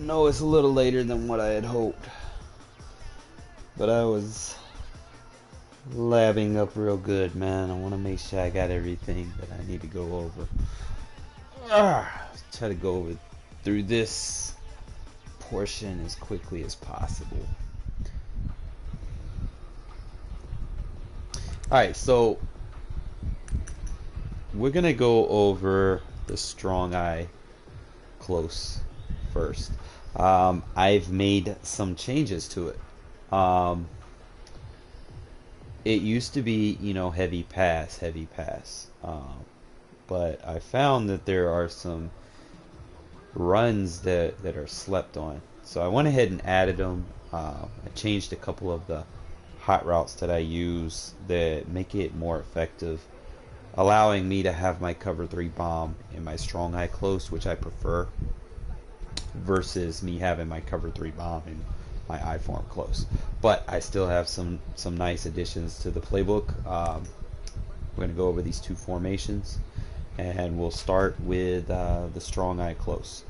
know it's a little later than what I had hoped, but I was labbing up real good, man. I want to make sure I got everything that I need to go over. Try to go over through this portion as quickly as possible. Alright, so we're gonna go over the strong eye close first. I've made some changes to it. It used to be, you know, heavy pass, but I found that there are some runs that are slept on. So I went ahead and added them. I changed a couple of the hot routes that I use that make it more effective, allowing me to have my cover 3 bomb in my strong eye close, which I prefer, versus me having my cover 3 bomb in my eye form close. But I still have some nice additions to the playbook. We're going to go over these two formations, and we'll start with the strong eye close.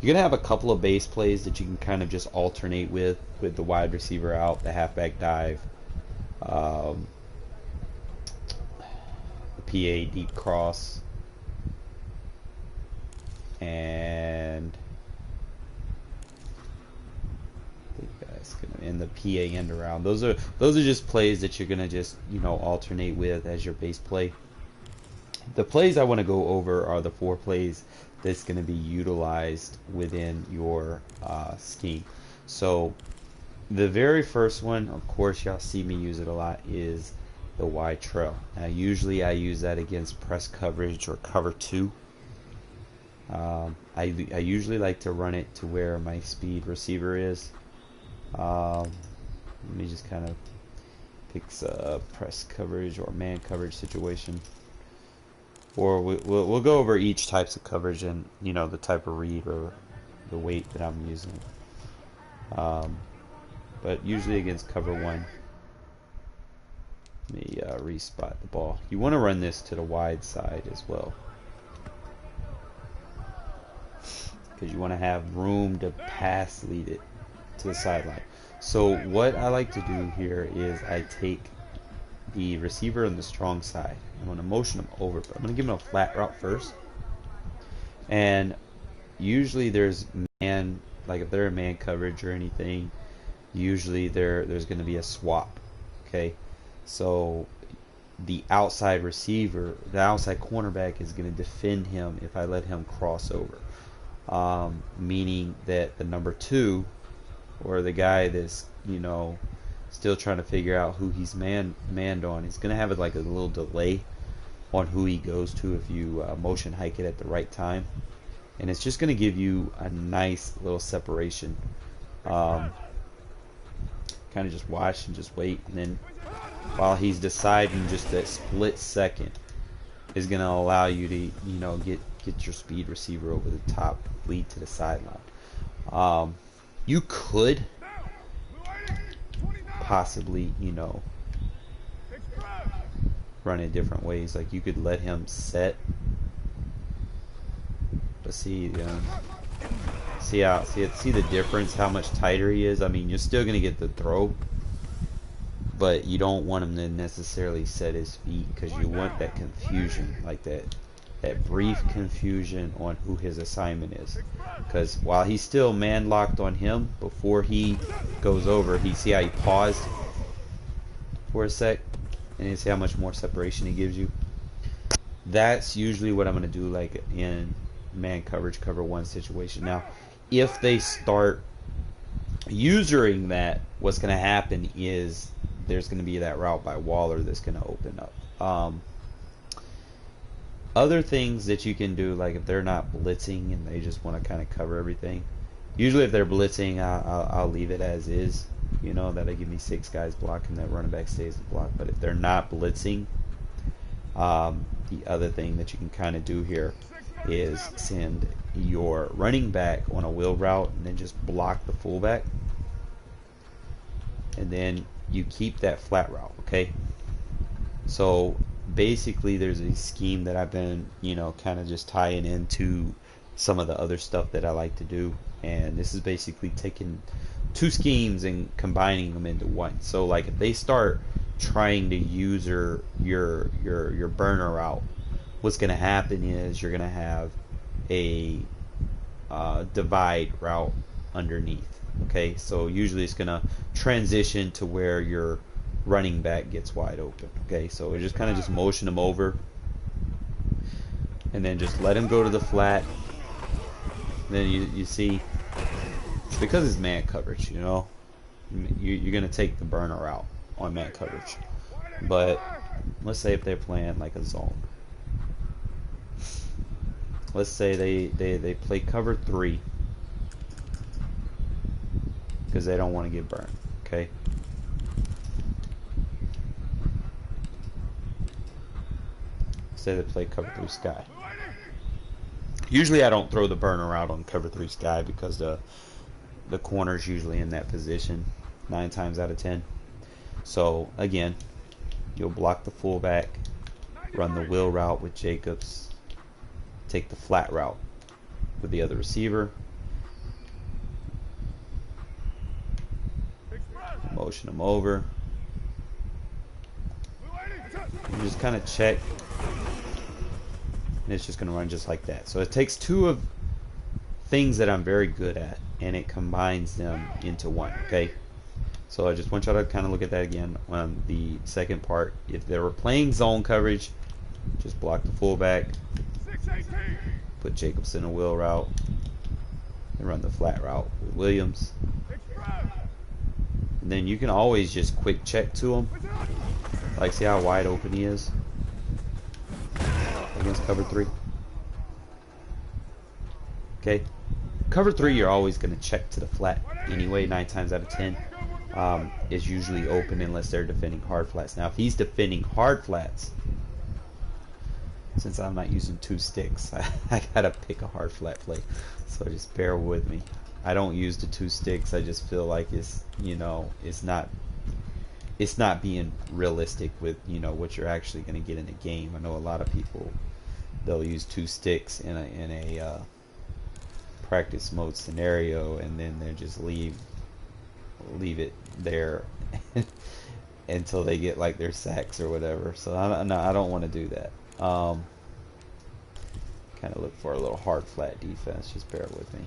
You're going to have a couple of base plays that you can kind of just alternate with the wide receiver out, the halfback dive, the PA deep cross, and in the PA end around. Those are just plays that you're gonna just, you know, alternate with as your base play. The plays I want to go over are the 4 plays that's going to be utilized within your scheme. So the very first one, of course, y'all see me use it a lot, is the wide trail. Now usually I use that against press coverage or cover 2. I usually like to run it to where my speed receiver is. Let me just kind of pick a press coverage or man coverage situation, or we'll go over each types of coverage and, you know, the type of read or the weight that I'm using. But usually against cover 1. Let me respot the ball. You want to run this to the wide side as well, because you want to have room to pass lead it to the sideline. So what I like to do here is I take the receiver on the strong side. I'm going to motion him over, but I'm going to give him a flat route first. And usually there's man, like if they're in man coverage or anything, usually there's going to be a swap. Okay, so the outside receiver, the outside cornerback, is going to defend him if I let him cross over, meaning that the number 2, or the guy that's, you know, still trying to figure out who he's manned on, he's going to have like a little delay on who he goes to if you motion hike it at the right time. And it's just going to give you a nice little separation. Kind of just watch and just wait, and then while he's deciding, just that split second is going to allow you to, you know, get your speed receiver over the top, lead to the sideline. You could possibly, you know, run it different ways. Like you could let him set, but see the difference, how much tighter he is. I mean, you're still gonna get the throw, but you don't want him to necessarily set his feet, because you want that confusion, like that brief confusion on who his assignment is. Because while he's still man locked on him, before he goes over, he see how he paused for a sec, and you see how much more separation he gives you. That's usually what I'm going to do, like in man coverage, cover 1 situation. Now if they start using that, what's going to happen is there's going to be that route by Waller that's going to open up. Other things that you can do, like if they're not blitzing and they just want to kind of cover everything, usually if they're blitzing, I'll leave it as is. You know, that'll give me 6 guys blocking, that running back stays to block. But if they're not blitzing, the other thing that you can kind of do here is send your running back on a wheel route and then just block the fullback, and then you keep that flat route. Okay, so basically there's a scheme that I've been, you know, kind of just tying into some of the other stuff that I like to do. And this is basically taking two schemes and combining them into one. So like if they start trying to use your burner route, what's going to happen is you're going to have a divide route underneath. Okay, so usually it's going to transition to where your running back gets wide open. Okay, so we just kind of just motion them over and then just let him go to the flat. And then you see, it's because it's man coverage, you know, you're going to take the burner out on man coverage. But let's say if they're playing like a zone, let's say they play cover 3 because they don't want to get burned. Okay, say they play cover 3 sky. Usually I don't throw the burner out on cover 3 sky because the corner's usually in that position 9 times out of 10. So again, you'll block the fullback, run the wheel route with Jacobs, take the flat route with the other receiver, motion them over. You just kind of check, and it's just going to run just like that. So it takes two of things that I'm very good at, and it combines them into one. Okay, so I just want y'all to kind of look at that again on the second part. If they were playing zone coverage, just block the fullback, put Jacobs in a wheel route, and run the flat route with Williams. And then you can always just quick check to him. Like, see how wide open he is against cover 3? Okay, cover 3 you're always going to check to the flat anyway. 9 times out of 10 is usually open unless they're defending hard flats. Now if he's defending hard flats, since I'm not using 2 sticks, I gotta pick a hard flat play, so just bear with me. I don't use the 2 sticks. I just feel like it's, you know, it's not being realistic with, you know, what you're actually going to get in the game. I know a lot of people, they'll use 2 sticks in a practice mode scenario, and then they just leave it there until they get like their sacks or whatever. So I don't want to do that. Kind of look for a little hard flat defense. Just bear with me.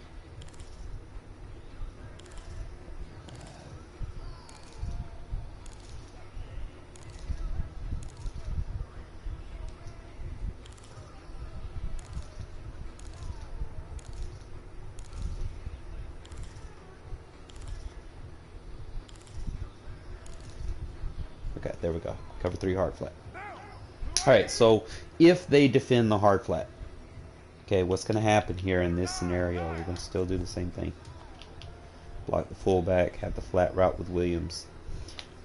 Okay, there we go. Cover 3 hard flat. Alright, so if they defend the hard flat, okay, what's going to happen here in this scenario? We're going to still do the same thing. Block the fullback, have the flat route with Williams,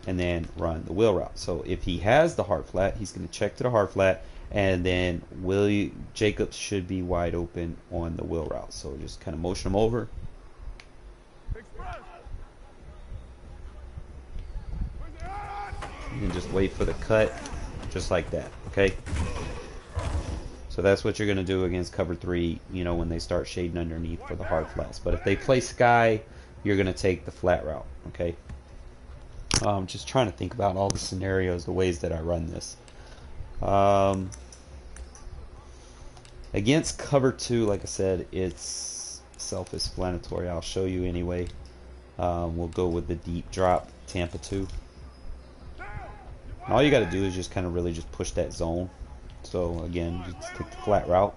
and then run the wheel route. So if he has the hard flat, he's going to check to the hard flat, and then Jacobs should be wide open on the wheel route. So just kind of motion him over. And just wait for the cut, just like that. Okay, so that's what you're going to do against cover 3, you know, when they start shading underneath for the hard flats. But if they play sky, you're going to take the flat route. Okay, just trying to think about all the scenarios, the ways that I run this. Against cover 2, like I said, it's self-explanatory. I'll show you anyway. We'll go with the deep drop Tampa 2. And all you got to do is just kind of really just push that zone. So again, just take the flat route.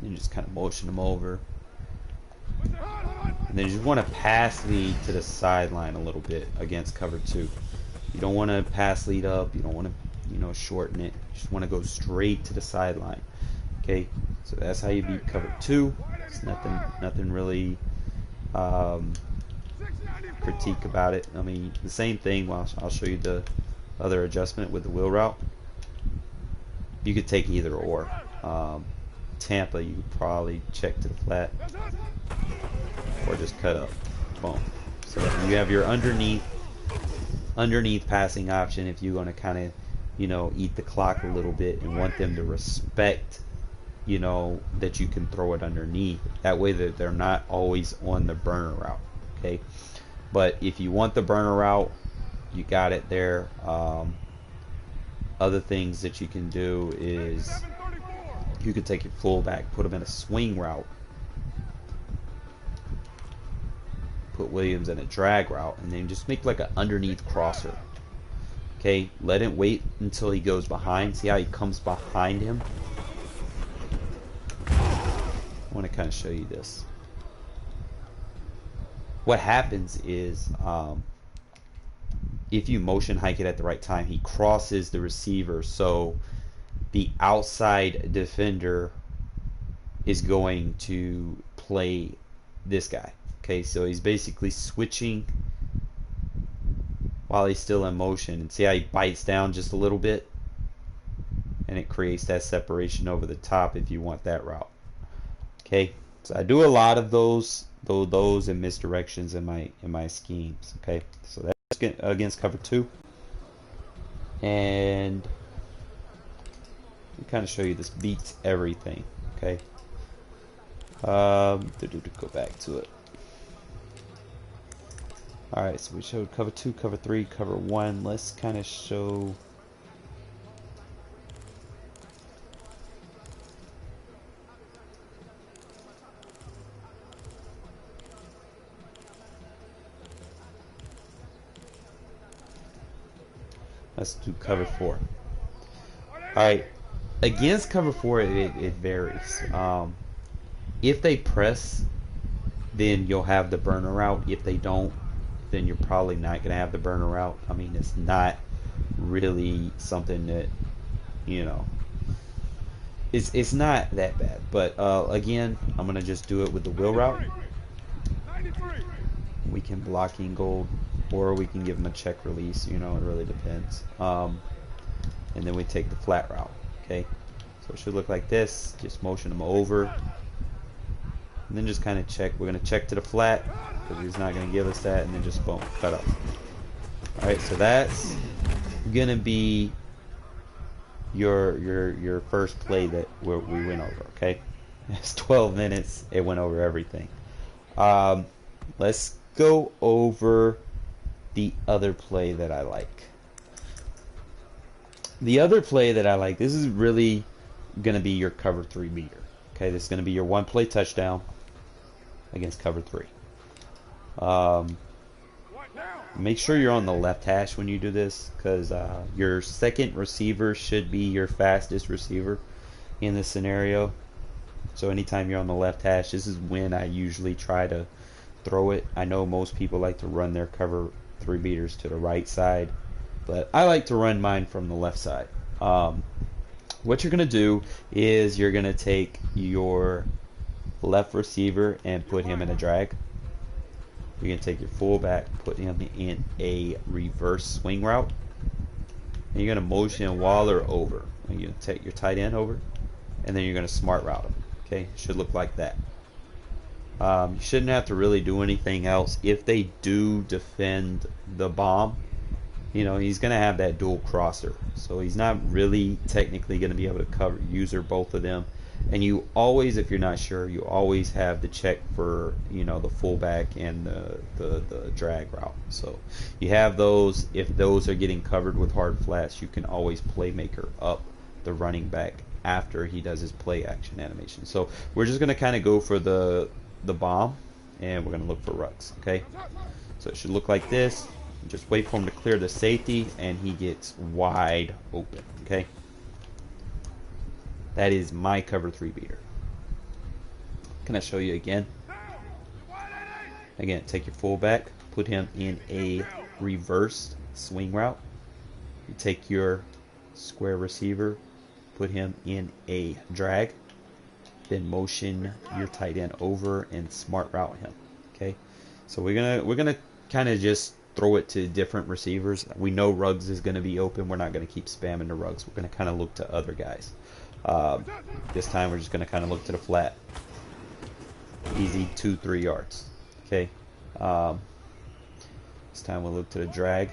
And just kind of motion them over. And then you just want to pass lead to the sideline a little bit against cover 2. You don't want to pass lead up. You don't want to, you know, shorten it. You just want to go straight to the sideline. Okay, so that's how you beat cover 2. It's nothing really critique about it. I mean, the same thing. Well, I'll show you the other adjustment with the wheel route. You could take either or. Tampa, you could probably check to the flat or just cut up. Boom. So you have your underneath passing option if you want to kind of eat the clock a little bit and want them to respect, that you can throw it underneath. That way that they're not always on the burner route. Okay. But if you want the burner route, you got it there. Other things that you can do is you can take your fullback, put him in a swing route, put Williams in a drag route, and then just make like an underneath crosser. Okay, let it wait until he goes behind. See how he comes behind him? I want to kind of show you this. What happens is if you motion hike it at the right time, he crosses the receiver, so the outside defender is going to play this guy. Okay, so he's basically switching while he's still in motion, and see how he bites down just a little bit, and it creates that separation over the top if you want that route. Okay, so I do a lot of those and misdirections in my schemes. Okay, so that's against cover 2, and kind of show you this beats everything. Okay, go back to it. Alright, so we showed cover 2, cover 3, cover 1. Let's kind of show let's do cover 4. Alright, against cover 4 it varies. If they press, then you'll have the burner route. If they don't, then you're probably not going to have the burner route. I mean, it's not really something that, it's not that bad. But again, I'm going to just do it with the wheel route. We can block in gold, or we can give them a check release. It really depends. And then we take the flat route. Okay, so it should look like this. Just motion them over, and then just kind of check. We're going to check to the flat, because he's not going to give us that, and then just boom, cut off. Alright, so that's going to be your first play that we went over. Okay, it's 12 minutes. It went over everything. Let's go over the other play that I like. The other play that I like, this is really going to be your cover 3 beater. Okay, this is going to be your one play touchdown against cover 3. Make sure you're on the left hash when you do this, because your second receiver should be your fastest receiver in this scenario. So anytime you're on the left hash, this is when I usually try to throw it. I know most people like to run their cover 3 beaters to the right side, but I like to run mine from the left side. What you're going to do is you're going to take your left receiver and put him in a drag. You're going to take your fullback, put him in a reverse swing route, and you're going to motion Waller over. And you're going to take your tight end over, and then you're going to smart route him. Okay, it should look like that. You shouldn't have to really do anything else. If they do defend the bomb, he's going to have that dual crosser, so he's not really technically going to be able to cover user both of them. And you always, if you're not sure, you always have the check for the fullback and the drag route. So you have those. If those are getting covered with hard flats, you can always playmaker up the running back after he does his play action animation. So we're just going to kind of go for the bomb, and we're going to look for rucks. Okay, so it should look like this. Just wait for him to clear the safety, and he gets wide open. Okay, that is my cover 3 beater. Can I show you again? Again, take your fullback, put him in a reverse swing route. You take your square receiver, put him in a drag, then motion your tight end over and smart route him. Okay, so we're gonna kind of just throw it to different receivers. We know Ruggs is going to be open. We're not going to keep spamming the Ruggs. We're going to kind of look to other guys. This time we're just going to kind of look to the flat. Easy 2-3 yards. Okay. This time we'll look to the drag.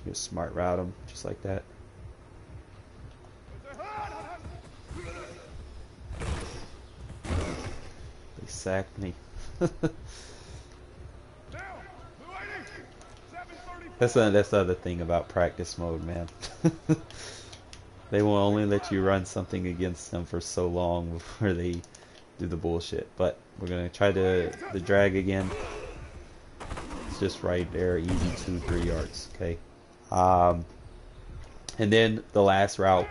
Just smart route them just like that. They sacked me. That's the other thing about practice mode, man. They will only let you run something against them for so long before they do the bullshit. But we're gonna try the drag again. It's just right there, easy 2-3 yards. Okay. And then the last route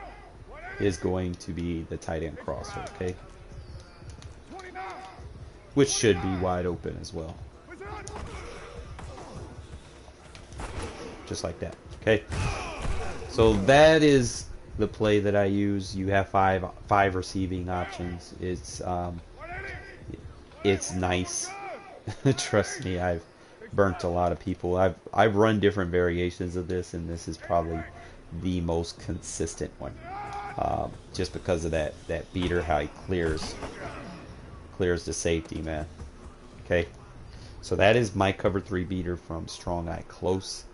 is going to be the tight end crosser. Okay. Which should be wide open as well. Just like that. Okay. So that is the play that I use. You have five receiving options. It's nice. Trust me, I've burnt a lot of people. I've run different variations of this, and this is probably the most consistent one. Just because of that beater, how he clears the safety, man. Okay. So that is my cover 3 beater from Strong Eye Close.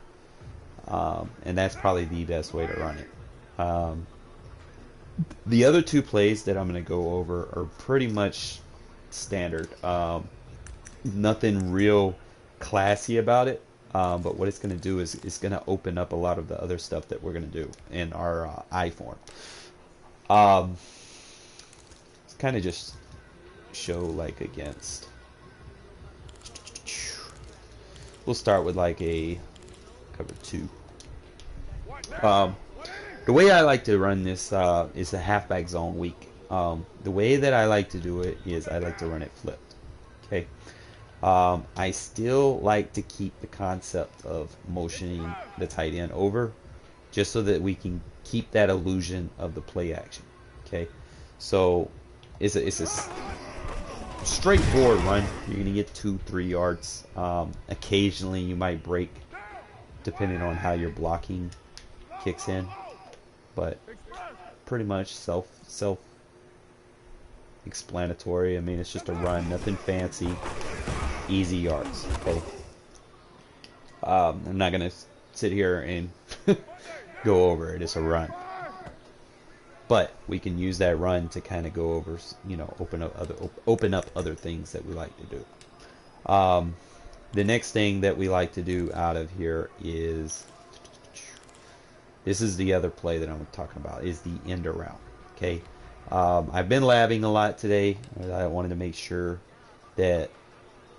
And that's probably the best way to run it. The other 2 plays that I'm going to go over are pretty much standard. Nothing real classy about it. But what it's going to do is it's going to open up a lot of the other stuff that we're going to do in our I form. It's kind of just show like against. We'll start with like a cover 2. The way I like to run this is a halfback zone weak. The way that I like to do it is I like to run it flipped. Okay. I still like to keep the concept of motioning the tight end over, just so that we can keep that illusion of the play action. Okay. So it's a straightforward run. You're gonna get 2-3 yards. Occasionally you might break, depending on how your blocking kicks in, but pretty much self-explanatory. I mean, it's just a run, nothing fancy, easy yards. Okay. I'm not gonna sit here and go over it. It's a run, but we can use that run to kind of go over, open up other things that we like to do. The next thing that we like to do out of here is, this is the other play that I'm talking about, is the end around. Okay. I've been labbing a lot today. I wanted to make sure that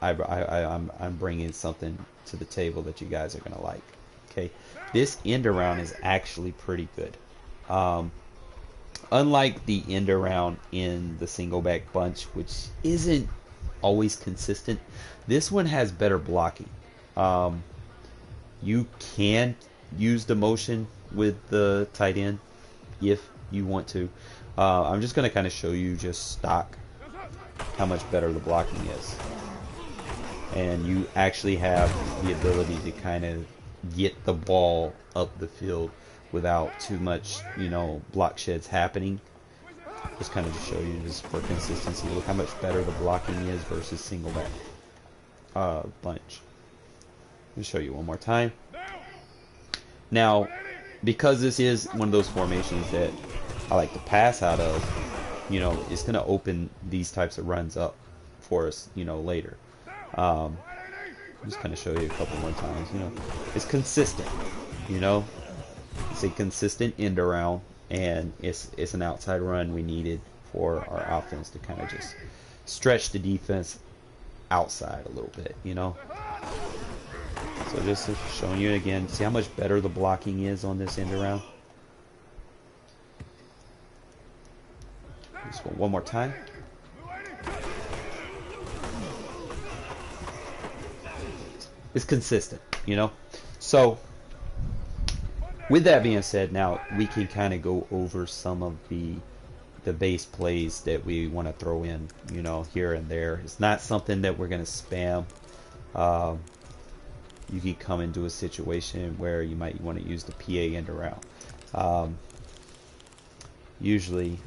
I'm bringing something to the table that you guys are gonna like. Okay. This end around is actually pretty good. Unlike the end around in the single back bunch, which isn't always consistent, this one has better blocking. You can use the motion with the tight end if you want to. I'm just going to kind of show you just stock how much better the blocking is, and you actually have the ability to kind of get the ball up the field without too much, block sheds happening. Just kind of to show you, just for consistency, look how much better the blocking is versus single back bunch. Let me show you one more time. Now, because this is one of those formations that I like to pass out of, it's going to open these types of runs up for us, later. Just kind of show you a couple more times. It's consistent. It's a consistent end around, and it's an outside run we needed for our offense to kind of just stretch the defense outside a little bit. So just showing you again, see how much better the blocking is on this end around. Just one more time. It's consistent, So with that being said, now we can kind of go over some of the base plays that we want to throw in, here and there. It's not something that we're going to spam. You can come into a situation where you might want to use the PA end around. Usually,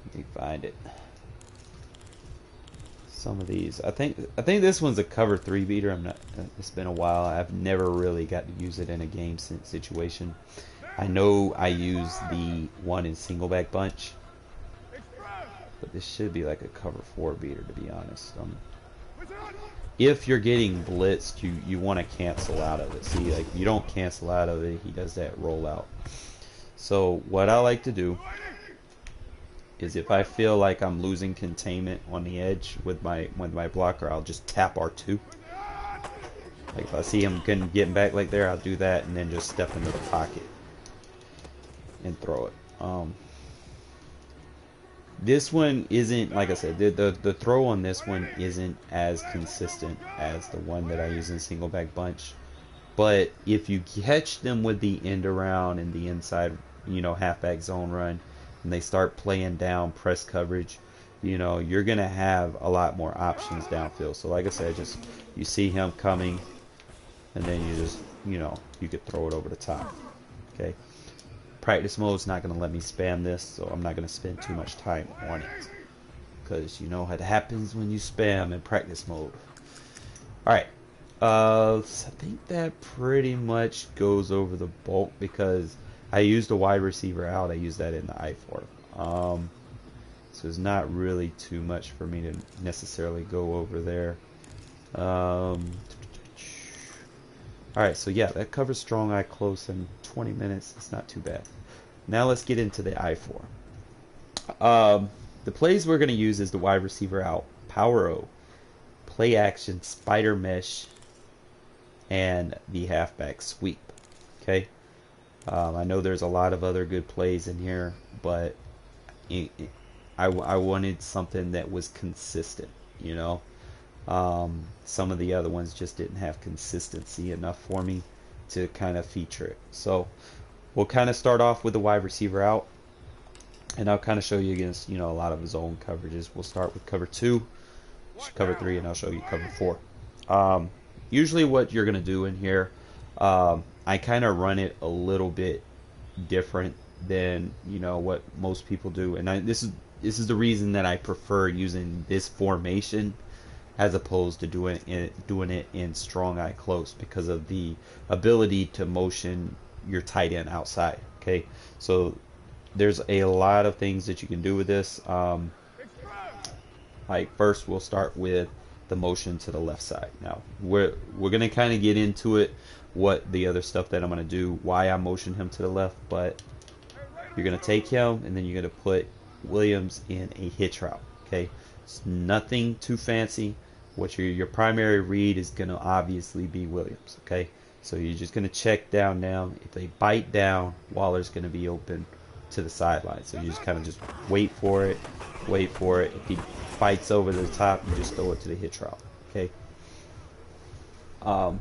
let me find it. some of these. I think this one's a cover 3 beater. I'm not. It's been a while. I've never really got to use it in a game situation. I know I use the one in single back bunch, but this should be like a cover 4 beater, to be honest. If you're getting blitzed, you want to cancel out of it. See, like, you don't cancel out of it, he does that rollout. So what I like to do is, if I feel like I'm losing containment on the edge with my blocker, I'll just tap R2. Like, if I see him getting back like there, I'll do that and then just step into the pocket and throw it. This one isn't, like I said, the throw on this one isn't as consistent as the one that I use in single back bunch. But if you catch them with the end around and the inside, halfback zone run, and they start playing down press coverage, you're gonna have a lot more options downfield. So like I said, just you see him coming, and then you just, you could throw it over the top. Okay. Practice mode is not going to let me spam this, so I'm not going to spend too much time on it, because you know what happens when you spam in practice mode. Alright, I think that pretty much goes over the bulk, because I used the wide receiver out. I used that in the I4. So it's not really too much for me to necessarily go over there. Alright, so yeah, that covers strong eye close in 20 minutes. It's not too bad. Now let's get into the I4. The plays we're going to use is the wide receiver out, power O, play action, spider mesh, and the halfback sweep. Okay. I know there's a lot of other good plays in here, but I wanted something that was consistent, some of the other ones just didn't have consistency enough for me to kind of feature it. So we'll kind of start off with the wide receiver out, and I'll kind of show you against a lot of zone coverages. We'll start with cover 2, cover 3, and I'll show you cover 4. Usually what you're going to do in here, I kind of run it a little bit different than what most people do, and this is the reason that I prefer using this formation as opposed to doing it in strong eye close, because of the ability to motion your tight end outside. Okay, so there's a lot of things that you can do with this. Like, first we'll start with the motion to the left side. Now we're gonna kind of get into it, what the other stuff that I'm gonna do, why I motion him to the left. But you're gonna take him and then you're gonna put Williams in a hitch route. Okay, it's nothing too fancy. What your primary read is going to obviously be Williams. Okay, so you're just going to check down. If they bite down, Waller's going to be open to the sideline. So you just kind of just wait for it. If he bites over the top, you just throw it to the hitch route. Okay. And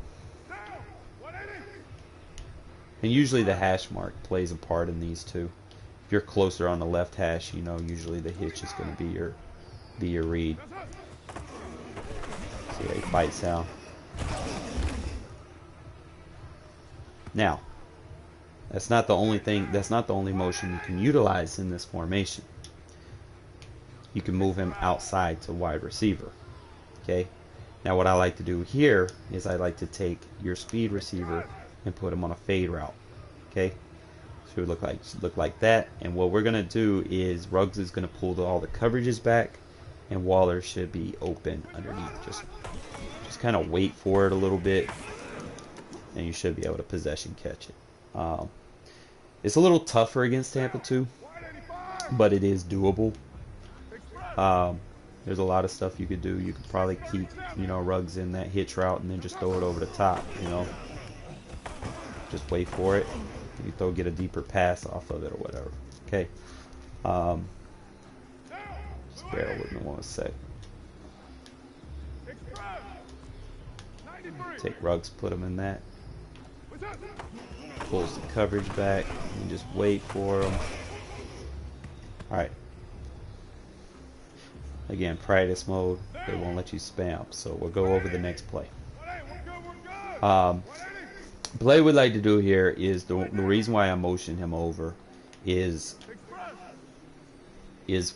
usually the hash mark plays a part in these too. If you're closer on the left hash, usually the hitch is going to be your read. See, he bites down. Now, that's not the only thing. That's not the only motion you can utilize in this formation. You can move him outside to wide receiver. Okay. Now, what I like to do here is I like to take your speed receiver and put him on a fade route. Okay. So it look like that. And what we're gonna do is Ruggs is gonna pull all the coverages back, and Waller should be open underneath. Just kind of wait for it a little bit, and you should be able to possession catch it. It's a little tougher against Tampa too, but it is doable. There's a lot of stuff you could do. You could probably keep Ruggs in that hitch route and then just throw it over the top. Just wait for it. You get a deeper pass off of it or whatever. Okay. Just bear with me 1 sec. Take Ruggs, put him in that. Pulls the coverage back, and just wait for him. Alright. Again, practice mode, they won't let you spam, so we'll go over the next play. Play we'd like to do here is the reason why I motion him over is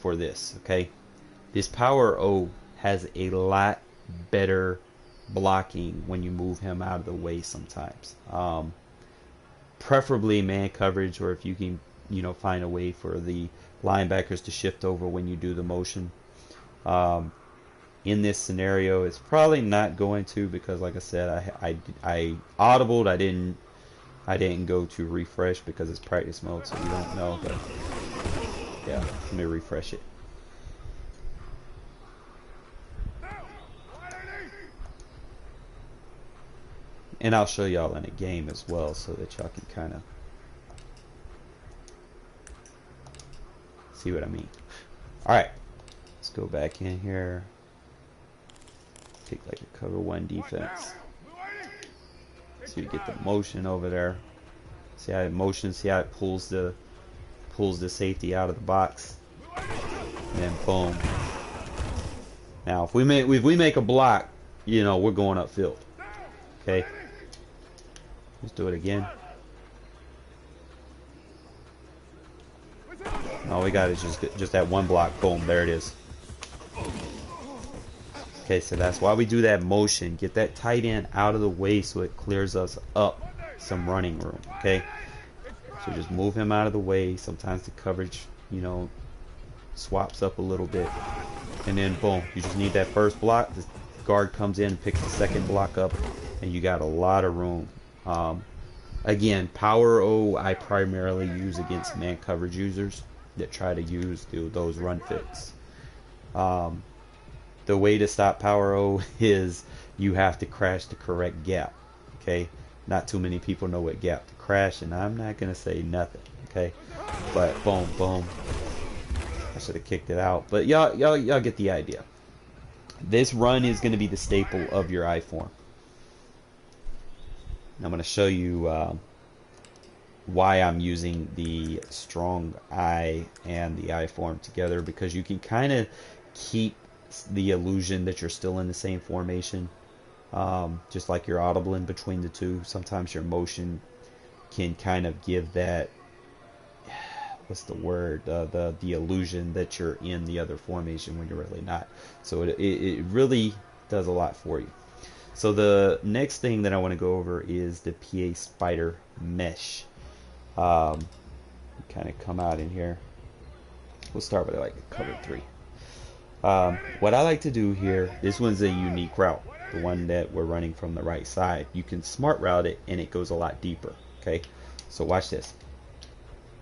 for this. Okay, this power O has a lot better blocking when you move him out of the way sometimes. Preferably man coverage, or if you can, find a way for the linebackers to shift over when you do the motion. In this scenario, it's probably not going to, because like I said, I audibled. I didn't go to refresh because it's practice mode, so you don't know. But yeah, let me refresh it. And I'll show y'all in a game as well, so that y'all can kind of see what I mean. Alright, let's go back in here. Take like a cover one defense. So you get the motion over there. See how it motions, see how it pulls the safety out of the box. And then boom. Now if we make a block, we're going upfield. Okay. Let's do it again. All we got is just that one block. Boom, there it is. Okay, so that's why we do that motion. Get that tight end out of the way so it clears us up some running room. Okay, so just move him out of the way. Sometimes the coverage, swaps up a little bit, and then boom, you just need that first block. The guard comes in, picks the second block up, and you got a lot of room. Again, Power O I primarily use against man coverage users that try to use those run fits. The way to stop Power O is you have to crash the correct gap. Okay, not too many people know what gap to crash, and I'm not gonna say nothing. Okay, but boom, boom. I should have kicked it out, but y'all get the idea. This run is going to be the staple of your I form. And I'm going to show you why I'm using the strong I and the I form together, because you can kind of keep the illusion that you're still in the same formation, just like you're audible in between the two. Sometimes your motion can kind of give that, what's the word, the illusion that you're in the other formation when you're really not. So it really does a lot for you. So the next thing that I want to go over is the PA spider mesh. Kind of come out in here. We'll start with like a cover 3. What I like to do here, this one's a unique route, the one that we're running from the right side. You can smart route it and it goes a lot deeper. Okay, so watch this.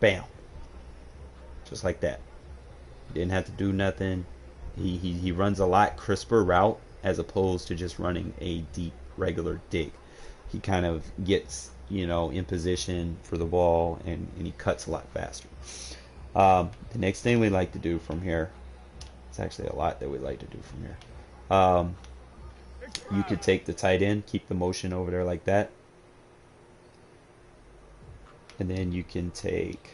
Bam. Just like that. Didn't have to do nothing. He runs a lot crisper route as opposed to just running a deep regular dig. He kind of gets, in position for the ball, and he cuts a lot faster. The next thing we like to do from here, it's actually a lot that we like to do from here. You could take the tight end, keep the motion over there like that, and then you can take,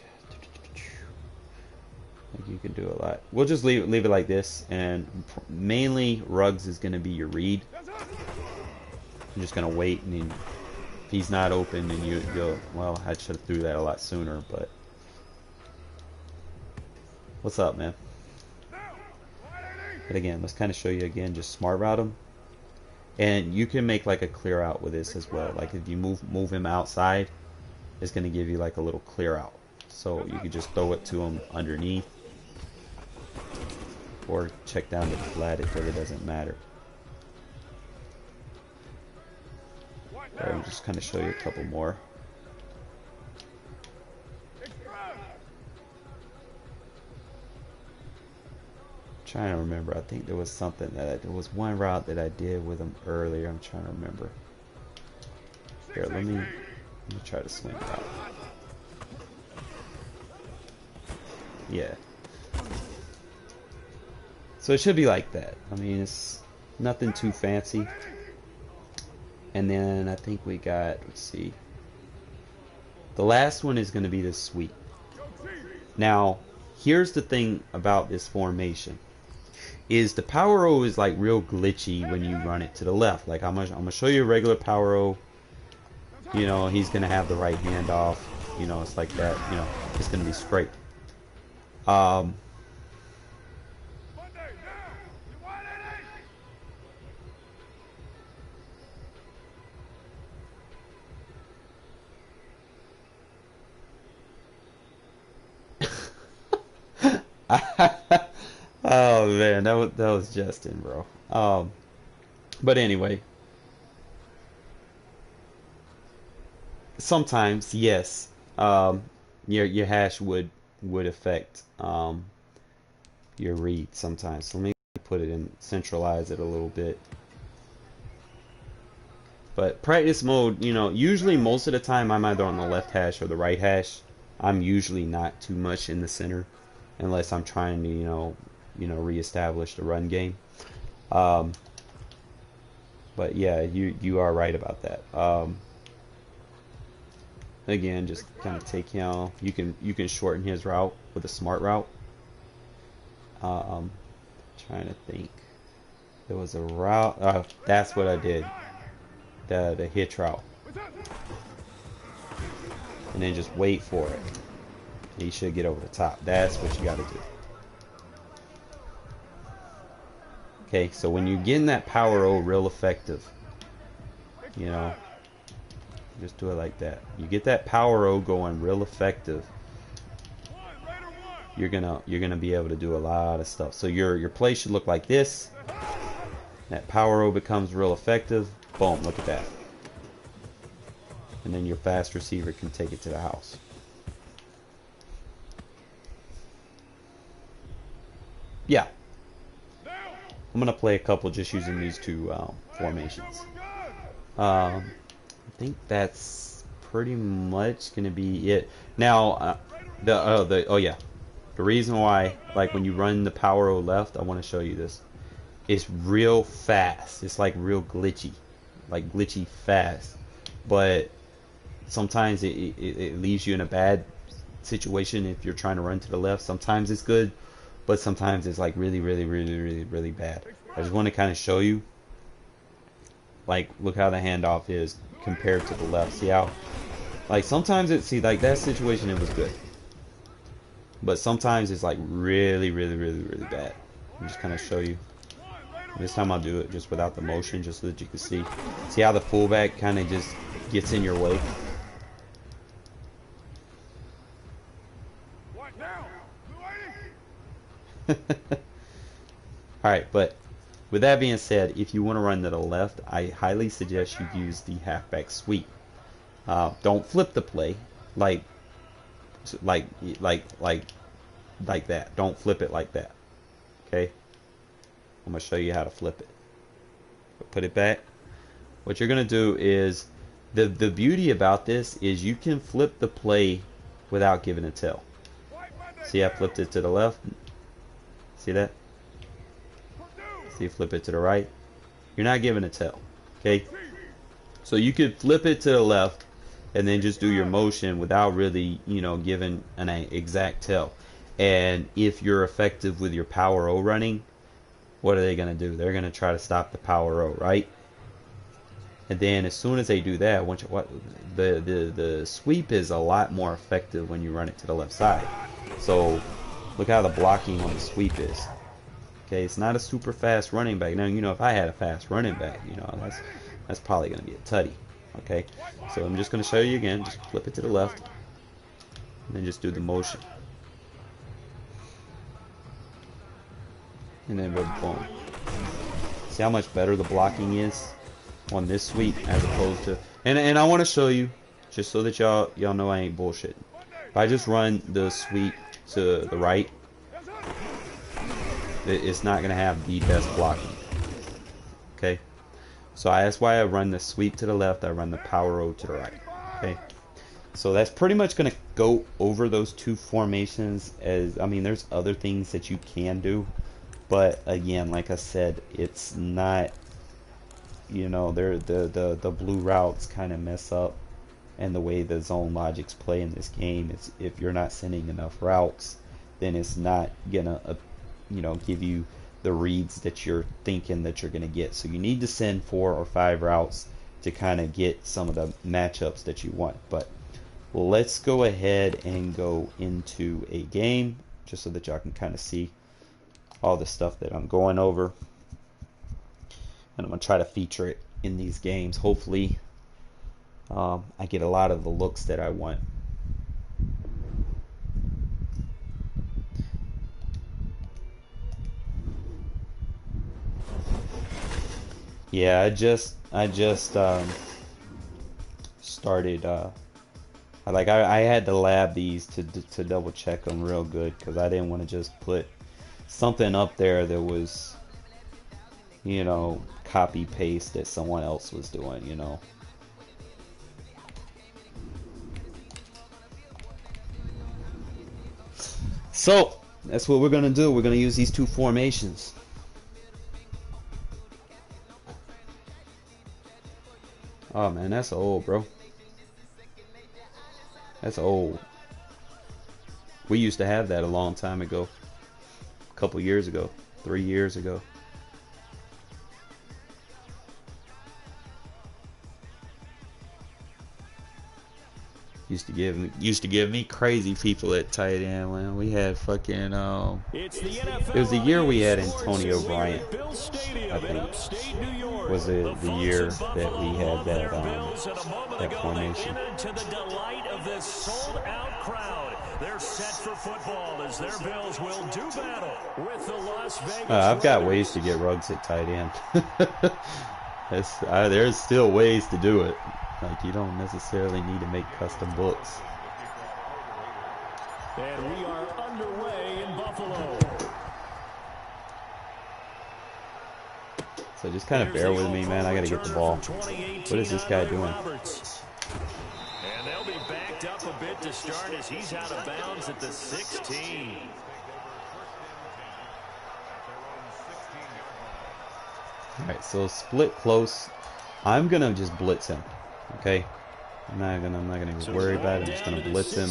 you can do a lot. We'll just leave it like this, and mainly Ruggs is going to be your read. I'm just going to wait, and then if he's not open, then you'll, well, I should have threw that a lot sooner, but what's up, man? But again, let's kind of show you again, just smart route him, and you can make like a clear out with this as well. Like if you move him outside, it's going to give you like a little clear out, so you can just throw it to him underneath, or check down to the flat. It really doesn't matter. I'll just kind of show you a couple more. Trying to remember. I think there was something there was one route that I did with him earlier. I'm trying to remember. Here, let me try to swing it out. Yeah. So it should be like that. I mean, it's nothing too fancy. And then I think we got, let's see, the last one is going to be the sweep. Now, here's the thing about this formation, is the Power O is like real glitchy when you run it to the left. Like I'm gonna show you a regular Power O. He's gonna have the right hand off. It's like that. It's gonna be straight. Oh man, that was Justin, bro. But anyway, sometimes yes, your hash would affect your read sometimes. So let me put it in, centralize it a little bit. But practice mode, usually most of the time I'm either on the left hash or the right hash. I'm usually not too much in the center unless I'm trying to, reestablish the run game. Um, but yeah, you are right about that. Again, just kind of take him. You can shorten his route with a smart route. Um, Trying to think. There was a route. That's what I did. The hitch route, and then just wait for it. He should get over the top. That's what you got to do. Okay, so when you get in that power O real effective, just do it like that. You get that power O going real effective. You're gonna be able to do a lot of stuff. So your play should look like this. That power O becomes real effective. Boom! Look at that. And then your fast receiver can take it to the house. Yeah, I'm gonna play a couple just using these two formations. I think that's pretty much gonna be it. Now, the reason why, like when you run the power O left, I want to show you this. It's real fast. It's like real glitchy, like glitchy fast. But sometimes it leaves you in a bad situation if you're trying to run to the left. Sometimes it's good, but sometimes it's like really, really, really, really, really bad. I just want to kind of show you, like, look how the handoff is compared to the left. See how, like, sometimes like that situation it was good, but sometimes it's like really, really, really, really bad. I'll just kind of show you. This time I'll do it just without the motion, just so that you can see. See how the fullback kind of just gets in your way. Alright, but with that being said, if you want to run to the left, I highly suggest you use the halfback sweep. Don't flip the play like that. Don't flip it like that. Okay? I'm going to show you how to flip it. Put it back. What you're going to do is, the beauty about this is you can flip the play without giving a tell. See, I flipped it to the left. See that? See, flip it to the right. You're not giving a tell. Okay? So you could flip it to the left and then just do your motion without really, giving an exact tell. And if you're effective with your power O running, what are they going to do? They're going to try to stop the power O, right? And then as soon as they do that, the sweep is a lot more effective when you run it to the left side. So look how the blocking on the sweep is. Okay, it's not a super fast running back. Now, if I had a fast running back, that's probably going to be a tutty. Okay, so I'm just going to show you again. Just flip it to the left, and then just do the motion. And then boom. See how much better the blocking is on this sweep as opposed to, and I want to show you just so that y'all know I ain't bullshitting. If I just run the sweep to the right, it's not gonna have the best blocking. Okay, so that's why I run the sweep to the left. I run the power O to the right. Okay, so that's pretty much gonna go over those two formations. There's other things that you can do. But again, like I said, it's not, the blue routes kind of mess up, and the way the zone logics play in this game is, if you're not sending enough routes, then it's not gonna, give you the reads that you're thinking that you're gonna get. So you need to send 4 or 5 routes to kind of get some of the matchups that you want. But let's go ahead and go into a game just so that y'all can kind of see all the stuff that I'm going over, and I'm gonna try to feature it in these games. Hopefully I get a lot of the looks that I want. Yeah, I just started. I had to lab these to double check them real good because I didn't want to just put something up there that was, you know, copy paste that someone else was doing, you know. So that's what we're gonna do. We're gonna use these two formations. Oh man, that's old, bro. That's old. We used to have that a long time ago. A couple years ago. 3 years ago. Used to give me crazy people at tight end, man. We had fucking it was the year we had Antonio Bryant, I think. Was it the year that we had that formation? They're set for football as their Bills will do battle with the Las Vegas. I've got ways to get rugs at tight end. There's still ways to do it. Like, you don't necessarily need to make custom books. And we are underway in Buffalo. So just kind of bear with me, man. I gotta get the ball. What is this guy doing? And they'll be backed up a bit to start as he's out of bounds at the 16. Alright, so split close. I'm gonna just blitz him. Okay? I'm not gonna worry about it. I'm just gonna blitz him.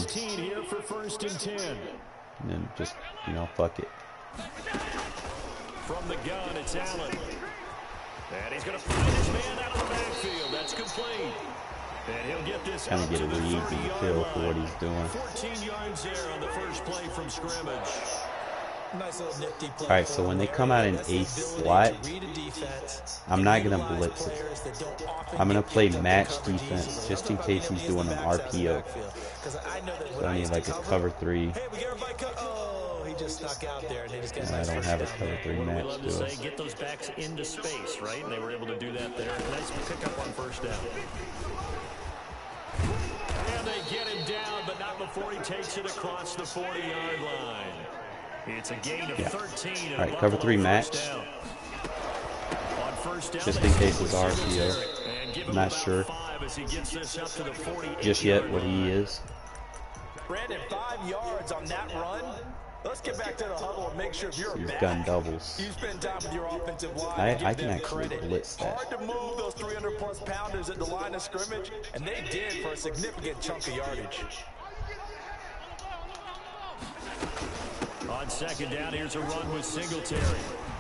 And then just, you know, fuck it. From the gun, it's Allen. And he's gonna find his man out of the backfield. That's complete. And he'll get this kind of get a read and feel for what he's doing. 14 yards there on the first play from scrimmage. Alright, so when they come out in a slot, I'm not going to blitz it. I'm going to play match defense just in case he's doing an RPO. So I need like a cover 3. And I don't have a cover 3 match to us. Get those backs into space, right? And they were able to do that there. Nice pickup on first down. And they get him down, but not before he takes it across the 40-yard line. It's a gain of 13. All right, cover 3 match. Just in case it's RPO. I'm not sure just yet what he is. Brandon, 5 yards on that run. Let's get back to the huddle and make sure if you're He's gun doubles. You spend time with your offensive line. I can actually blitz that. Hard to move those 300-plus pounders at the line of scrimmage, and they did for a significant chunk of yardage. On second down, here's a run with Singletary.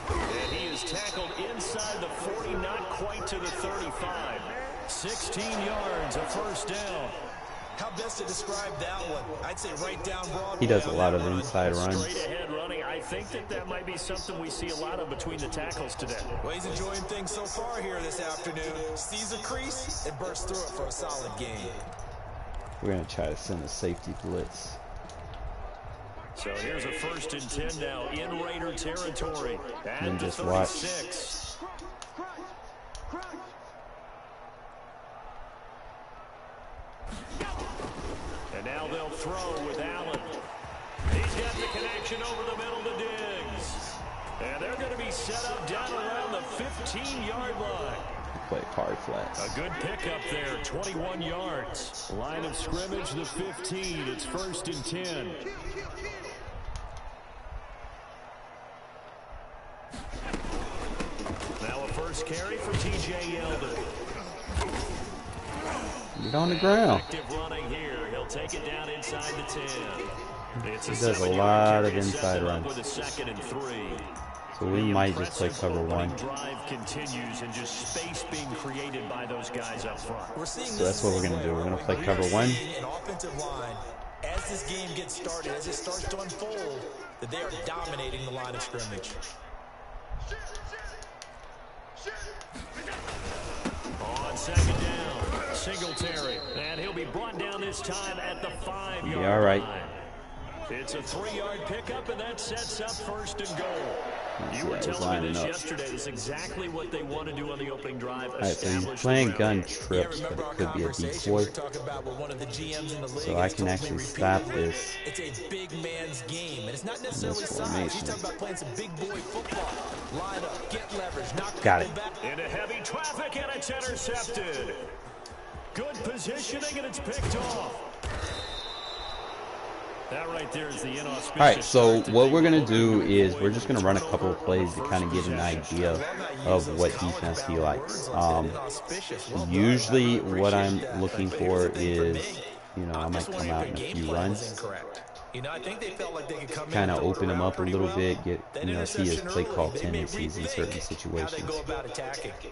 And he is tackled inside the 40, not quite to the 35. 16 yards, a first down. How best to describe that one? I'd say right down Broadway. He does a lot of inside runs. Straight ahead running. I think that might be something we see a lot of between the tackles today. Well, he's enjoying things so far here this afternoon. Sees a crease and bursts through it for a solid gain. We're going to try to send a safety blitz. So here's a 1st and 10 now in Raider territory. And just watch. And now they'll throw with Allen. He's got the connection over the middle to Diggs. And they're going to be set up down around the 15-yard line. Play hard flats. A good pickup there, 21 yards. Line of scrimmage, the 15. It's 1st and 10. Now a first carry for T.J. Yeldon. Get on the ground. Running here. He'll take it down inside the 10. He does a lot of inside runs. With a 2nd and 3. So we might just play cover 1. Drive continues and just space being created by those guys up front. So that's what we're going to do. We're going to play cover 1. An offensive line, as this game gets started, as it starts to unfold, that they are dominating the line of scrimmage. On second down, Singletary, and he'll be brought down this time at the 5-yard line. All right. It's a 3-yard pickup, and that sets up 1st and goal. You were He's telling me lining this up. yesterday. This is exactly what they want to do on the opening drive. All right, so he's Establish playing the gun ground game. trips, but it could be a decoy. So I can actually stop this It's a big man's game, and it's not in necessarily this size. He's formation. talking about playing some big boy football. Line up, get leverage, knock Got people it. back. Into heavy traffic, and it's intercepted. Good positioning, and it's picked off. That right there is the inauspicious. All right, so what we're going to do is we're just going to run a couple of plays to kind of get an idea of what defense he likes. Usually what I'm looking for is, you know, I might come out in a few runs, kind of open him up a little bit, get, you know, see his play call tendencies in certain situations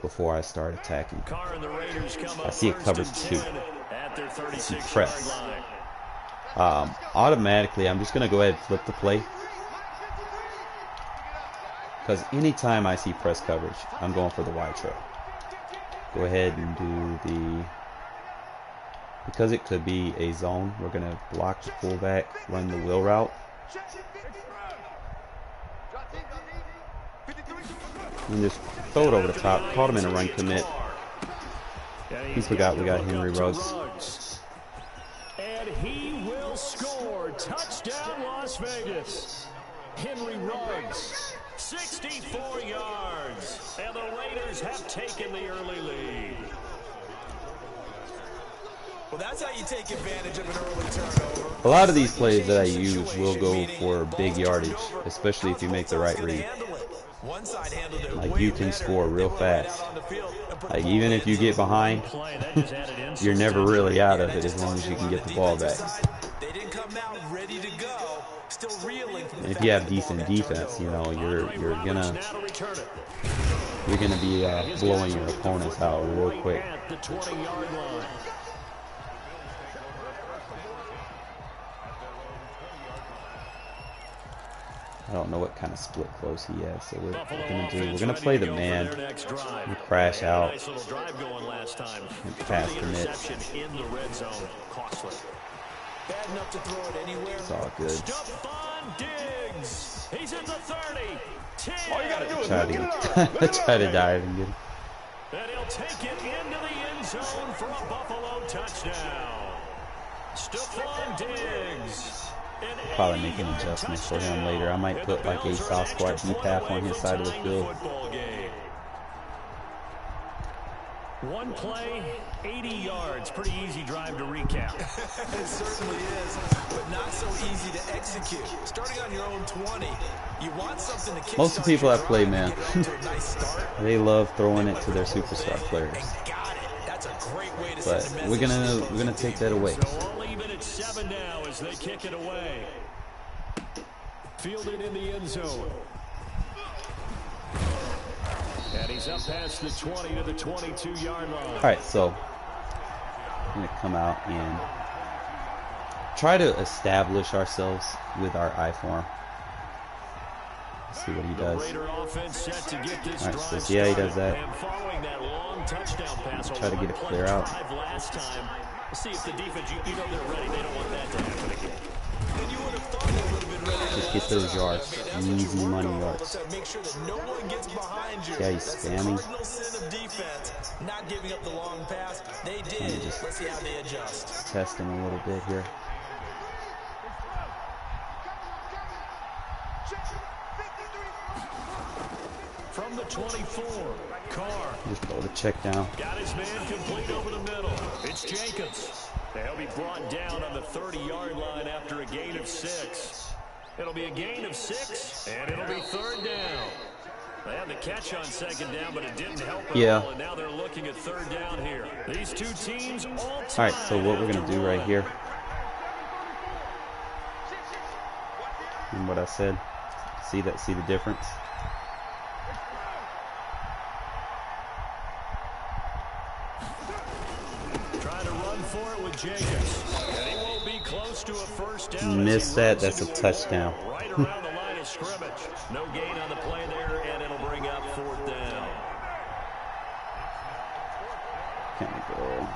before I start attacking. I see a cover 2. I see press. Automatically, I'm just going to go ahead and flip the play. Because anytime I see press coverage, I'm going for the wide trail. Go ahead and do the... Because it could be a zone, we're going to block the fullback, run the wheel route. And just throw it over the top. Caught him in a run commit. He forgot we got Henry Ruggs. And he will score. Touchdown, Las Vegas. Henry Ruggs, 64 yards. And the Raiders have taken the early lead. Well, that's how you take advantage of an early turnover. A lot of these plays that I use will go for big yardage, especially if you make the right read. Like, you can score real fast. Like, even if you get behind, you're never really out of it as long as you can get the ball back. And if you have decent defense, you know, you're gonna be blowing your opponents out real quick. I don't know what kind of split close he has, so we're gonna play the man and crash out and pass commit. It's all good. He's at the 30. All you gotta do is try to dive and get him. And he'll take it into the end zone for a Buffalo touchdown. Stephon Diggs. Probably make an adjustment for him later. I might put like a soft squat deep half on his side of the field. One play, 80 yards. Pretty easy drive to recap. It certainly is, but not so easy to execute. Starting on your own 20, you want something to kick. Most of the people that play, man, they love throwing it to their superstar players. But we're gonna take that away. So we'll leave it at 7 now as they kick it away. Fielded in the end zone. And he's up past the 20 to the 22-yard line. All right, so I'm going to come out and try to establish ourselves with our I form. Let's see what he does. All right, so see how he does that. Try to get it clear out. See if the defense, you know they're ready. They don't want that to happen again. Just get those yards. Easy money yards. See how he's spamming? Let me just test him a little bit here. From the 24, Carr. Just throw the check down. Got his man complete over the middle. It's Jacobs. They'll be brought down on the 30-yard line after a gain of 6. It'll be a gain of 6, and it'll be 3rd down. They had the catch on 2nd down, but it didn't help at all, and now they're looking at 3rd down here. These two teams all right, so what we're going to do right here, and what I said, see the difference? Trying to run for it with Jacobs. And he won't be close to a 1st down. Miss that, that's a touchdown. Right around the line of scrimmage. No gain on the play there, and it'll bring up 4th down. Can't go.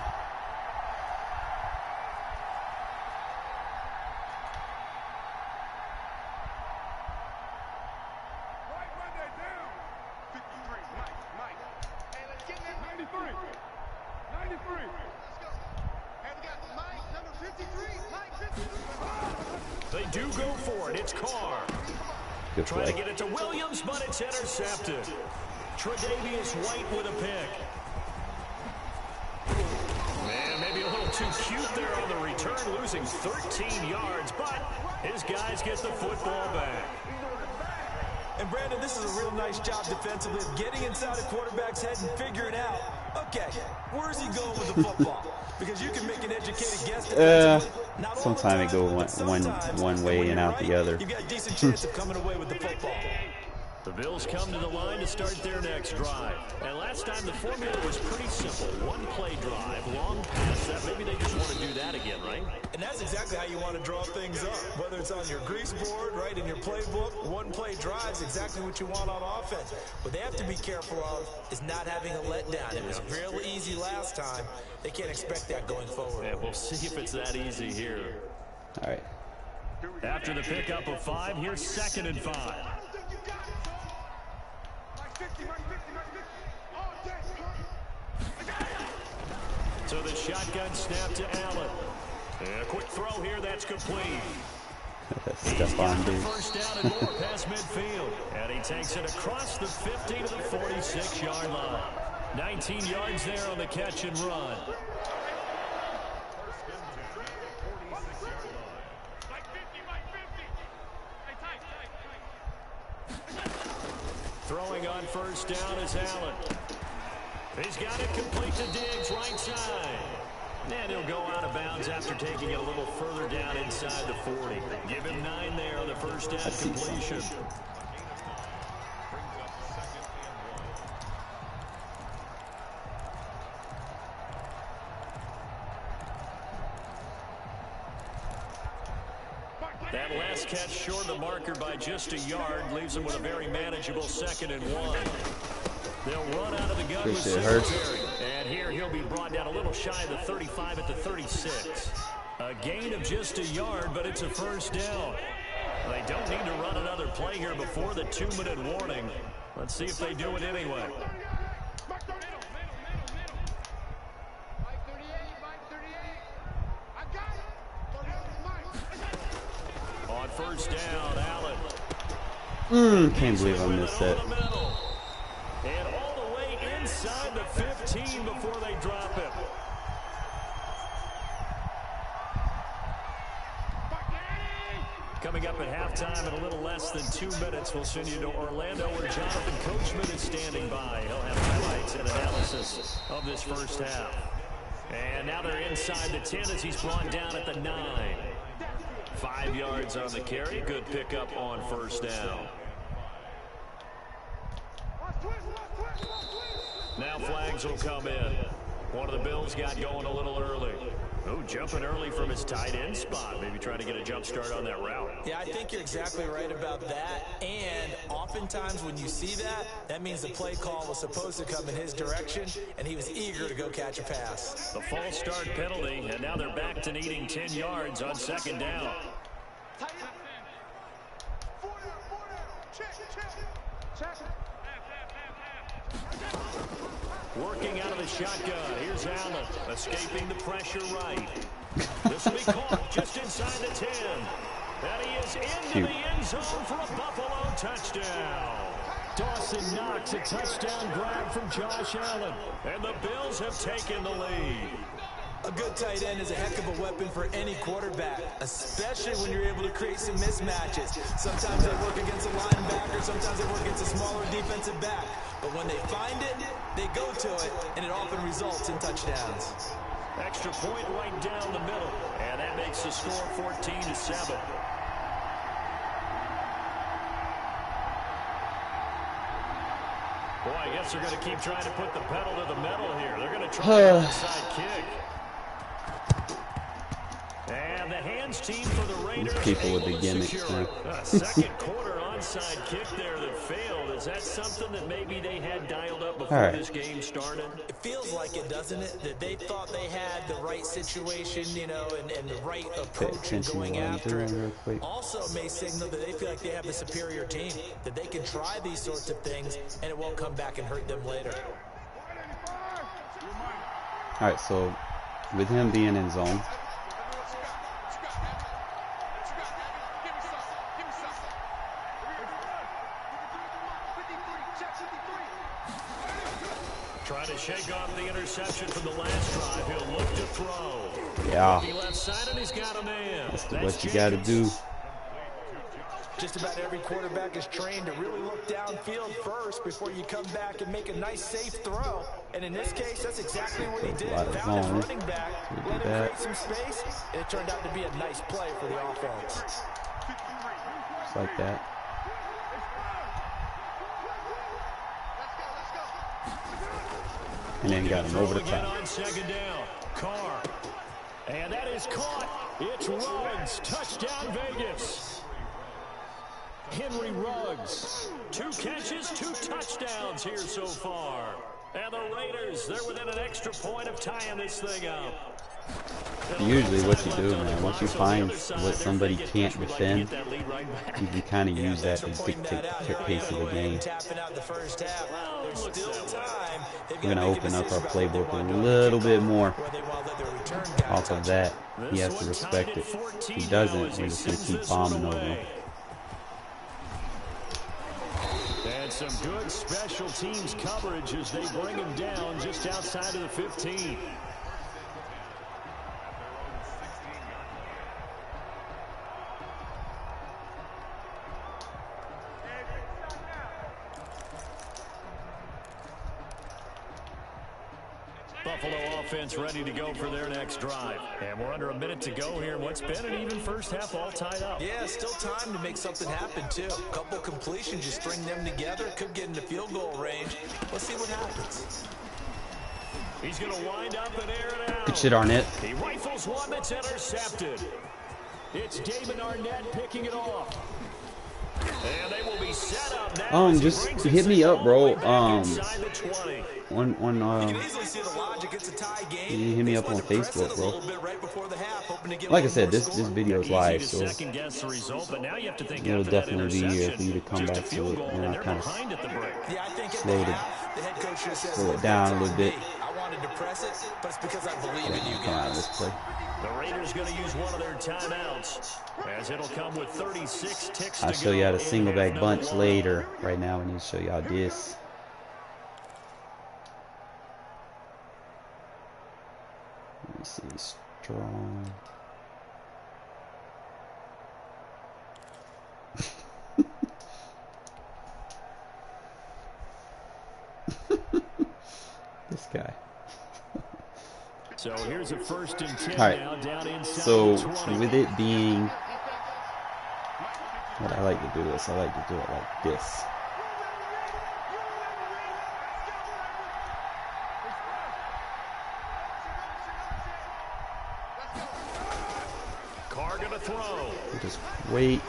They do go for it. It's Carr. Good Trying play. to get it to Williams, but it's intercepted. Tre'Davious White with a pick. Man, maybe a little too cute there on the return, losing 13 yards, but his guys get the football back. And Brandon, this is a real nice job defensively of getting inside a quarterback's head and figuring out, okay, where's he going with the football? Because you can make an educated guess defensively. Not all the Sometime it time, go but sometimes, one way when and you're out right, the other. You've got a decent chance of coming away with the football. The Bills come to the line to start their next drive. And last time the formula was pretty simple. One play drive, long pass. That maybe they just want to do that again, right? And that's exactly how you want to draw things up. Whether it's on your grease board, right, in your playbook, one play drive is exactly what you want on offense. What they have to be careful of is not having a letdown. It was real easy last time. They can't expect that going forward. Yeah, we'll see if it's that easy here. All right. After the pickup of 5, here's 2nd and 5. So the shotgun snap to Allen. And a quick throw here, that's complete. Step on, dude. First down and more past midfield. And he takes it across the 50 to the 46-yard line. 19 yards there on the catch and run. Throwing on first down is Allen. He's got it complete to Diggs, right side. And he'll go out of bounds after taking it a little further down inside the 40. Give him 9 there on the first down completion. That last catch short of the marker by just a yard leaves him with a very manageable 2nd and 1. They'll run out of the gun with Singletary. And here he'll be brought down a little shy of the 35 at the 36. A gain of just a yard, but it's a first down. They don't need to run another play here before the 2-minute warning. Let's see if they do it anyway. On first down, Allen. Can't believe I missed that. And all the way inside the 15 before they drop it. Coming up at halftime in a little less than 2 minutes, we'll send you to Orlando where Jonathan Coachman is standing by. He'll have highlights and analysis of this first half. And now they're inside the 10 as he's brought down at the 9. 5 yards on the carry. Good pickup on first down. Now flags will come in. One of the Bills got going a little early. Oh, jumping early from his tight end spot. Maybe trying to get a jump start on that route. Yeah, I think you're exactly right about that. And oftentimes when you see that, that means the play call was supposed to come in his direction, and he was eager to go catch a pass. The false start penalty, and now they're back to needing 10 yards on 2nd down. Working out of the shotgun. Here's Allen, escaping the pressure right. This will be caught just inside the 10. And he is into the end zone for a Buffalo touchdown. Dawson Knox, a touchdown grab from Josh Allen. And the Bills have taken the lead. A good tight end is a heck of a weapon for any quarterback, especially when you're able to create some mismatches. Sometimes they work against a linebacker, sometimes they work against a smaller defensive back. But when they find it, they go to it, and it often results in touchdowns. Extra point right down the middle, and that makes the score 14-7. Boy, I guess they're going to keep trying to put the pedal to the metal here. They're going to try an onside kick. And the hands team for the Raiders. These people with the gimmicks, man. Second quarter onside kick there that failed. Is that something that maybe they had dialed up before this game started? It feels like it, doesn't it? That they thought they had the right situation, you know, and the right approach in going after it. Also may signal that they feel like they have the superior team, that they can try these sorts of things and it won't come back and hurt them later. All right, so with him being in zone, trying to shake off the interception from the last drive. He'll look to throw. yeah, He left side and he's got a man. that's what you got to do. Just about every quarterback is trained to really look downfield first before you come back and make a nice, safe throw. And in this case, that's exactly what he did. Found his running back, let him create some space, and it turned out to be a nice play for the offense. Just like that. And then got him over the top. On second down, Carr. And that is caught. It's Ruggs. Touchdown, Vegas. Henry Ruggs. 2 catches, 2 touchdowns here so far. And the Raiders, they're within an extra point of tying this thing up. Usually what you do, man, once you find what somebody can't defend, you can kind of use that to dictate the pace of the game. We're going to open up our playbook a little bit more off of that. He has to respect it. If he doesn't, we're just going to keep bombing over him. And some good special teams coverage as they bring him down just outside of the 15. Buffalo offense ready to go for their next drive. And we're under a minute to go here. What's been an even first half all tied up. Yeah, still time to make something happen, too. A couple completions, you string them together, could get into field goal range. Let's see what happens. He's going to wind up and air it out. Good shit, Arnett. He rifles one that's intercepted. It's David Arnett picking it off. And they will be set up now. Just hit me up, bro. You hit me up on Facebook, bro. Like I said, this video is live, so it'll definitely be here for you to come back to it. And I kind of slow it down a little bit. I wanted to press it, but it's because I believe in you guys. The Raiders going to use one of their timeouts, as it'll come with 36 ticks to go. I'll show you how to single back bunch later. Right now, I need to show y'all this. Let me see, strong. This guy. So here's a 1st and 10 right. now down inside. So with it being what I like to do is I like to do it like this. Carr gonna throw. Just wait.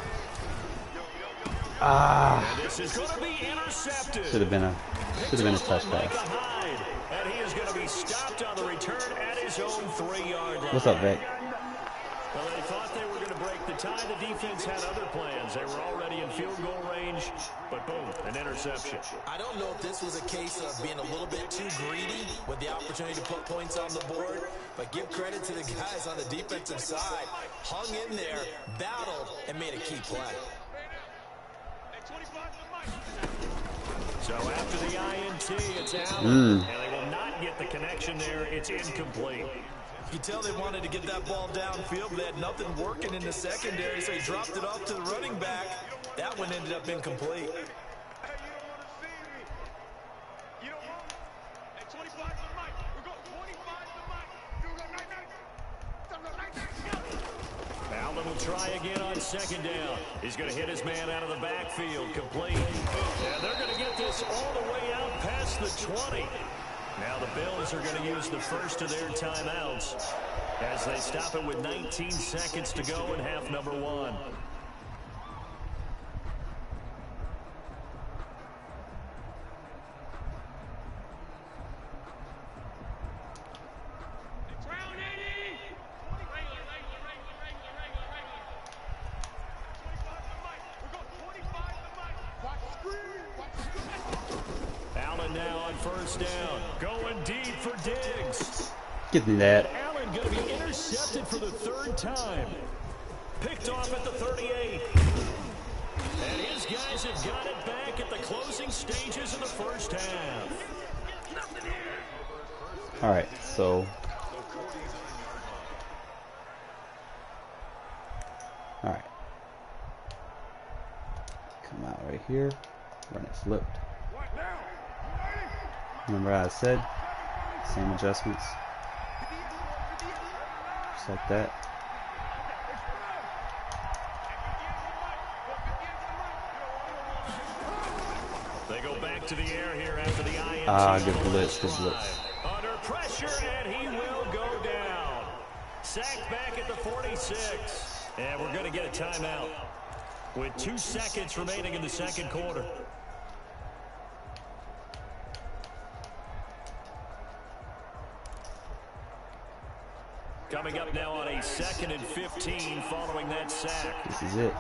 This is gonna be intercepted. Should have been a touch pass. And he is going to be stopped on the return at his own 3-yard line. What's up, Vic? Well, they thought they were going to break the tie. The defense had other plans. They were already in field goal range, but boom, an interception. I don't know if this was a case of being a little bit too greedy with the opportunity to put points on the board, but give credit to the guys on the defensive side. Hung in there, battled, and made a key play. So after the INT, it's out, and they will not get the connection there. It's incomplete. You tell they wanted to get that ball downfield, but they had nothing working in the secondary, so he dropped it off to the running back. That one ended up incomplete. Allen will try again on 2nd down. He's going to hit his man out of the backfield, complete. And they're going to get this all the way out past the 20. Now the Bills are going to use the first of their timeouts as they stop it with 19 seconds to go in half number 1. Allen now on 1st down, going deep for Diggs. Get me that. Allen going to be intercepted for the third time. Picked off at the 38. And his guys have got it back at the closing stages of the first half. All right, so. All right. Come out right here. Run it flipped. Remember how I said? Same adjustments. Just like that. They go back to the air here after the INT. Good blitz, good blitz. Under pressure, and he will go down. Sacked back at the 46. And we're going to get a timeout with 2 seconds remaining in the second quarter. Coming up now on a 2nd and 15 following that sack. This is it.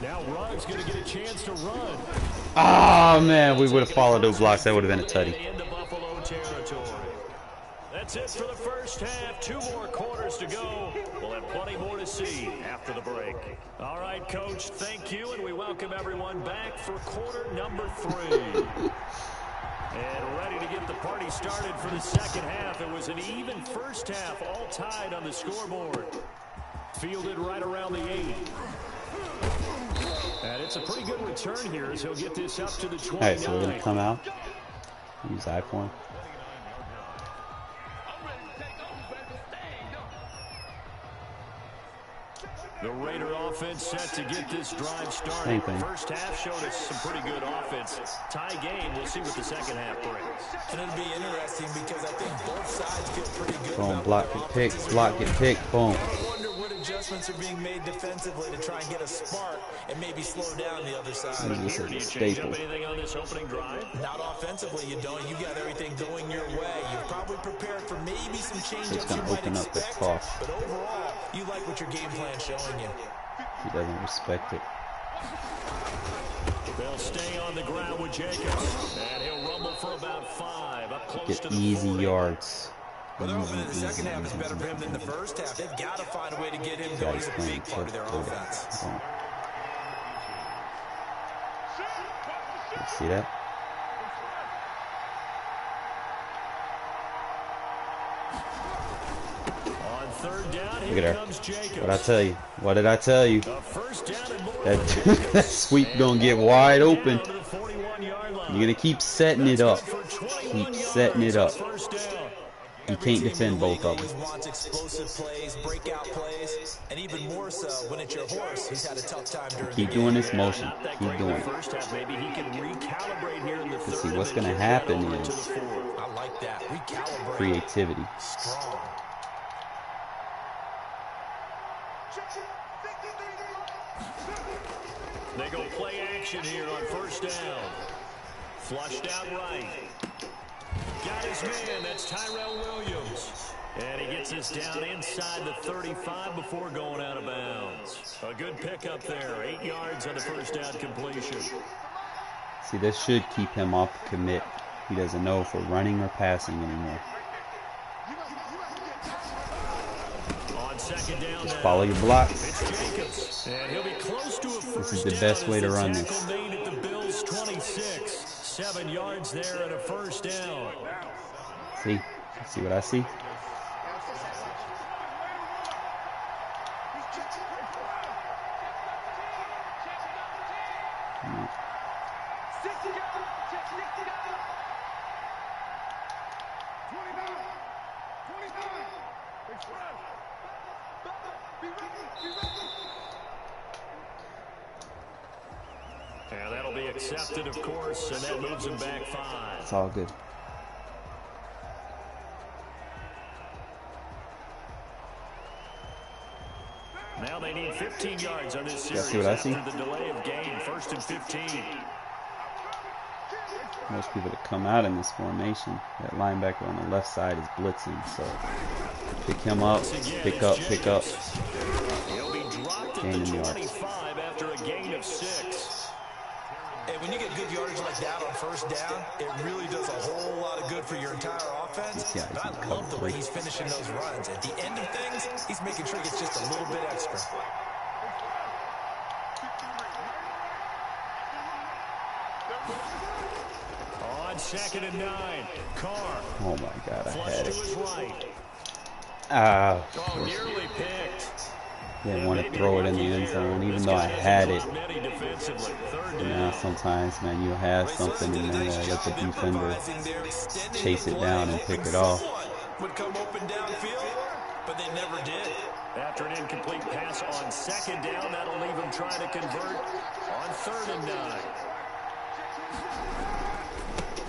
Now Ruggs going to get a chance to run. Oh man, we would have followed those blocks. That would have been a tutty. Into Buffalo territory. That's it for the first half. 2 more quarters to go. We'll have plenty more to see after the break. All right, Coach, thank you, and we welcome everyone back for quarter number 3. And ready to get the party started for the second half. It was an even first half, all tied on the scoreboard. Fielded right around the 8. And it's a pretty good return here as he'll get this up to the 29. All right, so we're going to come out. Use iPhone. The Raider offense set to get this drive started. First half showed us some pretty good offense. Tie game. We'll see what the second half brings. And it'll be interesting because I think both sides feel pretty good. Boom, block get picked, block get picked, boom. I wonder what adjustments are being made defensively to try and get a spark and maybe slow down the other side. This is Do a you change staple. up anything on this opening drive? Not offensively, you don't. You got everything going your way. You've probably prepared for maybe some change-ups It's going you to might open up the expect. toss. But overall, you like what your game plan's showing you. He doesn't respect it. They'll stay on the ground with Jacobs. And he'll rumble for about 5. Up close to Get the easy 40. yards. Well, they're hoping that the second half is better for him than the first half. They've got to find a way to get him going. He's a big part of their offense. Boom. See that? On third down, Look here at her. comes Jacobs. What'd I tell you? What did I tell you? A first down and more. That sweep gonna get wide open. Down to the 41-yard line. You're gonna keep setting it up. Keep setting it up. First down. You can't defend both of them. Always wants explosive plays, breakout plays, and even more so when it's your horse who's had a tough time during Keep the doing game. this motion. Not that Keep great doing in the it. first half. Maybe he can recalibrate here in the third. See, and what's then gonna kick that happen over into is the fourth. I like that. Recalibrate. creativity. Strong. They go play action here on first down. Flushed out right. Got his man. That's Tyrell Williams. And he gets us down inside the 35 before going out of bounds. A good pickup there. 8 yards on the first down completion. See, this should keep him off the commit. He doesn't know if we're running or passing anymore. On second down Just now. follow your blocks. It's Jacobs. And he'll be close to a first This is the down best as way to the run tackle this. made at the Bills' 26. 7 yards there and a first down. See what I see? And that'll be accepted, of course, and that moves him back 5. It's all good. Now they need 15 yards on this series See what I see? after the delay of game. 1st and 15. Most people that come out in this formation, that linebacker on the left side is blitzing, so pick him up, pick up. He'll be dropped at Gain the in yards. 25 after a gain of 6. And when you get good yardage like that on first down, it really does a whole lot of good for your entire offense. Yeah, but I love the way he's finishing those runs. At the end of things, he's making sure he gets just a little bit extra. On 2nd and 9, Carr. Oh my God, I had Flush to his it. right. Ah, Oh, nearly picked. didn't want to throw it in the end zone, even though I had it. You know, sometimes, man, you have something and then let the defender chase it down and pick it off. Would come open downfield, but they never did. After an incomplete pass on 2nd down, that'll leave him trying to convert on 3rd and 9.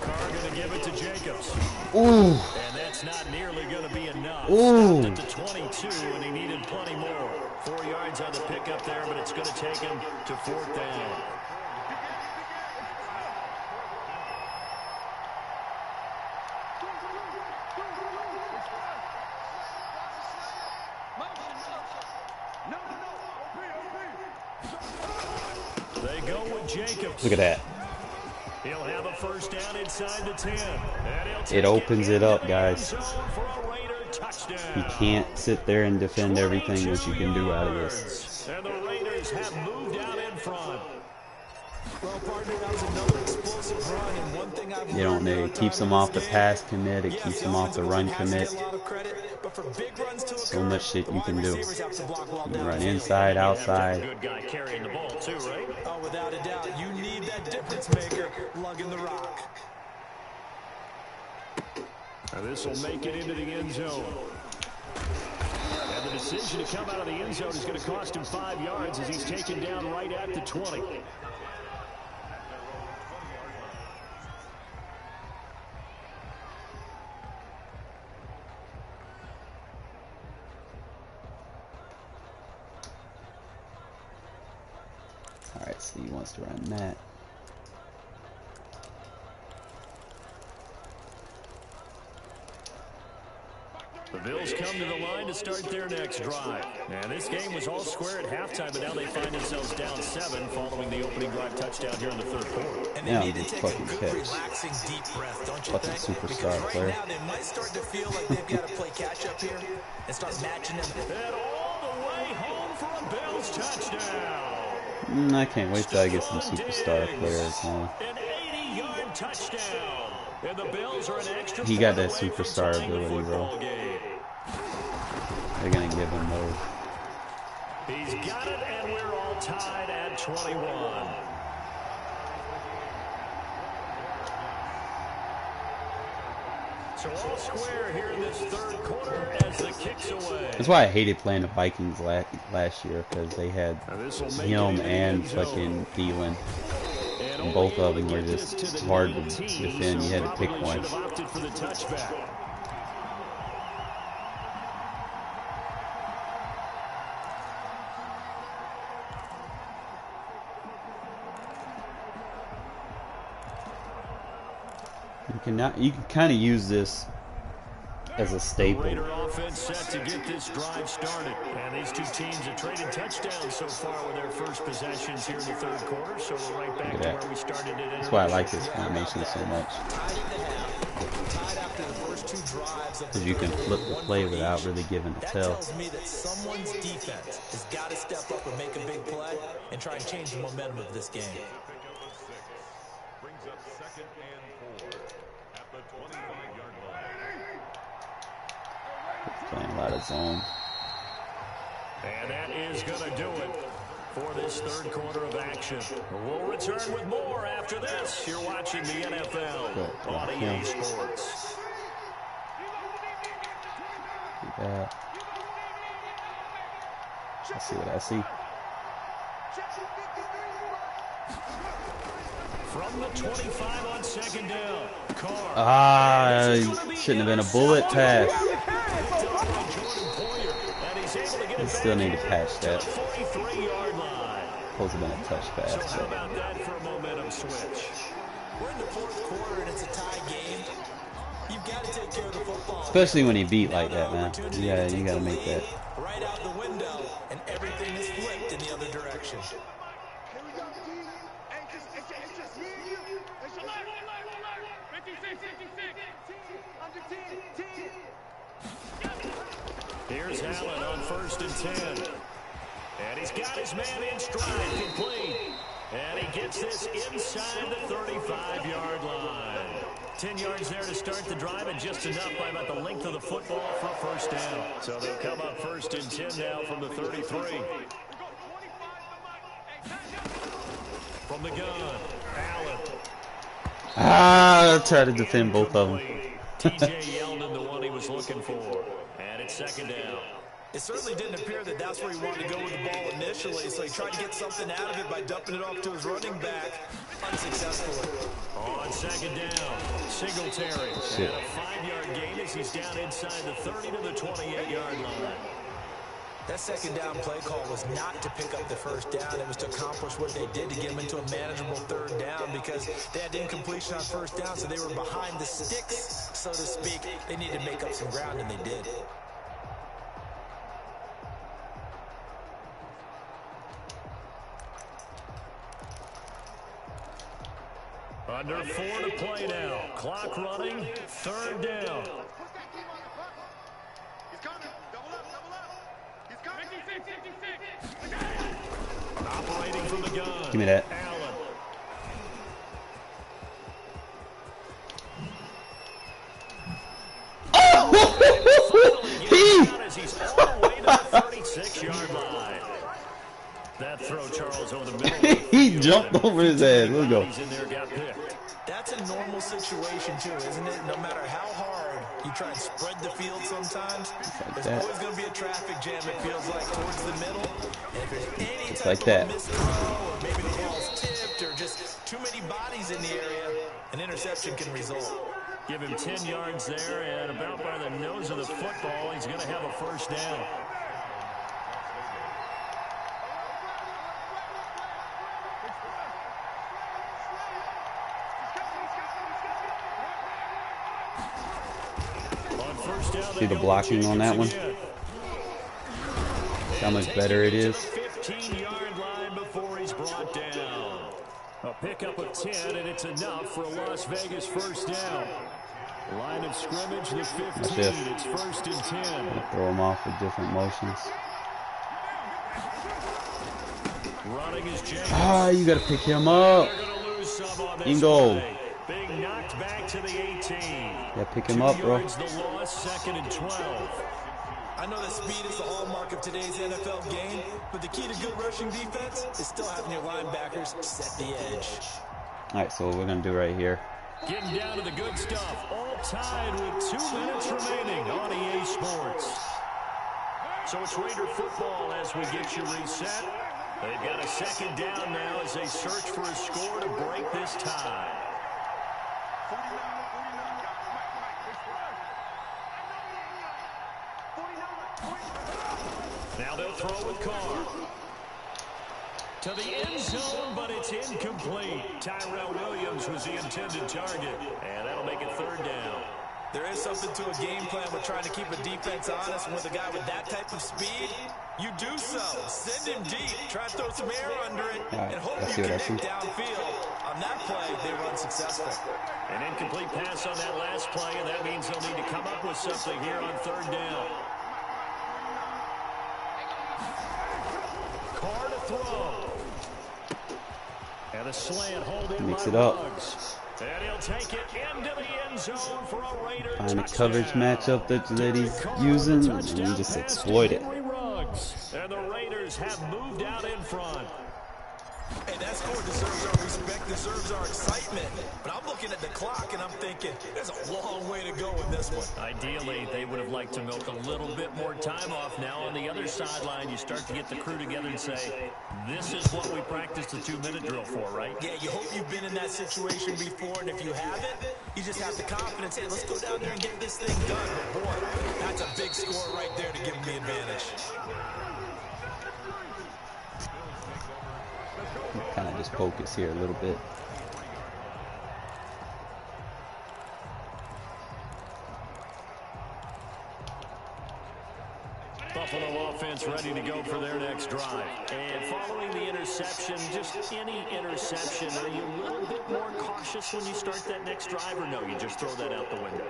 Carr going to give it to Jacobs. Ooh. And that's not nearly going to be enough. Ooh. Stopped at the 22, and he needed plenty more. 4 yards on the pickup there, but it's going to take him to 4th down. They go with Jacobs. Look at that. He'll have a 1st down inside the 10. It opens it up, guys. Touchdown. You can't sit there and defend everything that you can do out of this. And the Raiders have moved out in front. Well, partner, that was another explosive run, and one thing I've You don't know, it keeps them off the pass commit, it keeps them off the run commit. So much shit you can do. You can run inside, outside. Good guy carrying the ball too, right? Oh, without a doubt, you need that difference maker lugging the rock. Now this will make it into the end zone. And the decision to come out of the end zone is going to cost him 5 yards as he's taken down right at the 20. Alright, so he wants to run that. The Bills come to the line to start their next drive. And this game was all square at halftime, but now they find themselves down 7 following the opening drive touchdown here in the 3rd quarter. And they need to take a good, relaxing, deep breath, don't you think? Superstar because player. right now they might start to feel like they've got to play catch-up here and start matching them. And all the way home for a Bills touchdown. I can't wait till I get some superstar players, man. An 80-yard touchdown. And the Bills are an extra He got that point away from superstar tying the ability, bro. football game. They're gonna give him those. He's got it, and we're all tied at 21. So all square here in this 3rd quarter as the kick's away. That's why I hated playing the Vikings last year, because they had him and fucking Thielen. And both of them were just hard to defend. You had to pick one. You can kind of use this as a staple. Raider offense set to get this drive started. And these two teams have traded touchdowns so far with their first possessions here in the 3rd quarter. So we're right back to where we started it. That's why I like this formation so much. Because you can flip the play without really giving a tell. That tells me that someone's defense has got to step up and make a big play and try and change the momentum of this game. Brings up 2nd and 4 at the 25-yard line. Playing a lot of zone. And that is going to do it for this 3rd quarter of action. We'll return with more after this. You're watching the NFL on EA Sports. Let's see what I see. From the 25 on 2nd down, Carr. Ah, shouldn't have been a bullet pass. They still need to patch that. Supposed to have been a touch pass. So how about that for a momentum switch? We're in the 4th quarter and it's a tie game. You've got to take care of the football. Especially when he beat like that, man. Yeah, you got to make that. Right out the window, and everything is flipped in the other direction. Here's Allen on 1st and 10. And he's got his man in stride, complete. And he gets this inside the 35-yard line. 10 yards there to start the drive, and just enough by about the length of the football for a first down. So they'll come up 1st and 10 now from the 33. From the gun, Allen. Ah, I tried to defend both of them. TJ Yeldon, the one he was looking for. And it's 2nd down. It certainly didn't appear that that's where he wanted to go with the ball initially, so he tried to get something out of it by dumping it off to his running back, unsuccessfully. On 2nd down, Singletary. Shit. And a 5-yard gain as he's down inside the 30 to the 28-yard line. That 2nd down play call was not to pick up the 1st down. It was to accomplish what they did to get him into a manageable 3rd down, because they had incompletion on 1st down, so they were behind the sticks, so to speak. They needed to make up some ground, and they did. Under 4 to play now. Clock running. 3rd down. Operating from the gun. Give me that. Allen. As he's all the way to the 36-yard line. That throw, Charles, over the middle. He jumped over his head. Let's go. He's in there, got picked. That's a normal situation, too, isn't it? No matter how hard you try and spread the field sometimes, there's always going to be a traffic jam, it feels like, towards the middle. And if there's any type of misthrow, or maybe the ball's tipped, or just too many bodies in the area, an interception can result. Give him 10 yards there, and about by the nose of the football, he's going to have a 1st down. See the blocking on that one? How much better it is? 15-yard line before he's brought down. A pickup of 10, and it's enough for a Las Vegas 1st down. Line of scrimmage, the 15. It's 1st and 10. Throw them off with different motions. Running is James. Ah, you gotta pick him up. Ingo. Being knocked back to the 18. Yeah, pick him up, bro. The loss, 2nd and 12. I know that speed is the hallmark of today's NFL game, but the key to good rushing defense is still having your linebackers set the edge. All right, so what we're gonna do right here. Getting down to the good stuff. All tied with 2 minutes remaining on EA Sports. So it's Raider football as we get you reset. They've got a 2nd down now as they search for a score to break this tie. Now they'll throw with Carr. To the end zone, but it's incomplete. Tyrell Williams was the intended target, and that'll make it 3rd down. There is something to a game plan with trying to keep a defense honest. With a guy with that type of speed, you do so. Send him deep. Try to throw some air under it, and hope you connect downfield. On that play, they were unsuccessful. An incomplete pass on that last play, and that means they'll need to come up with something here on 3rd down. Carr to throw. And a slant hold in Mix by it up. Ruggs. And he'll take it into the end zone for a Raider Find a touchdown. coverage matchup that he's using, and just exploit it. And the Raiders have moved out in front. Hey, that score deserves our respect, deserves our excitement. But I'm looking at the clock, and I'm thinking, there's a long way to go in this one. Ideally, they would have liked to milk a little bit more time off. Now on the other sideline, you start to get the crew together and say, this is what we practiced the 2-minute drill for, right? Yeah, you hope you've been in that situation before, and if you haven't, you just have the confidence, hey, let's go down there and get this thing done. But boy, that's a big score right there to give them the advantage. Kind of just focus here a little bit. Buffalo offense ready to go for their next drive. And following the interception, just any interception, are you a little bit more cautious when you start that next drive, or no, you just throw that out the window?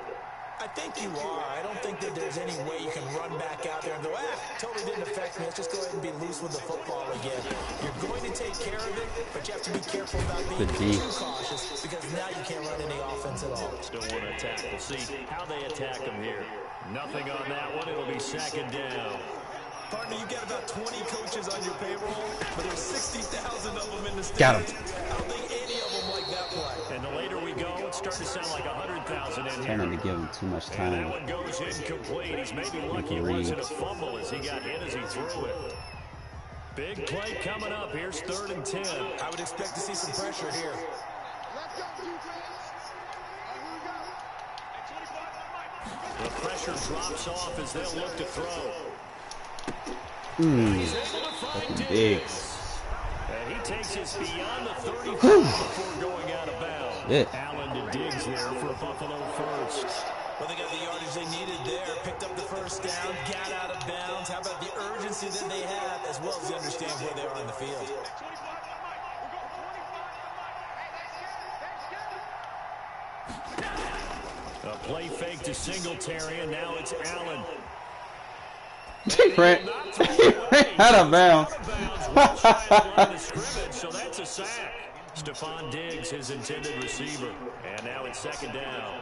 I think you are. I don't think that there's any way you can run back out there and go, totally didn't affect me. Let's just go ahead and be loose with the football again. You're going to take care of it, but you have to be careful about being too cautious because now you can't run any offense at all. Still want to attack. We'll see how they attack them here. Nothing on that one. It'll be second down. Partner, you got about 20 coaches on your payroll, but there's 60,000 of them in the stands. Got him. I don't think any of them like that play. And the later we go, it's starting to sound like 100,000 in here. Trying to give him too much time. And that one goes incomplete. He's maybe lucky it wasn't a fumble as he got hit as he threw it. Big play coming up. Here's 3rd and 10. I would expect to see some pressure here. The pressure drops off as they'll look to throw. He's able to find Diggs. And he takes us beyond the 35 before going out of bounds. Allen to Diggs there for Buffalo first. Well, they got the yardage they needed there. Picked up the first down, got out of bounds. How about the urgency that they have, as well as they understand where they are in the field. A play fake to Singletary, and now it's Allen. He ran out of bounds. So that's a sack. Stephon Diggs, his intended receiver. And now it's 2nd down.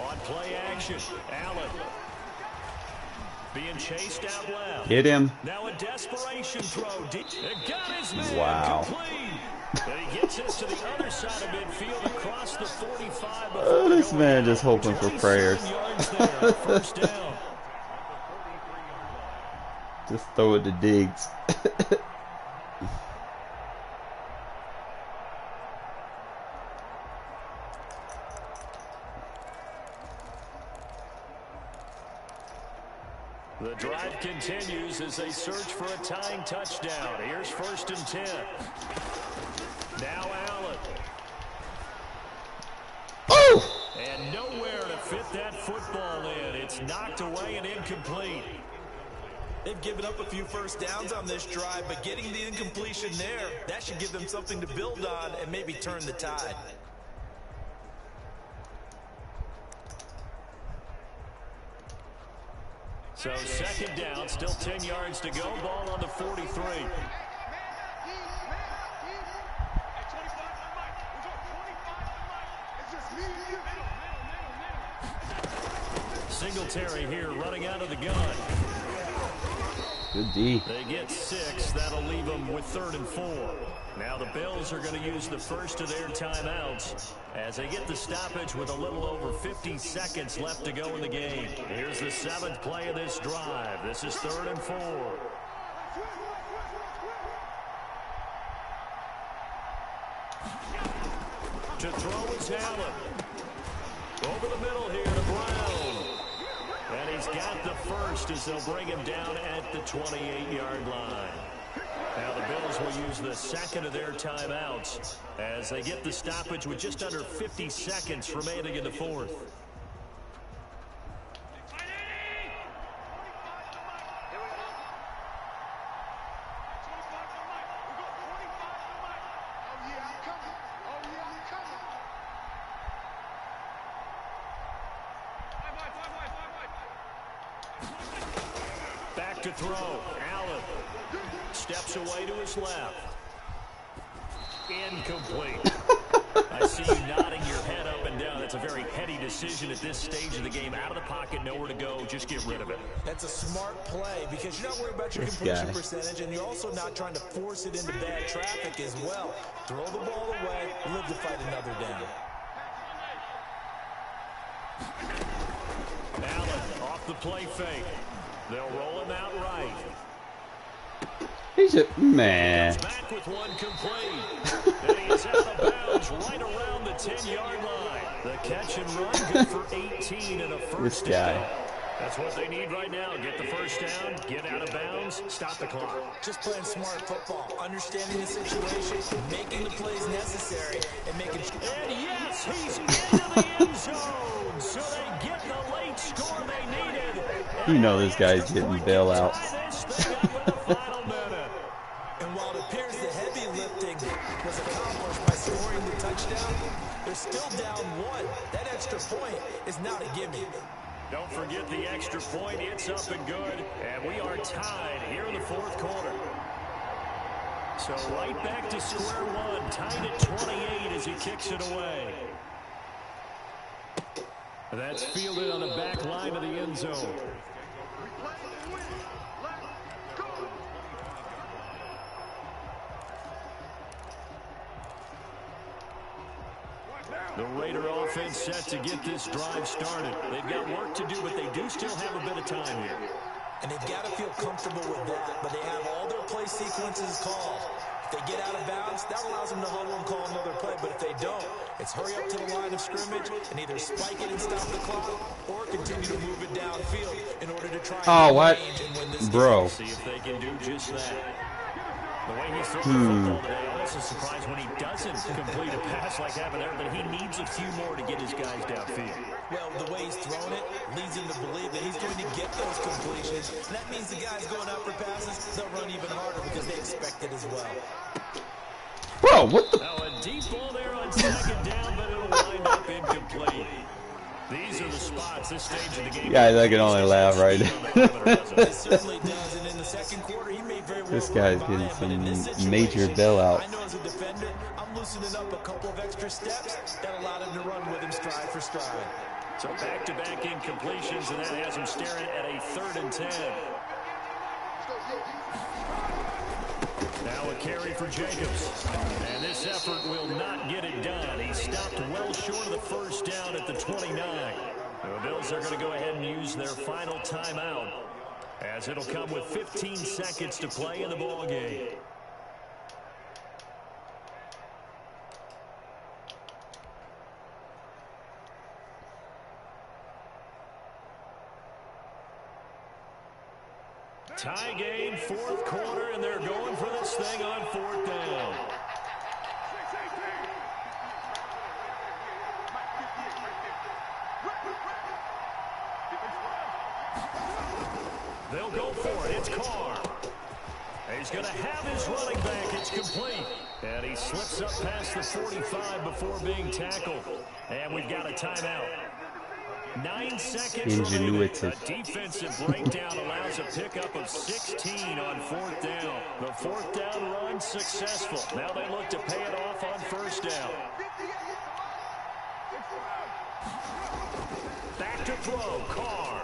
On play action, Allen. Being chased out left. Hit him. Now a desperation throw. It got his man complete. And he gets us to the other side of midfield across the 45. This man just hoping for prayers. First down. Just throw it to Diggs. The drive continues as they search for a tying touchdown. Here's 1st and 10. Now Allen. Oh! And nowhere to fit that football in. It's knocked away and incomplete. They've given up a few first downs on this drive, but getting the incompletion there, that should give them something to build on and maybe turn the tide. So 2nd down, still 10 yards to go. Ball on the 43. Singletary here running out of the gun. Good D. They get 6. That'll leave them with 3rd and 4. Now the Bills are going to use the first of their timeouts as they get the stoppage with a little over 50 seconds left to go in the game. Here's the 7th play of this drive. This is 3rd and 4. To throw is Allen. Over the middle here to Brown. And he's got the first as they'll bring him down at the 28-yard line. Now the Bills will use the 2nd of their timeouts as they get the stoppage with just under 50 seconds remaining in the 4th. Back to throw. Allen steps away to his left. Incomplete. I see you nodding your head up and down. That's a very heady decision at this stage of the game. Out of the pocket, nowhere to go. Just get rid of it. That's a smart play because you're not worried about your completion percentage, and you're also not trying to force it into bad traffic as well. Throw the ball away, live to fight another down. Allen off the play fake. They'll roll him out right. He's a man. Back with one complete. And he's out of bounds right around the 10-yard line. The catch and run good for 18 and a first down. That's what they need right now. Get the first down, get out of bounds, stop the clock. Just playing smart football, understanding the situation, making the plays necessary, and making sure. And yes, he's into the end zone. So they get the late score they needed. You know this guy's getting bailouts. And while it appears the heavy lifting was accomplished by scoring the touchdown, they're still down one. That extra point is not a gimme. Don't forget the extra point. It's up and good. And we are tied here in the fourth quarter. So right back to square one. Tied at 28 as he kicks it away. That's fielded on the back line of the end zone. The Raider offense set to get this drive started. They've got work to do, but they do still have a bit of time here. And they've got to feel comfortable with that, but they have all their play sequences called. If they get out of bounds, that allows them to huddle and call another play, but if they don't, it's hurry up to the line of scrimmage and either spike it and stop the clock or continue to move it downfield in order to try and win this Bro. game. See if they can do just that. The way he's throwing the football today, I'm also surprised when he doesn't complete a pass like that, but he needs a few more to get his guys downfield. Well, the way he's thrown it leads him to believe that he's going to get those completions. And that means the guys going out for passes, they'll run even harder because they expect it as well. Bro, what the? Now a deep ball there on second down, but it'll wind up incomplete. These are the spots this stage of the game. Guys, I can only laugh right now. It certainly does, and in the second quarter, he may very well This guy's run by getting him, but in this some major situation, bailouts. I know as a defender, I'm loosening up a couple of extra steps that allowed him to run with him stride for stride. So back-to-back incompletions, and that has him staring at a 3rd and 10. Now a carry for Jacobs. And this effort will not get it done. He stopped well short of the first down at the 29. The Bills are going to go ahead and use their final timeout, as it'll come with 15 seconds to play in the ball game. Tie game, fourth quarter, and they're going for this thing on 4th down. They'll go for it. It's Carr. He's going to have his running back. It's complete. And he slips up past the 45 before being tackled. And we've got a timeout. 9 seconds remaining. A defensive breakdown allows a pickup of 16 on 4th down. The 4th down run successful. Now they look to pay it off on 1st down. Back to throw. Carr.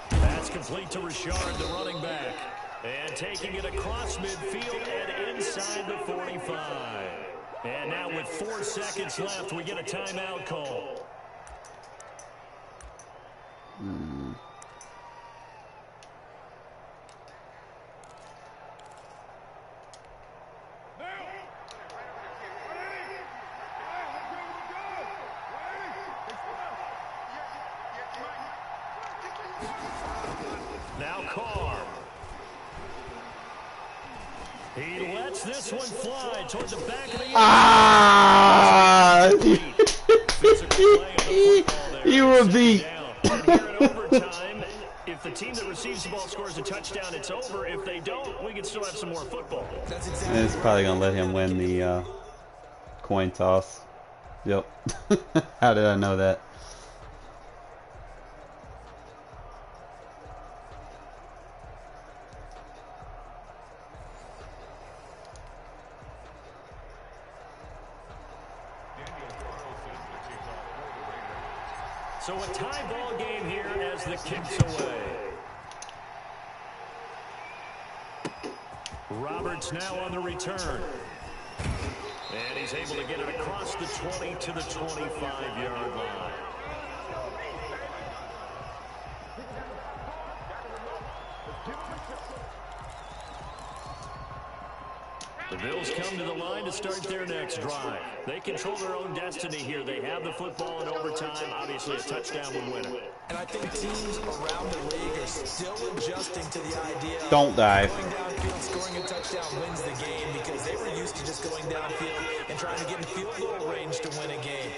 That's complete to Richard, the running back. And taking it across midfield and inside the 45. And now with 4 seconds left, we get a timeout call. Now Carr. He lets this one fly toward the back of the end. Ah! You were beat. Overtime, if the team that receives the ball scores a touchdown, it's over. If they don't, we can still have some more football. That's And exactly it's probably gonna let him win the coin toss. Yep. How did I know that? So a tie ball game here as the kick's away. Roberts now on the return. And he's able to get it across the 20 to the 25-yard line. The Bills come to the line to start their next drive. They control their own destiny here. They have the football in overtime. Obviously, a touchdown would win it. And I think teams around the league are still adjusting to the idea of Don't dive. going downfield, scoring a touchdown wins the game because they were used to just going downfield and trying to get in field goal range to win a game.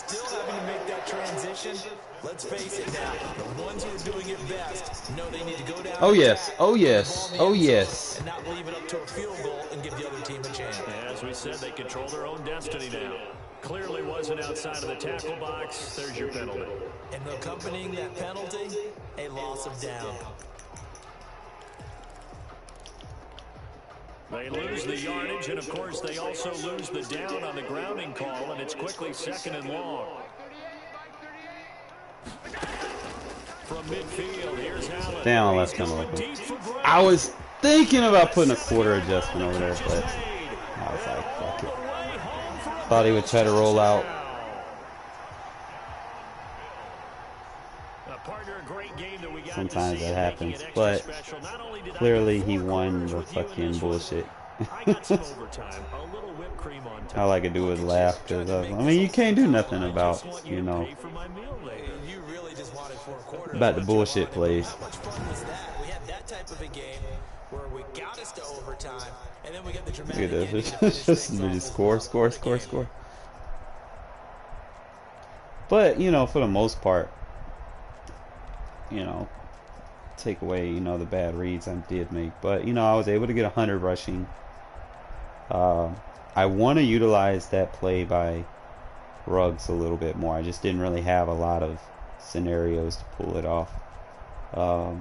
still having to make that transition. Let's face it now, the ones who are doing it best know they need to go down. Oh and yes, attack, oh get the ball yes, in the oh end zone, yes. and not leave it up to a field goal and give the other team a chance. As we said, they control their own destiny now. Clearly wasn't outside of the tackle box. There's your penalty. And accompanying that penalty, a loss of down. They lose the yardage, and of course they also lose the down on the grounding call, and it's quickly 2nd and long. From midfield, here's Allen. Damn, that's kind of like I was thinking about putting a quarter adjustment over there, but I was like, fuck it. Thought he would try to roll out. Sometimes that happens, but clearly he won the fucking bullshit. All I could do was laugh because I mean, you can't do nothing about, you know, about the bullshit plays. How much fun was that? We had that type of a game where we got us to overtime, and then we got the dramatic Look at this. It's just score. But, you know, for the most part, you know, take away, you know, the bad reads I did make. But, you know, I was able to get 100 rushing. I want to utilize that play by Ruggs a little bit more. I just didn't really have a lot of scenarios to pull it off. Was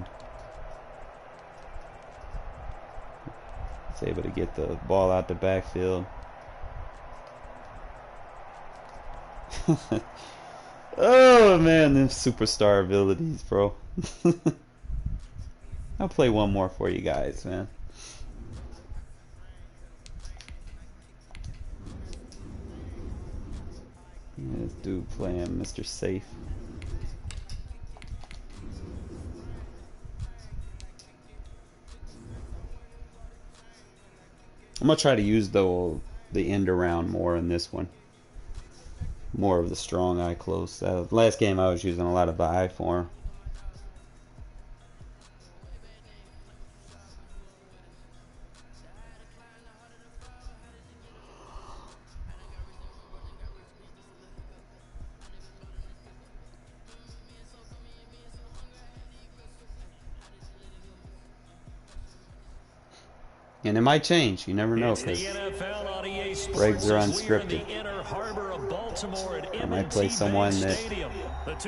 able to get the ball out the backfield. Oh man, them superstar abilities, bro. I'll play one more for you guys, man. Yeah, this dude playing Mr. Safe. I'm gonna try to use the end around more in this one. More of the strong eye close. Last game I was using a lot of the eye for. And it might change. You never know, because regs are unscripted. I might play someone that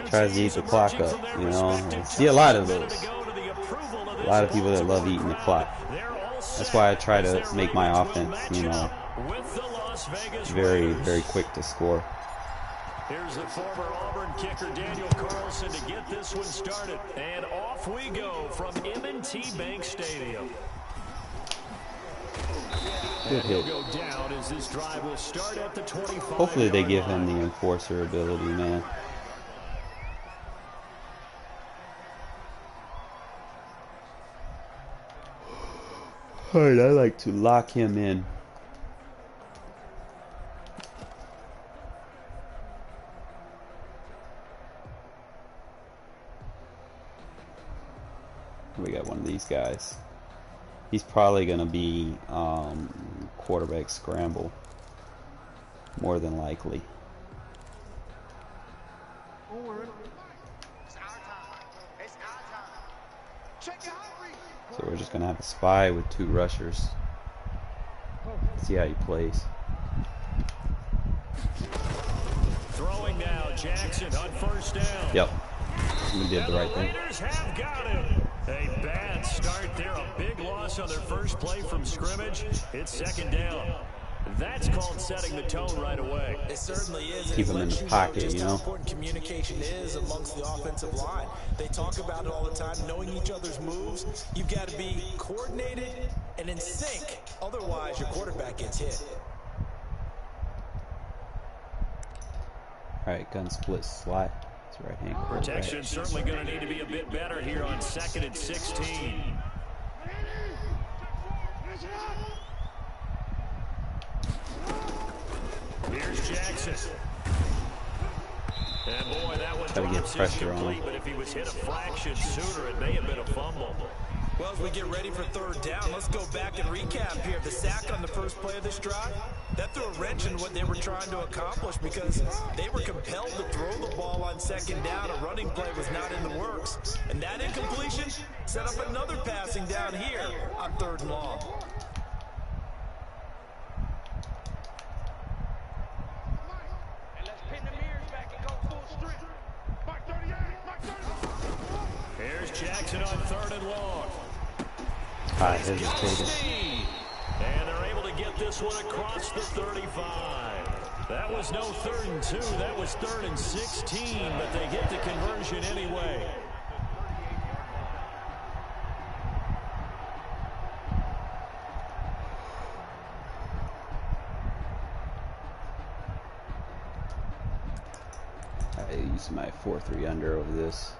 tries to eat the clock up. You know, I see a lot of those. A lot of people that love eating the clock. That's why I try to make my offense, you know, very, very quick to score. Here's the former Auburn kicker Daniel Carlson to get this one started. And off we go from M&T Bank Stadium. Good hit. Hopefully they give him the enforcer ability, man. Alright, I like to lock him in. We got one of these guys. He's probably going to be quarterback scramble, more than likely. So we're just going to have a spy with 2 rushers. See how he plays. Throwing now, Jackson on first down. Yep. We did the right thing. Have got it. A bad start there. A big loss on their first play from scrimmage. It's 2nd down. That's called setting the tone right away. It certainly is. Keep them in the pocket, you know. How important communication is amongst the offensive line. They talk about it all the time, knowing each other's moves. You've got to be coordinated and in sync. Otherwise, your quarterback gets hit. All right, gun split slot. It's right hand quarterback. Protection certainly going to need to be a bit better here on 2nd and 16. Here's Jackson. And boy, that one Gotta get drops pressure on incomplete, him. but if he was hit a fraction sooner, it may have been a fumble. Well, as we get ready for third down, let's go back and recap here. The sack on the first play of this drive, that threw a wrench in what they were trying to accomplish because they were compelled to throw the ball on second down. A running play was not in the works. And that incompletion set up another passing down here on third and long. Here's Jackson on third and long. I hesitated. And they're able to get this one across the 35. That was no 3rd and 2. That was 3rd and 16, but they get the conversion anyway. I use my 4-3 under over this.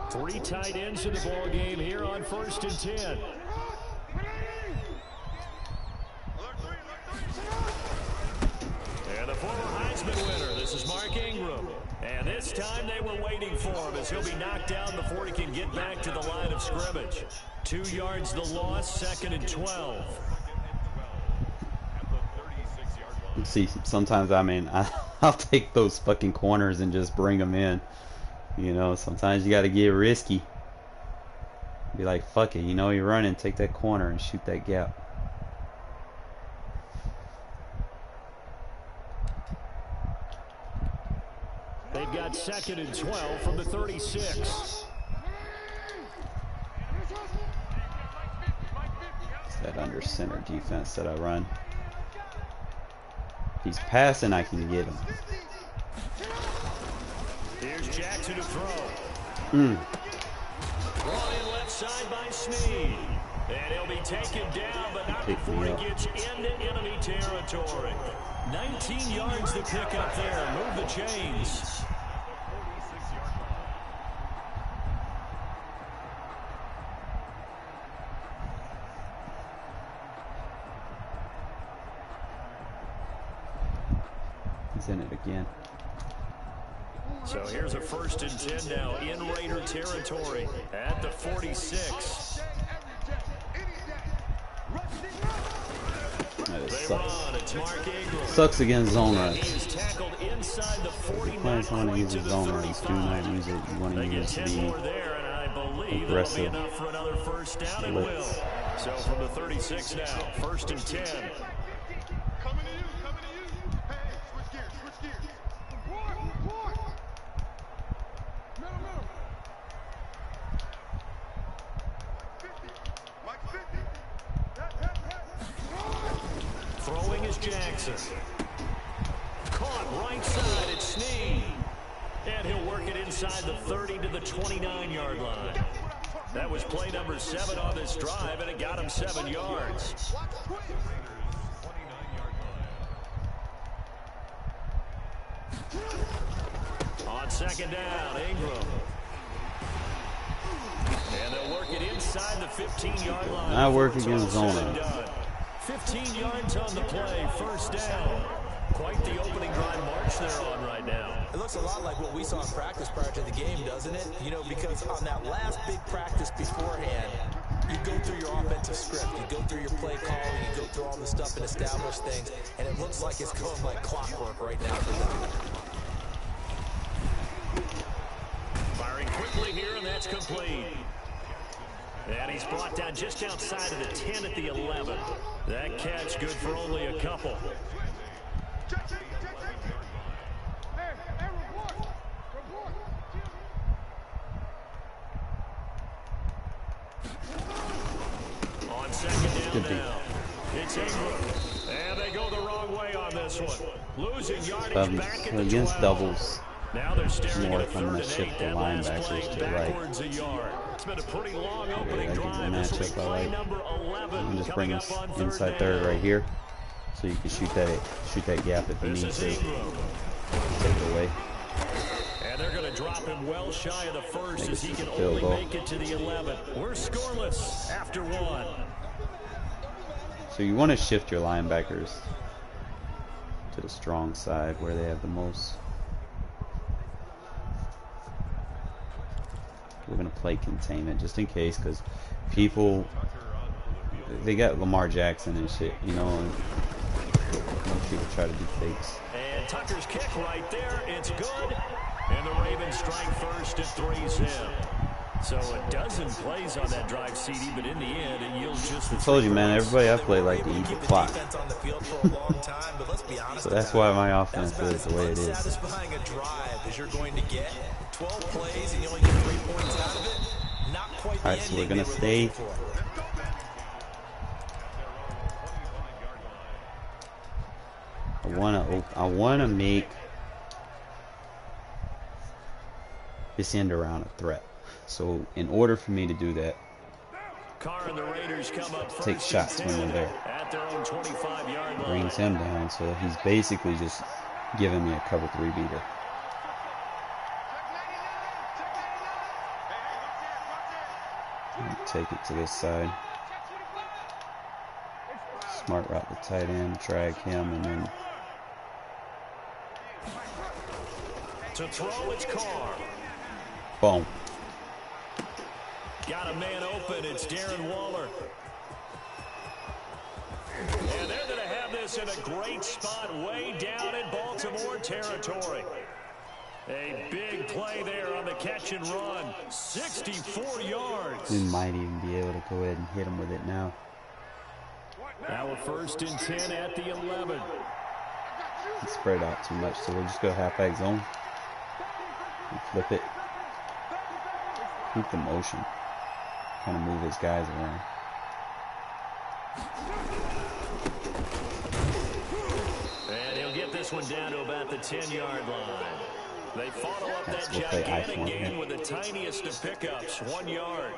3 tight ends in the ball game here on 1st and 10. And the former Heisman winner, this is Mark Ingram. And this time they were waiting for him as he'll be knocked down before he can get back to the line of scrimmage. 2 yards the loss, 2nd and 12. See, sometimes, I mean, I'll take those fucking corners and just bring them in. You know, sometimes you got to get risky. Be like, fuck it, you know you're running, take that corner and shoot that gap. They've got 2nd and 12 from the 36. It's that under center defense that I run. If he's passing, I can get him. Here's Jackson to throw. Brought in left side by Snead. And he'll be taken down, but not before he gets into enemy territory. 19 yards to pick up there. Move the chains. He's in it again. So here's a 1st and 10 now in Raider territory at the 46. That They sucks. run. It's Mark Ingram. Sucks against zone runs. He is tackled inside the 49 Players want to use to the the zone runs. Do not 35. use it. You want to They get use 10 the more there, and I believe that'll be aggressive enough for another 1st down and will. blitz. So from the 36 now, 1st and 10. Coming to you, coming to you. Hey, switch gears, switch gears. Middle. 50. Mike 50. Throwing is Jackson. Caught right side, it's Snead. And he'll work it inside the 30 to the 29-yard line. That was play number 7 on this drive, and it got him 7 yards. On 2nd down, Ingram. And they'll work it inside the 15-yard line. I work It's against all zone said and runs. done. 15 yards on the play, 1st down. Quite the opening drive march they're on right now. It looks a lot like what we saw in practice prior to the game, doesn't it? You know, because on that last big practice beforehand, you go through your offensive script, you go through your play calling, you go through all the stuff and establish things, and it looks like it's going like clockwork right now for them. Firing quickly here, and that's complete. And he's brought down just outside of the 10 at the 11. That catch good for only a couple. On 2nd down now, it's Ingram. And they go the wrong way on this one. Losing yardage back at the Against 12. doubles, Now they're staring at a north, I'm 3rd going and to 8. shift the That last play linebackers to the right. backwards a yard. It's been a pretty long opening I get the drive. This will be matchup I play like. number 11 I'm just coming bring up us on inside 3rd third down. right here, so you can shoot that gap if you This need is to. Ingram. Take it away. And they're going to drop him well shy of the 1st Make as it he to can the field only goal. make it to the 11. We're scoreless after 1. So you want to shift your linebackers to the strong side where they have the most we're gonna play containment just in case, because people, they got Lamar Jackson and shit, you know, and most people try to do fakes. And Tucker's kick right there. It's good. And the Ravens strike first at 3-zip. So a dozen plays on that drive, CD, but in the end, it yields just the I told you, man, everybody I play like to eat the clock. So that's why my offense is the way it is. Satisfying a drive as you're going to get 12 plays and you only get 3 points out of it. Not quite the Alright, so we're ending gonna they were stay. looking for. I wanna make this end around a threat. So in order for me to do that, Carr and the Raiders come up first take shots when they're there. at their own 25-yard line. Brings him down, so he's basically just giving me a cover 3 beater. Take it to this side. Smart route the tight end, drag him, and then To throw, it's Carr. boom. Got a man open. It's Darren Waller. And they're going to have this in a great spot way down in Baltimore territory. A big play there on the catch and run. 64 yards. We might even be able to go ahead and hit him with it now. Now a 1st and 10 at the 11. He spread out too much, so we'll just go halfback zone. And flip it. Keep the motion. Kind of move his guys around. And he'll get this one down to about the 10-yard line. They follow up that We'll play gigantic I-form gain here. with the tiniest of pickups, 1 yard.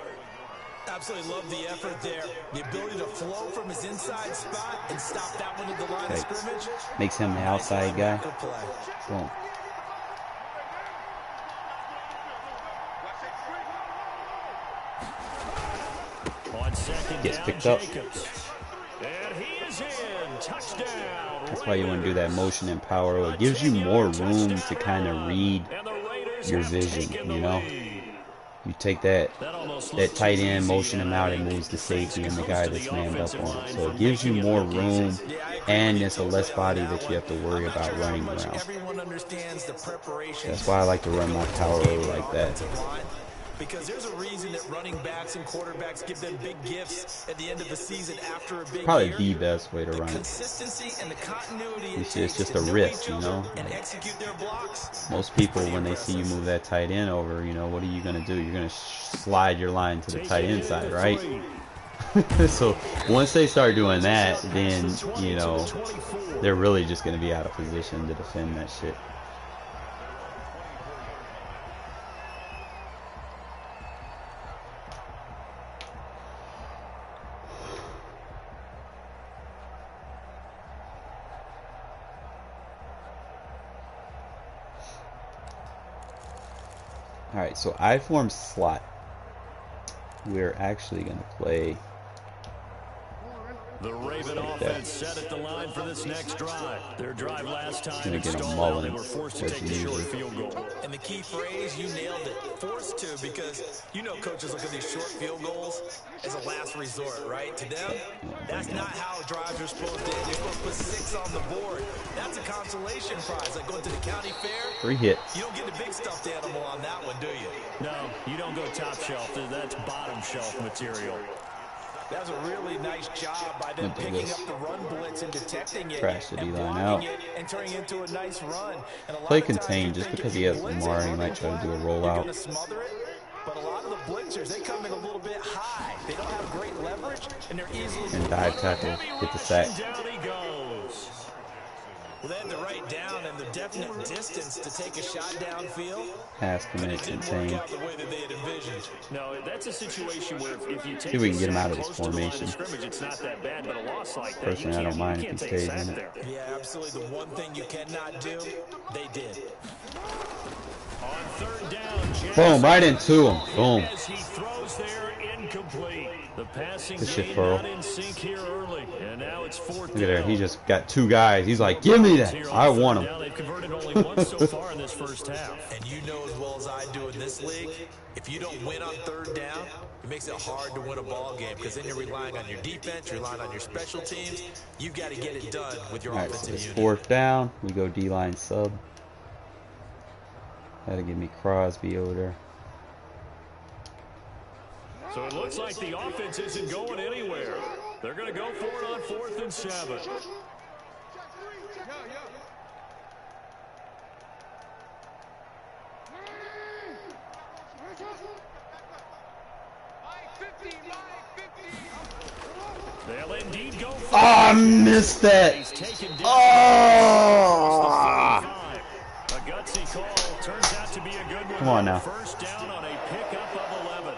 Absolutely love the effort there. The ability to flow from his inside spot and stop that one at the line of scrimmage. Makes him the outside guy. Boom. On second Gets down, picked up. Jacobs. And he is in. Touchdown. That's why you want to do that motion and power. It gives you more room to kind of read And the Raiders your have vision, taken the you know? lead. You take that almost that looked tight too end, easy, motion him out, I it think moves the safety and the comes guy to that's the manned up offensive on line it. So for it gives you making it more look room, easy. and it's a less body that you have to worry I'm not about sure how running much around. everyone understands the preparation. That's why I like to run my power over like that. Because there's a reason that running backs and quarterbacks give them big gifts at the end of the season after a big Probably year. the best way to run it. Consistency and the continuity You it see, it's takes just to a know risk, each you other know? and execute their blocks. Most people, when they see you move that tight end over, you know, what are you going to do? You're going to slide your line to the tight end side, right? So once they start doing that, then, you know, they're really just going to be out of position to defend that shit. Alright, so I form slot. We're actually going to play. The Raven offense set at the line for this next drive. Their drive last time Gonna it get a stalled out. mulling, They were forced to as take a short usual. field goal. And the key phrase, you nailed it, forced to, because you know coaches look at these short field goals as a last resort, right? To them, that's not how drives are supposed to end. You're supposed to put 6 on the board. That's a consolation prize, like going to the county fair. 3 hits. You don't get the big stuffed animal on that one, do you? No, you don't go top shelf. That's bottom shelf material. That was a really nice job by them picking up the run blitz and detecting it Crash the and D-line blocking out. it and turning it into a nice run. And a lot Play of times contain you just think because if he you has blitz Lamar, and he run might try to do a You're rollout. going to smother it. But a lot of the blitzers, they come in a little bit high. They don't have great leverage, and they're easily... And dive tackle, get the sack. Down he goes. Well, they had the right down and the definite distance to take a shot downfield. Pass But commit, it didn't contain. work out the way that they had envisioned. No, that's a situation where if you take See if we can a get him sack out of this close to the line of formation. scrimmage, it's not that bad, but a loss like that, Personally, I don't mind you if he can't take a stays in sack it. there. Yeah, absolutely. The one thing you cannot do, they did. On third down, Jackson Boom, right into him. Boom. as he throws there incomplete. The passing Good shit, game Burrow. not in sync here early, and now it's fourth Look at there. down. He just got 2 guys. He's like, give me that. Here on I third want him. down, they've converted only once so far in this first half. And you know as well as I do in this league, if you don't win on third down, it makes it hard to win a ball game because then you're relying on your defense, you're relying on your special teams. You've got to get it done with your All right, so offensive it's unit. 4th down. We go D-line sub. Gotta give me Crosby over there. So it looks like the offense isn't going anywhere. They're going to go for it on 4th and 7. They'll indeed go for Oh, I missed that. He's taken down. Oh! A gutsy call turns out to be a good one. Come on now. First down on a pickup of 11.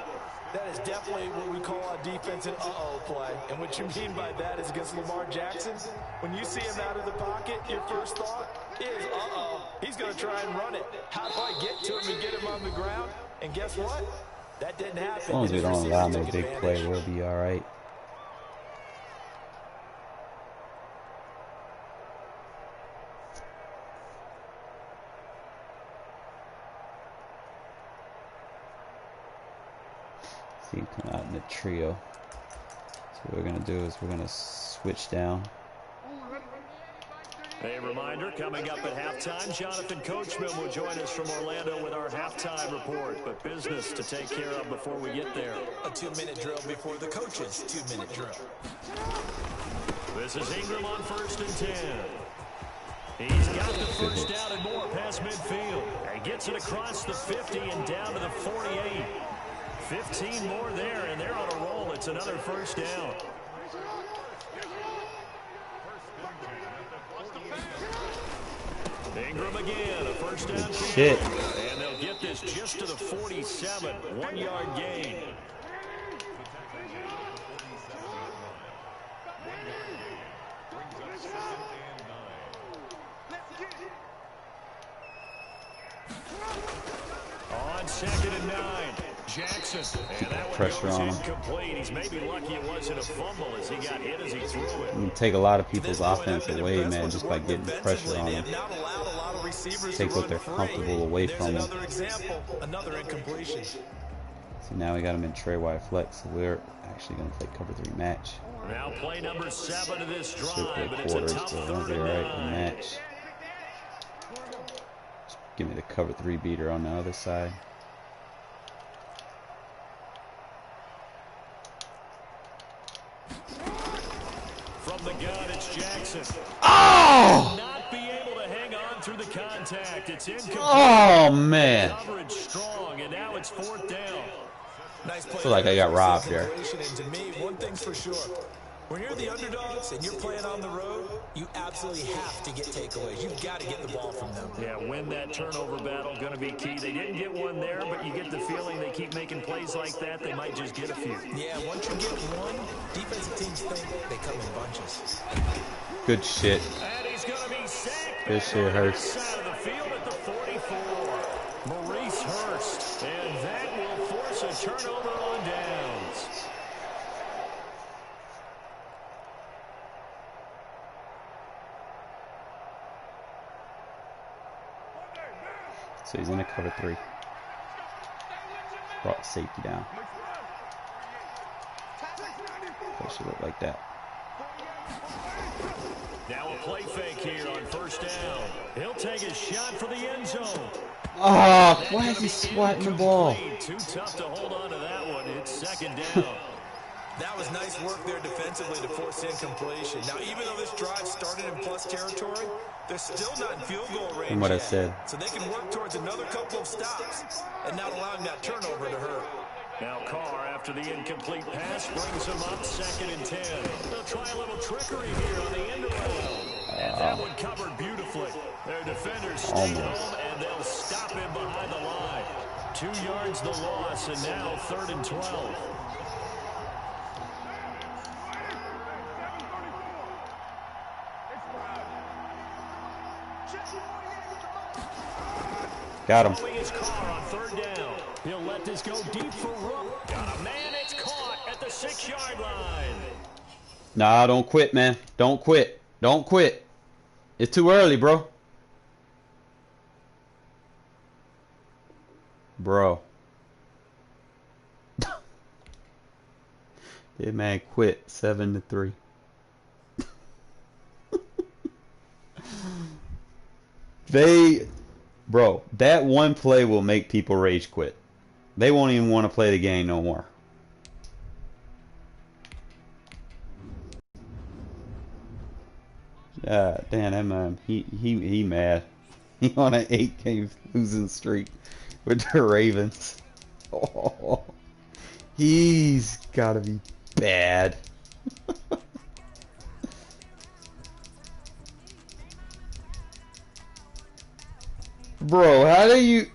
That is definitely what we call a defense and uh-oh play. And what you mean by that is against Lamar Jackson, when you see him out of the pocket, your first thought is, uh-oh, he's going to try and run it. How do I get to him and get him on the ground? And guess what? That didn't happen. As long as we And his don't allow no receivers took big play, advantage. we'll be all right. See him come out in the trio. So what we're gonna do is we're gonna switch down. A reminder, coming up at halftime, Jonathan Coachman will join us from Orlando with our halftime report. But business to take care of before we get there. A 2-minute drill before the coach's 2-minute drill. This is Ingram on 1st and 10. He's got the first down and more past midfield. And gets it across the 50 and down to the 48. 15 more there, and they're on a roll. It's another first down. Ingram again, a first down. Shit. And they'll get this just to the 47. 1-yard gain. On 2nd and 9. Jackson. And that one Pressure goes on him. incomplete. He's maybe lucky it wasn't a fumble as he got hit as he threw it. You can take a lot of people's offense away, man, just by getting pressure on them. Take what they're comfortable away from them. Another example, another incompletion. So now we got him in tray wide flex, so we're actually going to play cover 3 match. Now play number 7 of this Should drive, play but it's a quarters, tough but we'll 3rd be and alright in 9. match. Just give me the cover 3 beater on the other side. From the gun, it's Jackson. Oh! Not be able to hang on through the contact. It's incomplete. Oh, man. Coverage strong, and now it's 4th down. Nice play. I feel like I got robbed there. And to me, one thing's for sure. When you're the underdogs and you're playing on the road, you absolutely have to get takeaways. You've got to get the ball from them. Yeah, win that turnover battle, going to be key. They didn't get one there, but you get the feeling they keep making plays like that, they might just get a few. Yeah, once you get one, defensive teams think they come in bunches. Good shit. And he's going to be sacked. Good shit, Hurst. Side of the field at the 44. Maurice Hurst. And that will force a turnover on downs. So he's in a cover 3. Brought safety down. That should look like that. Now a play fake here on 1st down. He'll take a shot for the end zone. Oh, why is he swatting the ball? Too tough to hold on to that one. It's 2nd down. That was nice work there defensively to force incompletion. Now, even though this drive started in plus territory, they're still not in field goal range From what I yet. said. So they can work towards another couple of stops and not allowing that turnover to hurt. Now Carr, after the incomplete pass, brings him up 2nd and 10. They'll try a little trickery here on the end around. And that one covered beautifully. Their defenders stay home, and they'll stop him behind the line. 2 yards the loss, and now 3rd and 12. Got him. His car on 3rd down. He'll let this go deep for Rook. Got a man. It's caught at the 6-yard line. Nah, don't quit, man. Don't quit. Don't quit. It's too early, bro. Bro. That man quit 7-3. Bro, that one play will make people rage quit. They won't even want to play the game no more. Damn, that man, he mad. He on an 8-game losing streak with the Ravens. Oh, he's gotta be bad. Bro, how do you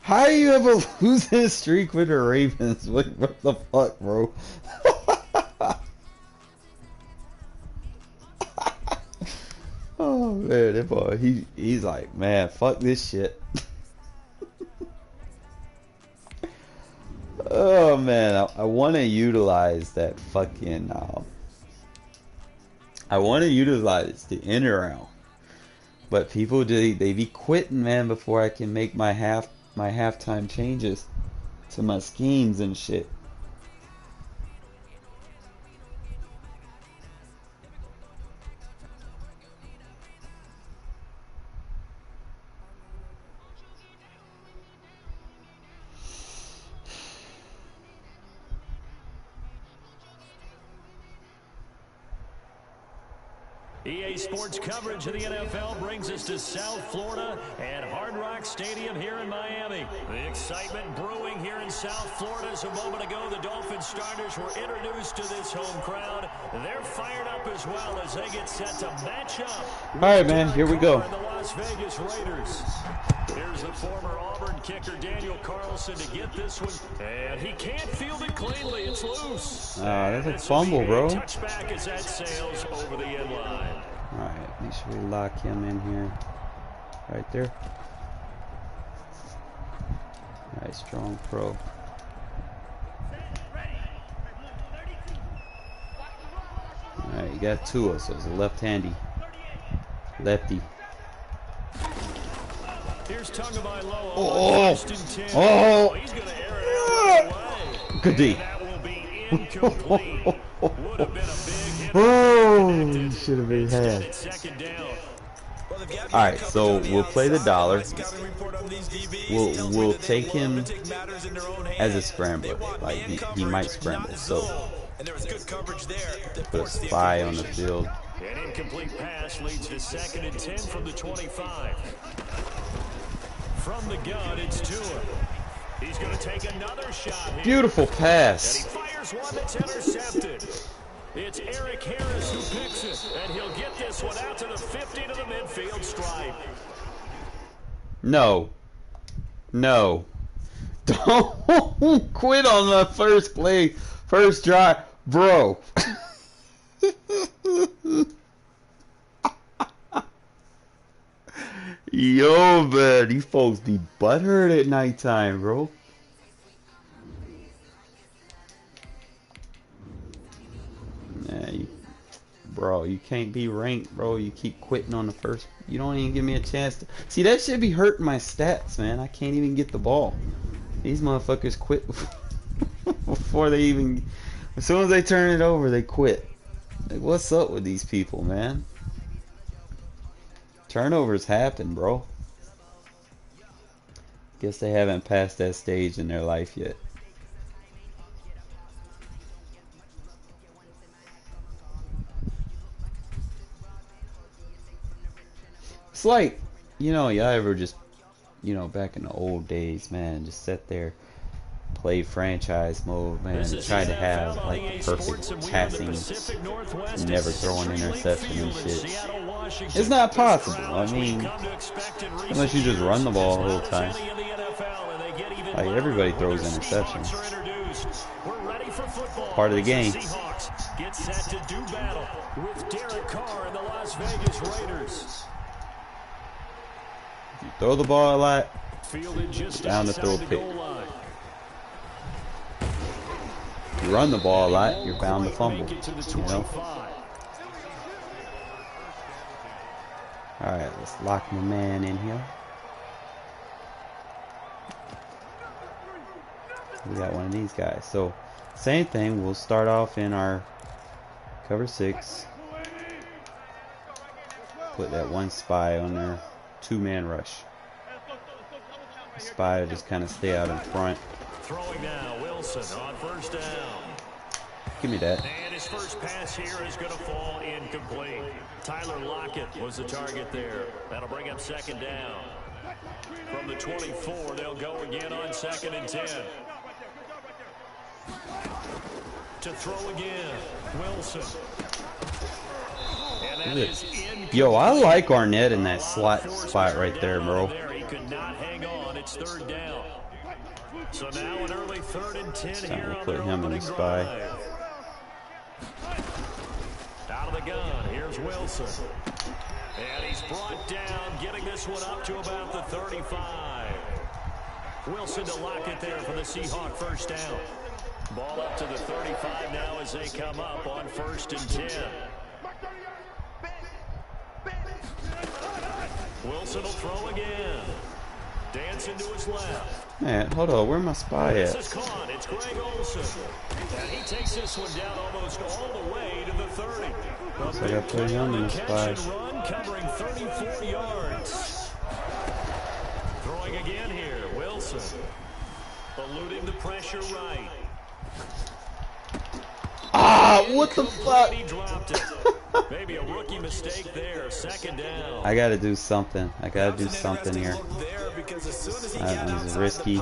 have a losing streak with the Ravens? What the fuck, bro? Oh man, that boy, he's like, man, fuck this shit. Oh man, I want to utilize that fucking. I want to utilize the in around, but people they be quitting, man, before I can make my halftime changes to my schemes and shit. EA Sports coverage of the NFL brings us to South Florida and Hard Rock Stadium here in Miami. The excitement brewing here in South Florida as a moment ago the Dolphins starters were introduced to this home crowd. They're fired up as well as they get set to match up. All right, man, here we go. The Las Vegas Raiders. Here's the former Auburn kicker Daniel Carlson to get this one, and he can't field it cleanly. It's loose. That's a fumble, bro. Touchback as that sails over the end line. All right, make sure we lock him in here, right there. All right, strong pro. All right, you got Tua, so it's a lefty. Here's Tagovailoa. Oh, He's going to air it out. Good D. That will be incomplete. Would have been a big hit. Oh, he should have been had. It's second down. All right, so we'll play the dollar. We'll take him as a scrambler. Like he might scramble. So put a spy on the field. An incomplete pass leads to 2nd and 10 from the 25. From the gun, it's Tua. He's going to take another shot here. Beautiful pass. And he fires one that's intercepted. It's Eric Harris who picks it, and he'll get this one out to the 50 to the midfield stripe. No. Don't quit on the first play, first drive, bro. Yo, man, these folks be butthurt at nighttime, bro. Bro, you can't be ranked, bro. You keep quitting on the first. You don't even give me a chance to. See, that should be hurting my stats, man. I can't even get the ball. These motherfuckers quit before they even. As soon as they turn it over, they quit. Like, what's up with these people, man? Turnovers happen, bro. Guess they haven't passed that stage in their life yet. It's like, y'all ever just, back in the old days, man, just sit there, play franchise mode, man, and try to have, like, the perfect passing, never throw an interception and shit. It's not possible. I mean, unless you just run the ball the whole time. Like, everybody throws interceptions. Part of the game. Get set to do battle with Derek Carr and the Las Vegas Raiders. You throw the ball a lot, Fielded just down to throw a outside the pick. goal line. you run the ball a lot, you're bound to fumble. You know. All right, let's lock my man in here. We got one of these guys. So same thing. We'll start off in our cover 6. Put that one spy on there. 2-man rush. Spy will just kind of stay out in front. Throwing now, Wilson on first down. Give me that. And his first pass here is going to fall incomplete. Tyler Lockett was the target there. That'll bring up second down. From the 24, they'll go again on 2nd and 10. To throw again, Wilson. And that is Yo, I like Arnett in that slot spot right there, bro. He could not hang on. It's 3rd down. So now an early 3rd and 10 here on put their him in the opening spy. drive. Out of the gun, here's Wilson. And he's brought down, getting this one up to about the 35. Wilson to Lockett there for the Seahawk first down. Ball up to the 35 now as they come up on 1st and 10. Wilson will throw again. Dancing to his left. Man, hold on, where my spy at? This is caught. It's Greg Olsen. And he takes this one down almost all the way to the 30. So I got to put him in the spy. Catch and run covering 34 yards. Throwing again here, Wilson. Eluding the pressure right. Ah, what the fuck? He dropped it. Maybe a rookie mistake there. 2nd down. I gotta do something. I gotta do something here. That was risky.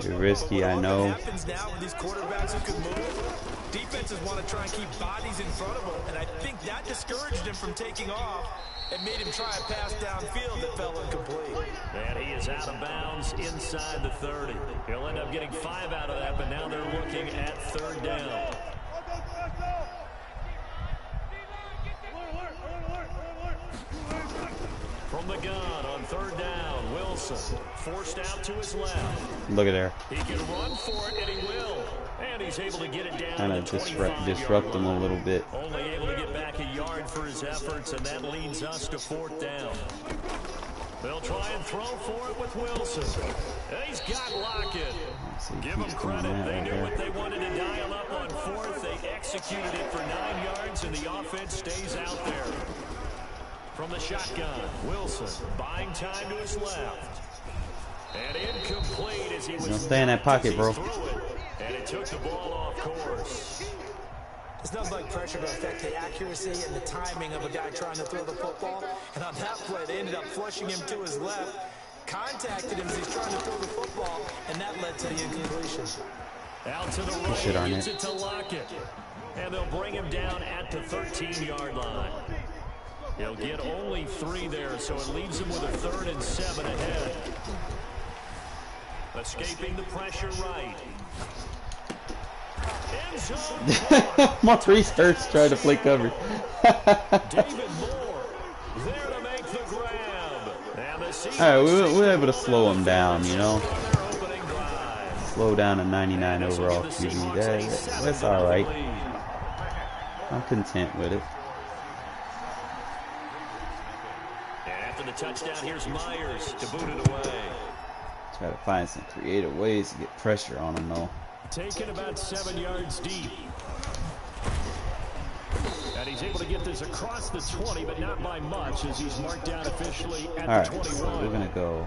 You're risky, I know. Happens now with these quarterbacks who can move. Defenses want to try and keep bodies in front of him, and I think that discouraged him from taking off and made him try a pass downfield that fell incomplete. And he is out of bounds inside the 30. He'll end up getting 5 out of that, but now they're looking at 3rd down. From the gun on 3rd down, Wilson forced out to his left. Look at there. He can run for it, and he will. And he's able to get it down Kind to of the 25-yard disrupt him a line. little bit. Only able to get back a yard for his efforts, and that leads us to 4th down. They'll try and throw for it with Wilson. He's got Lockett. Give them credit. They knew what they wanted to dial up on 4th. They executed it for 9 yards, and the offense stays out there. From the shotgun, Wilson buying time to his left. And incomplete as he was. Stay in that pocket, bro. And it took the ball off course. It's nothing like pressure to affect the accuracy and the timing of a guy trying to throw the football. And on that play, they ended up flushing him to his left, contacted him as he's trying to throw the football, and that led to the incompletion. Out to the right, shit, gets it to Lockett. And they'll bring him down at the 13-yard line. He'll get only 3 there, so it leaves him with a 3rd and 7 ahead. Escaping the pressure right. Maurice Hurts tried to play cover. David Moore there to make the grab. Alright, we're able to slow him down, you know. Slow down a 99 overall QB. That's alright. I'm content with it. After the touchdown, here's Myers to boot it away. Try to find some creative ways to get pressure on him, though. Taken about 7 yards deep. And he's able to get this across the 20, but not by much, as he's marked down officially at the 21. So we're going to go.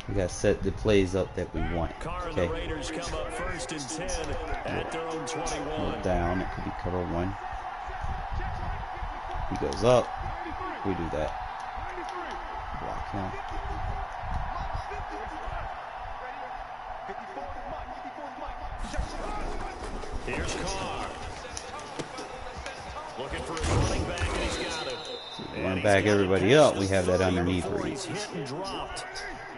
We got to set the plays up that we want. Okay. The Raiders come up 1st and 10 at their own 21. Down. It could be cover 1. He goes up. We do that. Block him. Here's Carr. Looking for his running back, and he's got it. So run back everybody up. We have that underneath read. Hit and dropped.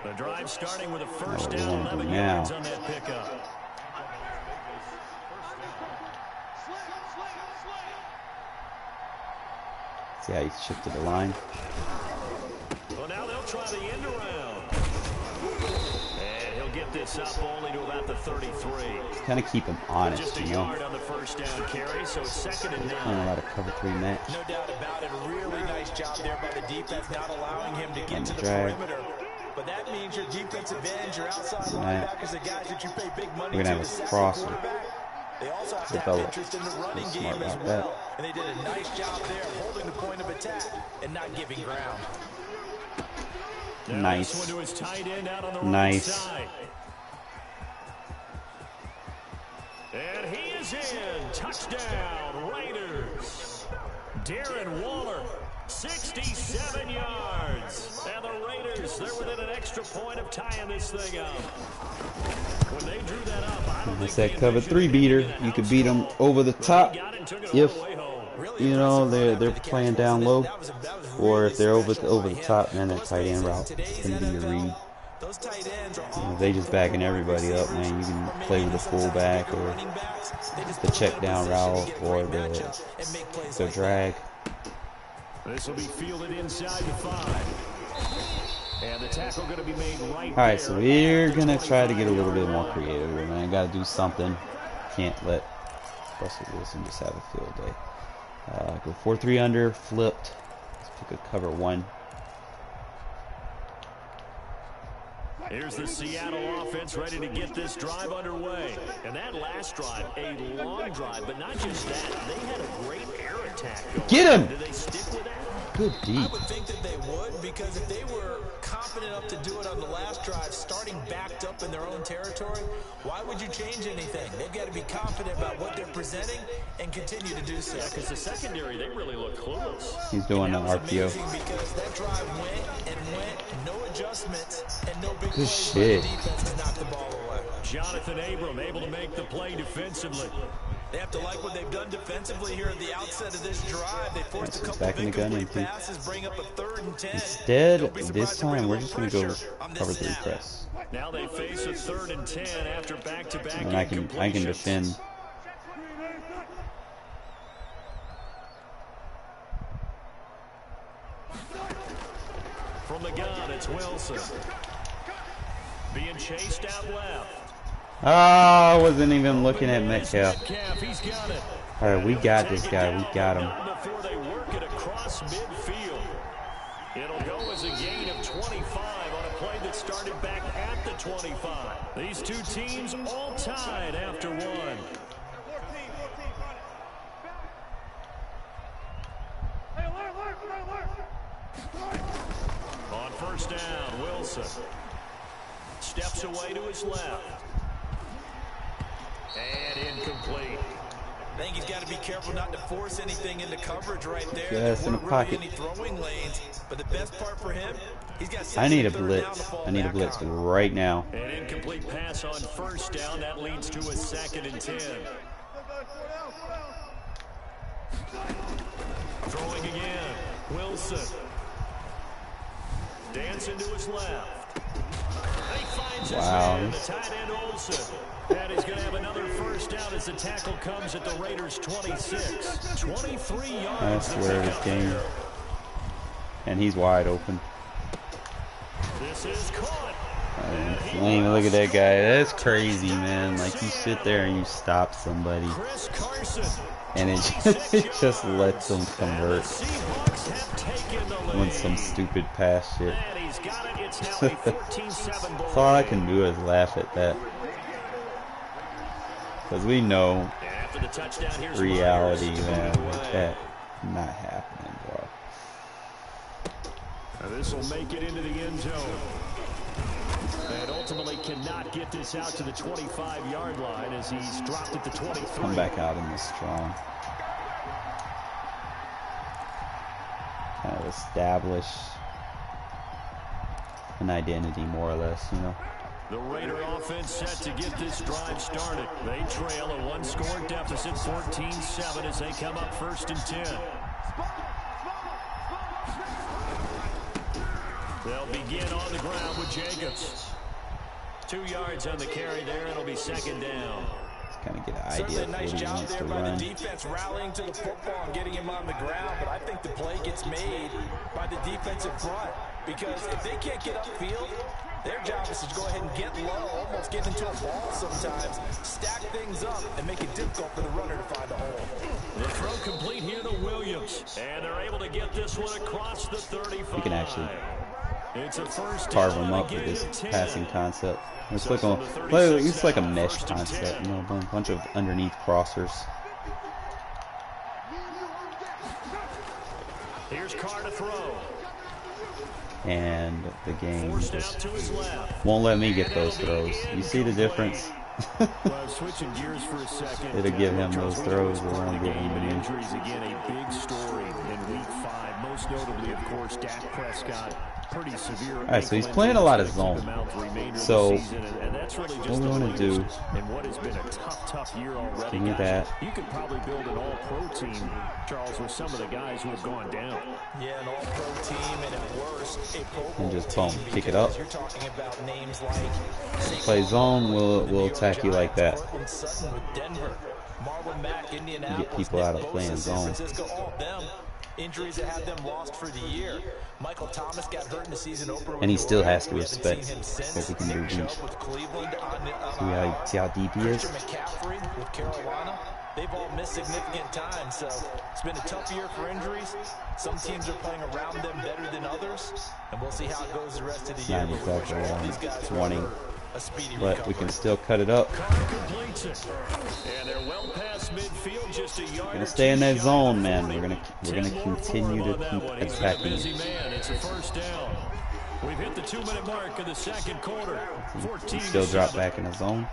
The drive starting with a first What we down, want to do 11 now. yards on that pickup. See how he shifted the line. Well, now they'll try the end around. And he'll get this up only to about the 33. Kind of keep him Just honest, a you know. yard on the first down carry, so it's second and Playing a 9. lot of cover 3 match. No doubt about it. Really nice job there by the defense, not allowing him to get And to the drag. perimeter. But that means your defensive ends, your outside Right. linebackers, the guys that you pay big money We're to gonna have to a sack the crosser. quarterback. They also have to have Develop. interest in the running Be game smart as about well. that. And they did a nice job there holding the point of attack and not giving ground. Now Nice. This one to his tight end out on the Nice. right side. And he is in. Touchdown, Raiders. Darren Waller, 67 yards. And the Raiders, they're within an extra point of tying this thing up. When they drew that up, I don't It's think that they cover 3 envisioned beater. it being a You could house beat them call. over the But top he got it and took it if, all the way home. Really you know, impressive run they're after the playing catch, down wasn't low. it? That was Or really if they're over special the by top, him. man, that Let's tight face end it, route today's is going to be your NFL, read. those tight ends are You know, all if they just over backing wide everybody up, receivers, man, you or can maybe play with even the sometimes fullback bigger or running backs. They just the put them check in a down position to route get a or great matchup and make plays the like that. drag. This will be fielded inside the 5. And the tackle going to be made right All right, there so at we're the going to try to get a little 25-yard bit more line. creative here, man. Got to do something. Can't let Russell Wilson just have a field day. Go 4-3 under, flipped. Let's pick a cover 1. Here's the Seattle offense ready to get this drive underway. And that last drive, a long drive, but not just that. They had a great air attack going. Get him! Did they stick with that? Good I deep. would think that they would, because if they were confident enough to do it on the last drive, starting backed up in their own territory, why would you change anything? They've got to be confident about what they're presenting and continue to do so. Yeah, because the secondary, they really look clueless. He's doing an That was RPO. amazing because that drive went, no adjustments, and no big Good plays by the shit. defense to knock the ball away. Jonathan Abram able to make the play defensively. They have to like what they've done defensively here at the outset of this drive. They forced a Nice, couple back of in the gun, incomplete empty. passes, bring up a 3rd and 10. Instead, Don't be this surprised to bring time, a we're little just going to go pressure on this cover 3 snap. press. Now they face a 3rd and 10 after back-to-back And I can incompletions. defend. From the gun, it's Wilson. Being chased out left. Ah, I wasn't even looking at Metcalf. Metcalf, he's got it. All right, we got this guy. We got him. Before they work it across midfield. It'll go as a gain of 25 on a play that started back at the 25. These two teams all tied after one. On first down, Wilson steps away to his left. And incomplete. I think he's got to be careful not to force anything into coverage right there. Yes, There in the weren't really pocket. any throwing lanes, but the best part for him, he's got I need a 2nd and 3rd down blitz. to fall I need a back blitz on. right now. An incomplete pass on first down. That leads to a 2nd and 10. Throwing again. Wilson. Dancing to his left. And he finds his Wow. man, the tight end Olsen. And he's going to have another first down as the tackle comes at the Raiders' 26. 23 yards. That's to where pick this up game. there. And he's wide open. This is caught. Lame, look at that guy. That's crazy, man. Like, you sit there and you stop somebody, Chris Carson. and it 26 just lets them yards. convert And the Seahawks have taken the lead. on some stupid pass shit. And he's got it. It's now a 14-7 ball That's all I game. can do is laugh at that. Because we know And after the touchdown, here's reality, Myers man. putting it Like away. that not happening, bro. And this will make it into the end zone. And ultimately cannot get this out to the 25-yard line as he's dropped at the 23. Come back out in this strong. Kind of establish an identity, more or less, you know. The Raider offense set to get this drive started. They trail a one-score deficit, 14-7, as they come up 1st and 10. They'll begin on the ground with Jacobs. 2 yards on the carry there. It'll be 2nd down. Kind of get an Certainly idea a of nice what he job wants to there by run. the defense rallying to the football and getting him on the ground, but I think the play gets made by the defensive front, because if they can't get upfield, Their job is to go ahead and get low, almost get into a ball sometimes, stack things up, and make it difficult for the runner to find a hole. The throw complete here to Williams, and they're able to get this one across the 35. You can actually It's a first carve down them and up a with gain this of 10. passing concept. It's like from the 36 it's like a now, mesh 1st and concept, 10. you know, a bunch of underneath crossers. Here's Carr to throw. And the game Forced out just to his left. won't let me get And those it'll be throws. You see the difference? Well, switching gears for a second. It'll give him Charles, those we know throws, it's it part of won't the give game, him and to me. injuries again a big story in Week 5. Most notably, of course, Dak Prescott. Pretty severe. All right, so he's playing a lot of zone. So what we want to do, and what has been a tough year already. give me that. You could probably build an all-pro team, Charles, with some of the guys who have gone down. Yeah, an all-pro team, and at worst, a Pro Bowl And just team, boom, kick it up. because you're talking about names like Play zone, we'll attack you like that. Cortland Sutton with Denver, Marlon Mack, Indianapolis, Get people out of Nick playing Bosa, San zone. Francisco, all of them. Injuries that had them lost for the year. Michael Thomas got hurt in the season opener. And he still has to We haven't respect seen him since. what we can do Nick deep. Chubb with Cleveland on See how deep he is? Christian McCaffrey with Carolina. They've all missed significant time, so it's been a tough year for injuries. Some teams are playing around them better than others, and we'll see how it goes the rest of the year. Not But we're exactly wishing all what these guys I'm wanting, a speedy but recovery. we can still cut it up. Carr completes it. And they're well past midfield, just a yard. We're gonna stay in that zone, man. We're gonna 10 more continue for to him on that keep one. He's been a attacking busy it. man. It's a first down. We've hit the 2-minute mark of the second quarter. 14 Still to drop 7. back in the zone.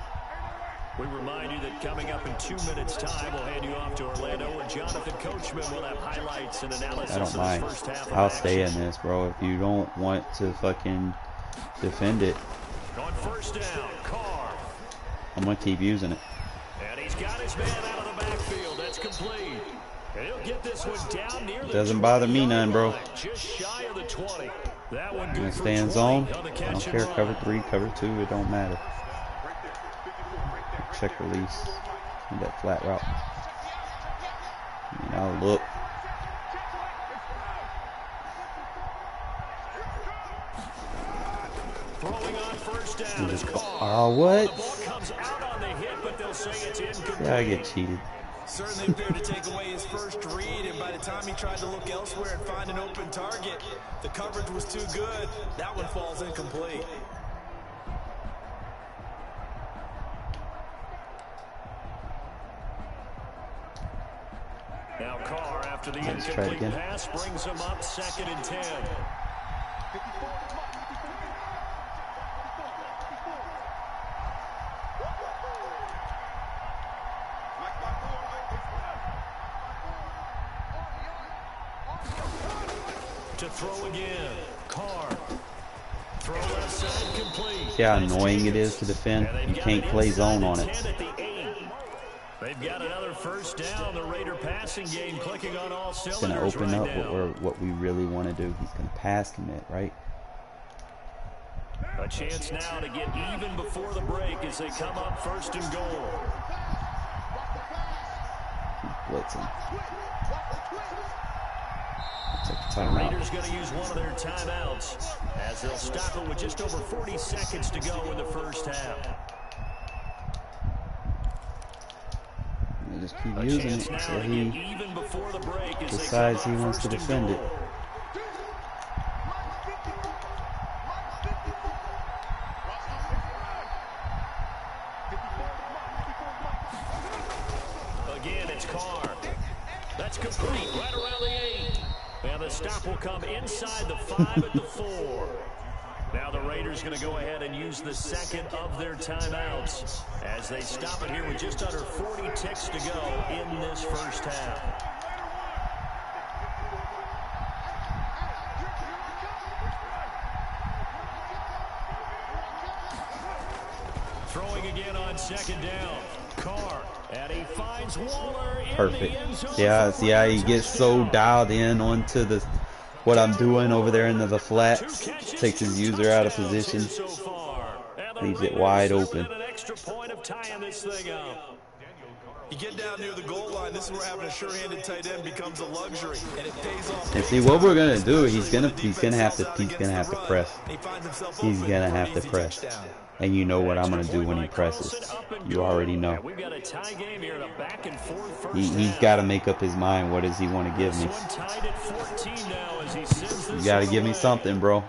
We remind you that coming up in 2 minutes' time, we'll hand you off to Orlando, and Jonathan Coachman will have highlights and analysis I don't of mind. this first half of I'll action. stay in this, bro. If you don't want to fucking defend it, On first down, Carr. I'm gonna keep using it. And he's got his man out of the backfield. That's complete. And he'll get this one down near the Doesn't bother me 20-yard none, bro. line, just shy of the 20. That one I'm good gonna for stay in 20 zone. on the I catch don't and care. run. Cover 3, cover 2, it don't matter. Check release. Need that flat route. Now look. Throwing on first down is Carr. Oh, what? The ball comes out on the hit, but they'll say it's incomplete. Yeah, I get cheated. Certainly appeared to take away his first read, and by the time he tried to look elsewhere and find an open target, the coverage was too good. That one falls incomplete. Now Carr, after the Let's try it incomplete again. pass, brings him up 2nd and 10. To throw again, Carr. Throw left side complete. See how annoying it is to defend? And they've You got can't it play inside zone the on 10 it. at the 8. They've got another first down. The Raider passing game clicking on all It's cylinders gonna open right up now. what we really want to do. He's gonna pass commit, right? A chance now to get even before the break as they come up 1st and goal. Blitzing. Take the The timeout. Raiders going to use one of their timeouts as they'll stop it with just over 40 seconds to go in the first half. They just keep A using chance it now until to get he even before the break as decides they he come up wants to 1st and defend it. goal. Again, it's Carr. That's complete right around the 8. And the stop will come inside the 5 at the 4. Now the Raiders going to go ahead and use the second of their timeouts as they stop it here with just under 40 ticks to go in this first half. Throwing again on 2nd down. Carr, and he finds Waller in Perfect. the end zone. Yeah, for see how a he gets so touchdown. dialed in onto the what I'm doing over there into the flats. Two catches, Takes his 2 user out of touchdowns position. here so far. And the Leaves it Raiders wide settle open. in an extra point of tying this thing up. You get down near the goal line, this is where having a sure-handed tight end becomes a luxury, and it pays off. And see what we're gonna do. He's gonna have to press. He's gonna have to press. And you know what I'm gonna do when he presses. You already know. He's got to make up his mind. What does he want to give me? You got to give me something, bro.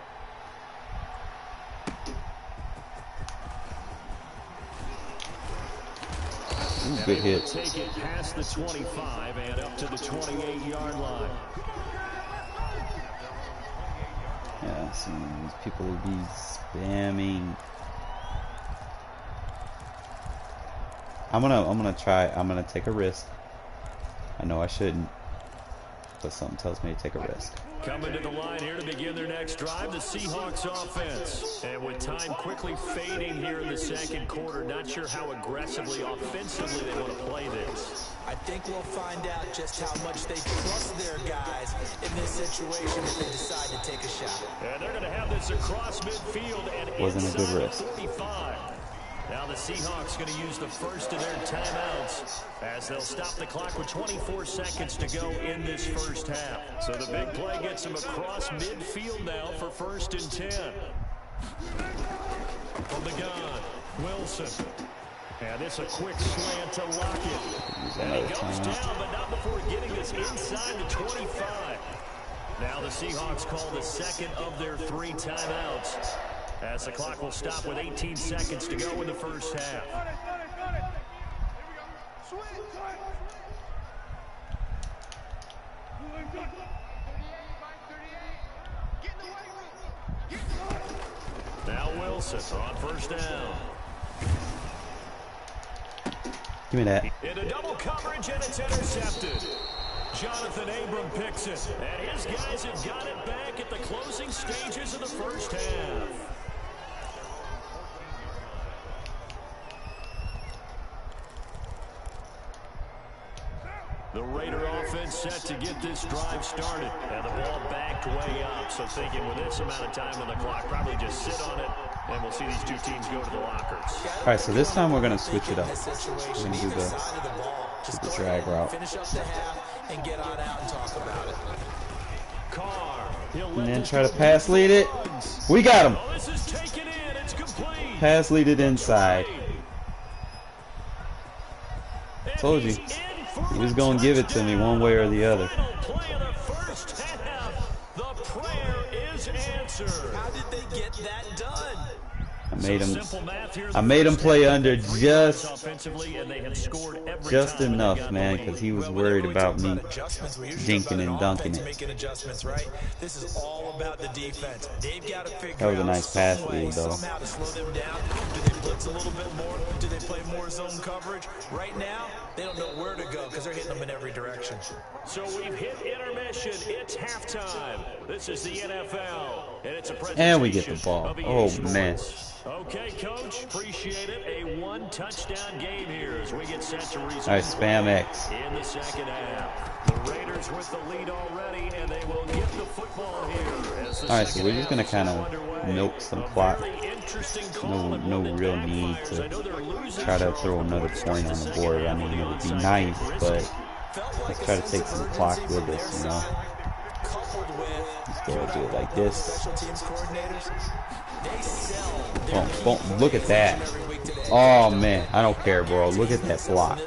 Ooh, good hit. Take it past the 25 and up to the 28-yard line. Yeah, see, these people will be spamming. I'm gonna take a risk. I know I shouldn't, but something tells me to take a risk. Coming to the line here to begin their next drive, the Seahawks offense. And with time quickly fading here in the second quarter, not sure how aggressively, offensively they want to play this. I think we'll find out just how much they trust their guys in this situation if they decide to take a shot. And they're going to have this across midfield and wasn't a good risk. 45. Now the Seahawks going to use the first of their timeouts as they'll stop the clock with 24 seconds to go in this first half. So the big play gets them across midfield now for 1st and 10. From the gun, Wilson. And it's a quick slant to Lockett. And he goes down, but not before getting this inside the 25. Now the Seahawks call the second of their 3 timeouts, as the clock will stop with 18 seconds to go in the first half. Now Wilson on 1st down. Give me that. Into double coverage, and it's intercepted. Jonathan Abram picks it, and his guys have got it back at the closing stages of the first half. The Raider offense set to get this drive started, and the ball backed way up. So thinking with this amount of time on the clock, probably just sit on it, and we'll see these two teams go to the lockers. All right, so this time we're going to switch it up. We're going to do the drag route. Finish up the half and get on out and talk about it. Carr, And then try to pass lead it. We got him. this is taken in. It's complete. Pass lead it inside. Told you. He was going to give it to me one way or the other. Play of the first half. The prayer is answered. How did they get that done? I made him play under just enough, man, because he was worried about me dinking and dunking it. This is all about the defense. They've got to figure That was a nice pass lead, though. somehow to slow them down. Do they blitz a little bit more? Do they play more zone coverage? Right now, they don't know where to go because they're hitting them in every direction. So we've hit intermission. It's halftime. This is the NFL, and it's a presentation. And we get the ball. Oh, man. Okay, Coach, appreciate it. A 1-touchdown game here as we get set to resume. All right, spam X. In the second half, the Raiders with the lead already, and they will get the football here. As the All right, so we're just gonna kind of milk some clock. No real need to try to throw another point on the board. I mean, it would be nice, but let's try to take some clock with us, you know. Let's go do it like this. Boom, boom. Look at that. Oh, man. I don't care, bro. Look at that block.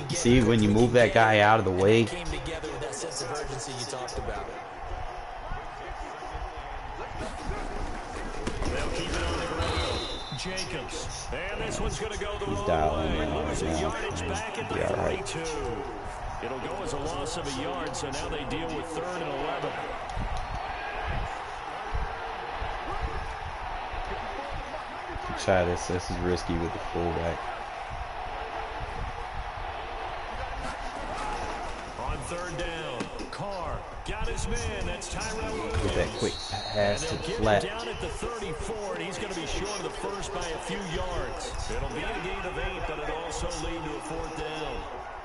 See, when you move that guy out of the way. Jacobs. And this one's going to go the He's wrong dialing way. in right Losing now. yardage back at the Be all right. 42. It'll go as a loss of a yard, so now they deal with 3rd and 11. Try this. This is risky with the fullback. On 3rd down, Carr got his man. That's Tyrell. Get that quick pass to the flat. Down at the 34, and he's going to be short of the first by a few yards. It'll be a gain of 8, but it'll also lead to a 4th down.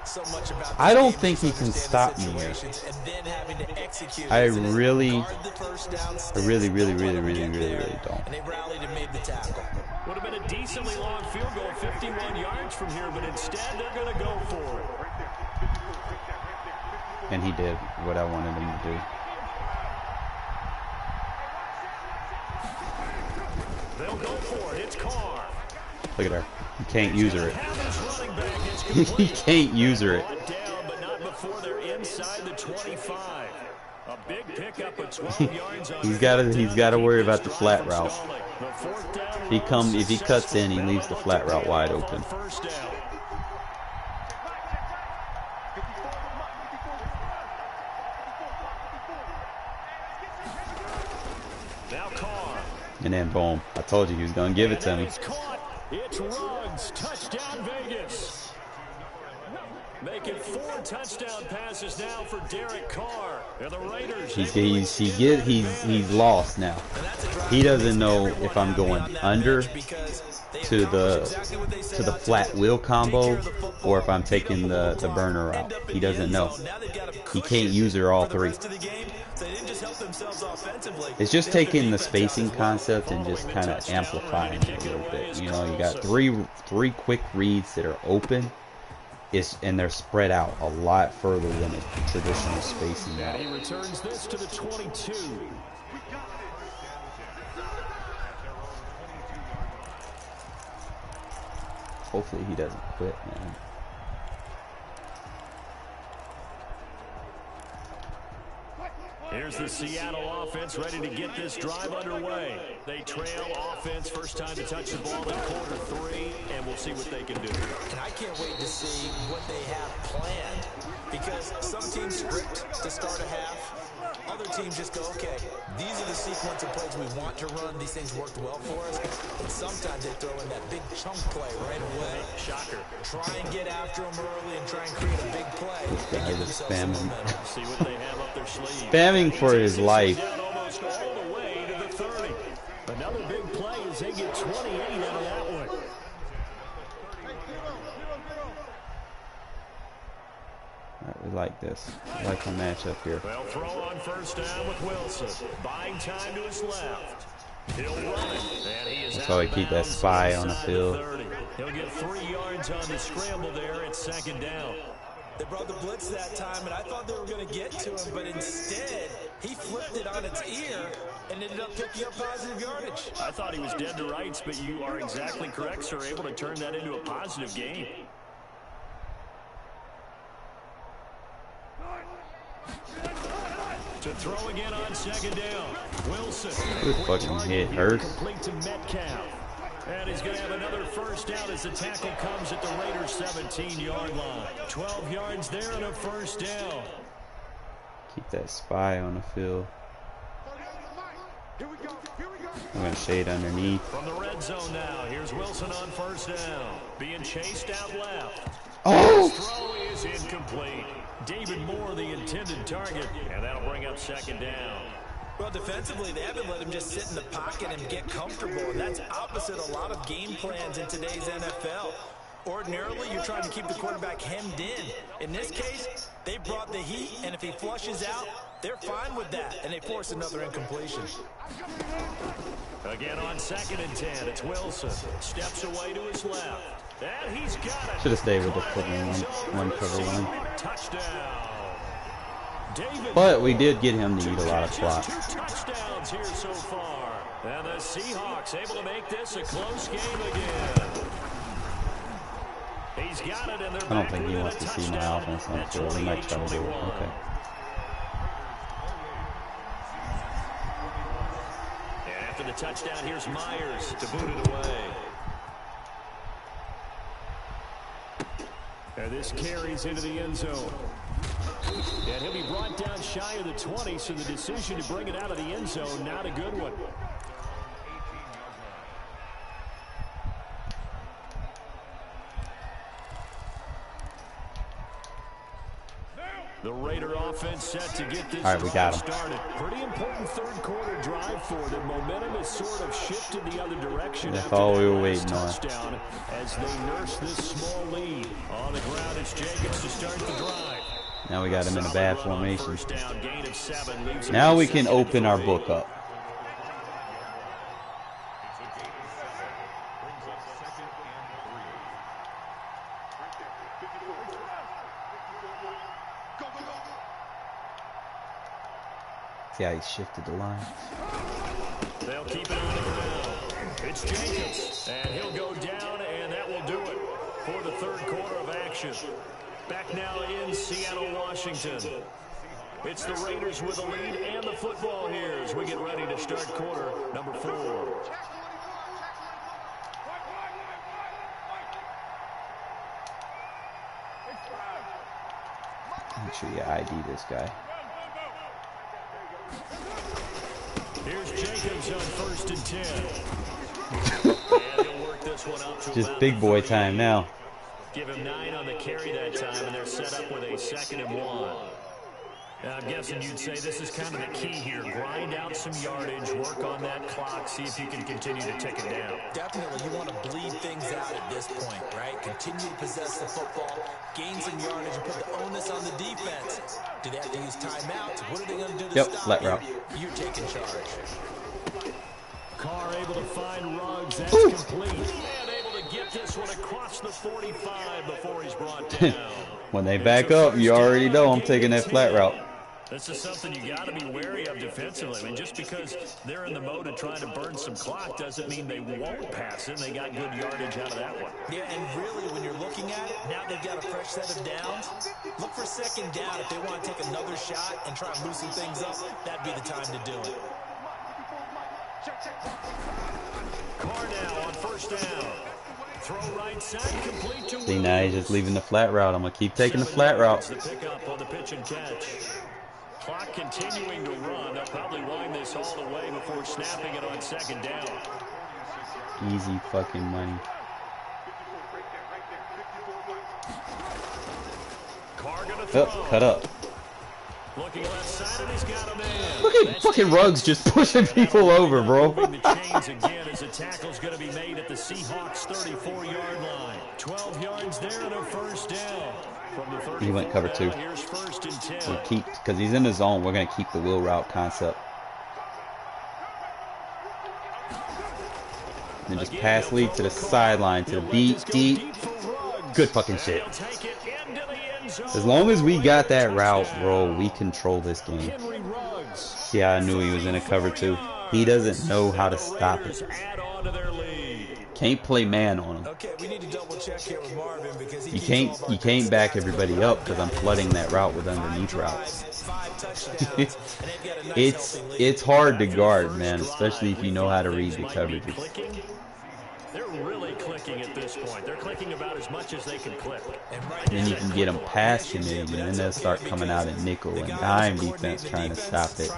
So much about I don't think he can stop me here. I really don't. And they rallied and made the tackle. Would have been a decently long field goal, 51 yards from here, but instead they're going to go for it. And he did what I wanted him to do. They'll go for it. It's Carr. Look at her. He can't use her it. He can't use her it. Down, but not before they're inside the 25. A big pickup of 12 yards on he's got to worry about the flat route. If he cuts in, he leaves the flat route wide open. Now Carr. And then boom. I told you he was going to give it to me. It's Ruggs. Touchdown Vegas. Making 4 touchdown passes now for Derek Carr. And the Raiders. He's lost now. He doesn't know if I'm going under to the flat wheel combo or if I'm taking the burner route. He doesn't know. He can't use her all three. It's just taking the spacing concept and just kind of amplifying it a little bit. You know, you got three quick reads that are open. And they're spread out a lot further than a traditional spacing route. He returns this to the 22. Hopefully he doesn't quit, man. Here's the Seattle offense ready to get this drive underway. They trail offense, first time to touch the ball in quarter 3, and we'll see what they can do. And I can't wait to see what they have planned, because some teams script to start a half. Other teams just go, okay, these are the sequence of plays we want to run. These things worked well for us. And sometimes they throw in that big chunk play right away. Shocker. Try and get after them early and try and create a big play. This guy is spamming. See what they have up their sleeve. Spamming for his life. Almost all the way to the 30. Another big play as they get 28 out of that one. Alright, we like this. We like the matchup here. They'll throw on first down with Wilson. Buying time to his left. He'll run it. And he is That's why we keep that spy on the field. He'll get 3 yards on the scramble there at second down. They brought the blitz that time, and I thought they were going to get to him, but instead, he flipped it on its ear and ended up picking up positive yardage. I thought he was dead to rights, but you are exactly correct, sir. Able to turn that into a positive game. To throw again on second down. Wilson. Good fucking hit, Hurst. Complete to Metcalf. And he's going to have another first down as the tackle comes at the Raiders' 17-yard line. 12 yards there and a first down. Keep that spy on the field. I'm going to shade underneath. From the red zone now, here's Wilson on first down. Being chased out left. Oh! His throw is incomplete. David Moore, the intended target, and that'll bring up second down. Well, defensively, they haven't let him just sit in the pocket and get comfortable, and that's opposite a lot of game plans in today's NFL. Ordinarily, you're trying to keep the quarterback hemmed in. In this case, they brought the heat, and if he flushes out, they're fine with that, and they force another incompletion. Again on 2nd and 10, it's Wilson. Steps away to his left. And he's got it. Should have stayed with the cover one. Touchdown. But we did get him to eat a lot of clock. 2 touchdowns here so far. And the Seahawks able to make this a close game again. He's got it, and they're I don't think he wants to see my offense on the field. He might try to do it. Okay. And after the touchdown, here's Myers to boot it away. And this carries into the end zone. And he'll be brought down shy of the 20, so the decision to bring it out of the end zone, not a good one. The Raider offense set to get this All right, we got him. started. Pretty important third quarter drive for them. Momentum has sort of shifted the other direction. That's all we were waiting on. As they nurse this small lead. On the ground, it's Jacobs to start the drive. Now we got him in a bad formation. First down, gain of 7, leaves him Now with we can 2nd and open our 3. book up. See how he shifted the line? They'll keep it on the ground. It's Jacobs, and he'll go down, and that will do it for the third quarter of action. Back now in Seattle, Washington. It's the Raiders with the lead and the football here as we get ready to start quarter number 4. Make sure you ID this guy. Here's Jacobs on 1st and 10. And he'll work this one up to Just big boy time now. Give him 9 on the carry that time, and they're set up with a 2nd and 1. Now, I'm guessing you'd say this is kind of the key here. Grind out some yardage, work on that clock, see if you can continue to tick it down. Definitely, you want to bleed things out at this point, right? Continue to possess the football, gain some yardage, and put the onus on the defense. Do they have to use timeouts? What are they going to do to stop flat you? route. You're taking charge. Carr able to find Ruggs. That's complete. And able to get this one across the 45 before he's brought down. When they back up, you already know I'm taking that flat route. This is something you got to be wary of defensively. I mean, just because they're in the mode of trying to burn some clock doesn't mean they won't pass it. They got good yardage out of that one. Yeah, and really, when you're looking at it, now they've got a fresh set of downs. Look for 2nd down if they want to take another shot and try and loosen things up. That'd be the time to do it. Carr now on 1st down. Throw right side, complete to See, now he's just leaving the flat route. I'm going to keep taking the flat route. The pickup on the pitch and catch. Clock continuing to run. They'll probably wind this all the way before snapping it on 2nd down. Easy fucking money. Carr gonna throw. Cut up. Looking left side, and he's got a man. Look at fucking Ruggs just pushing people over, bro. Moving the chains again as the tackle's going to be made at the Seahawks 34-yard line. 12 yards there and a 1st down. From the 34 He went cover 2. Here's 1st and 10. We'll keep, because he's in the zone, we're going to keep the wheel route concept. And just pass lead to the sideline, to the deep. Good fucking shit. As long as we got that route, bro, we control this game. See, I knew he was in a cover 2. He doesn't know how to stop it. Can't play man on him. Okay, we need to double check here with Marvin because You can't back everybody up because I'm flooding that route with underneath routes. it's hard to guard, man, especially if you know how to read the coverages. They're really clicking at this point. They're clicking about as much as they can click. And then you can get them past your nigga, and then they'll start coming out in nickel and dime defense trying to stop it.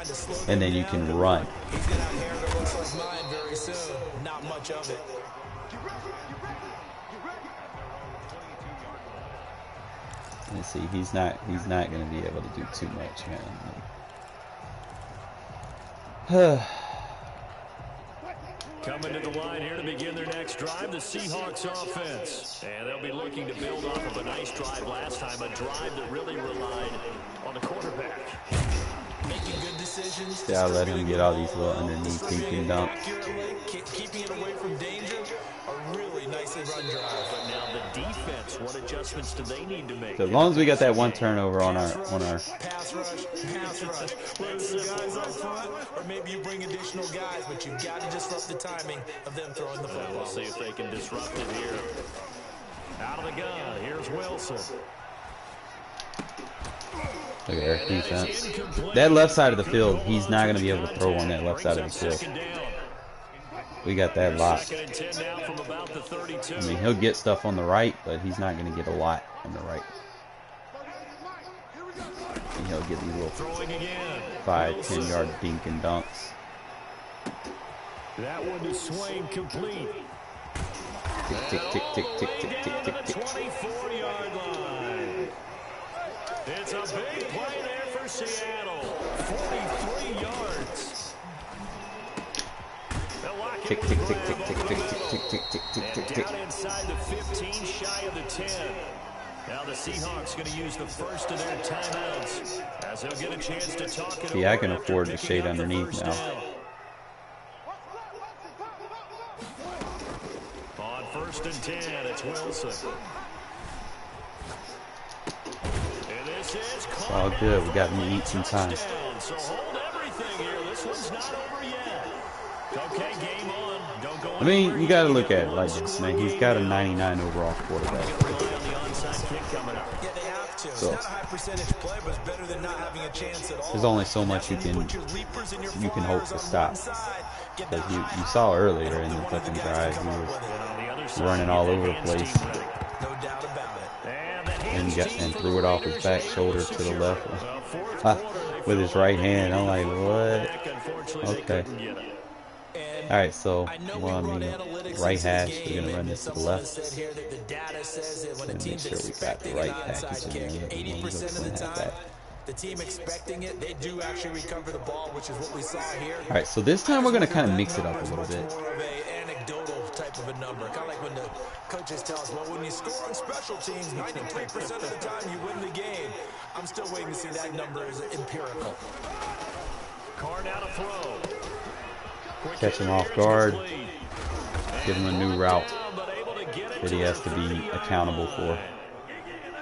And then you can run. He's going to have hair that looks like mine very soon. Not much of it. Let's see, he's not going to be able to do too much, man. Coming to the line here to begin their next drive, the Seahawks offense. And they'll be looking to build off of a nice drive last time, a drive that really relied on the quarterback. Making good decisions. Yeah, I'll let him get all these little underneath dink and dunks. Keeping it away from danger. A really nicely run drive. But now the defense, what adjustments do they need to make? So as long as we got that one turnover on our pass rush. Lose the guys up front, or maybe you bring additional guys, but you've got to disrupt the timing of them throwing the football. We'll see if they can disrupt it here. Out of the gun, here's Wilson. Look at our defense. That left side of the field, he's not going to be able to throw on that left side of the field. We got that locked. I mean, he'll get stuff on the right, but he's not going to get a lot on the right. And he'll get these little 5-10 yard dink and dunks. That one to Swain complete. Tick, tick, tick, tick, tick, tick, tick, tick, tick. 24-yard line. It's a big play there for Seattle. 43 yards. Tick, tick, tick, tick, tick, tick, tick, tick, tick, tick, tick, tick, tick. Down inside the 15, shy of the 10. Now the Seahawks going to use the first of their timeouts as they'll get a chance to talk it. See, I can afford to shade underneath now. On 1st and 10, it's Wilson. And this is It's all good. We got to eat some time. So hold everything this one's not over yet. Okay, game on. Don't go I mean, anywhere you got to yet. look at it like this, man. He's got a 99 overall quarterback. Rely on the onside kick coming up. Yeah, they have to. So, It's not a high percentage play, but it's better than not having a chance at all. there's only so much you can hope to stop. Because you saw earlier in the fucking drive, he was running all over the place. No doubt about it. And threw it off his back shoulder to the left with his right hand. I'm like, what? Okay. All right, so right hash. We're gonna run this to the left. So make sure we got the right package in there. 80% of the time, the team expecting it, they do actually recover the ball, which is what we saw here. All right, so this time we're gonna kind of mix it up a little bit. More of a anecdotal type of a number, kind of like when the coaches tell us, well, when you score on special teams, 93% of the time you win the game. I'm still waiting to see that number is empirical. Carr now to throw. Catch him off guard. Give him a new route that he has to be accountable for.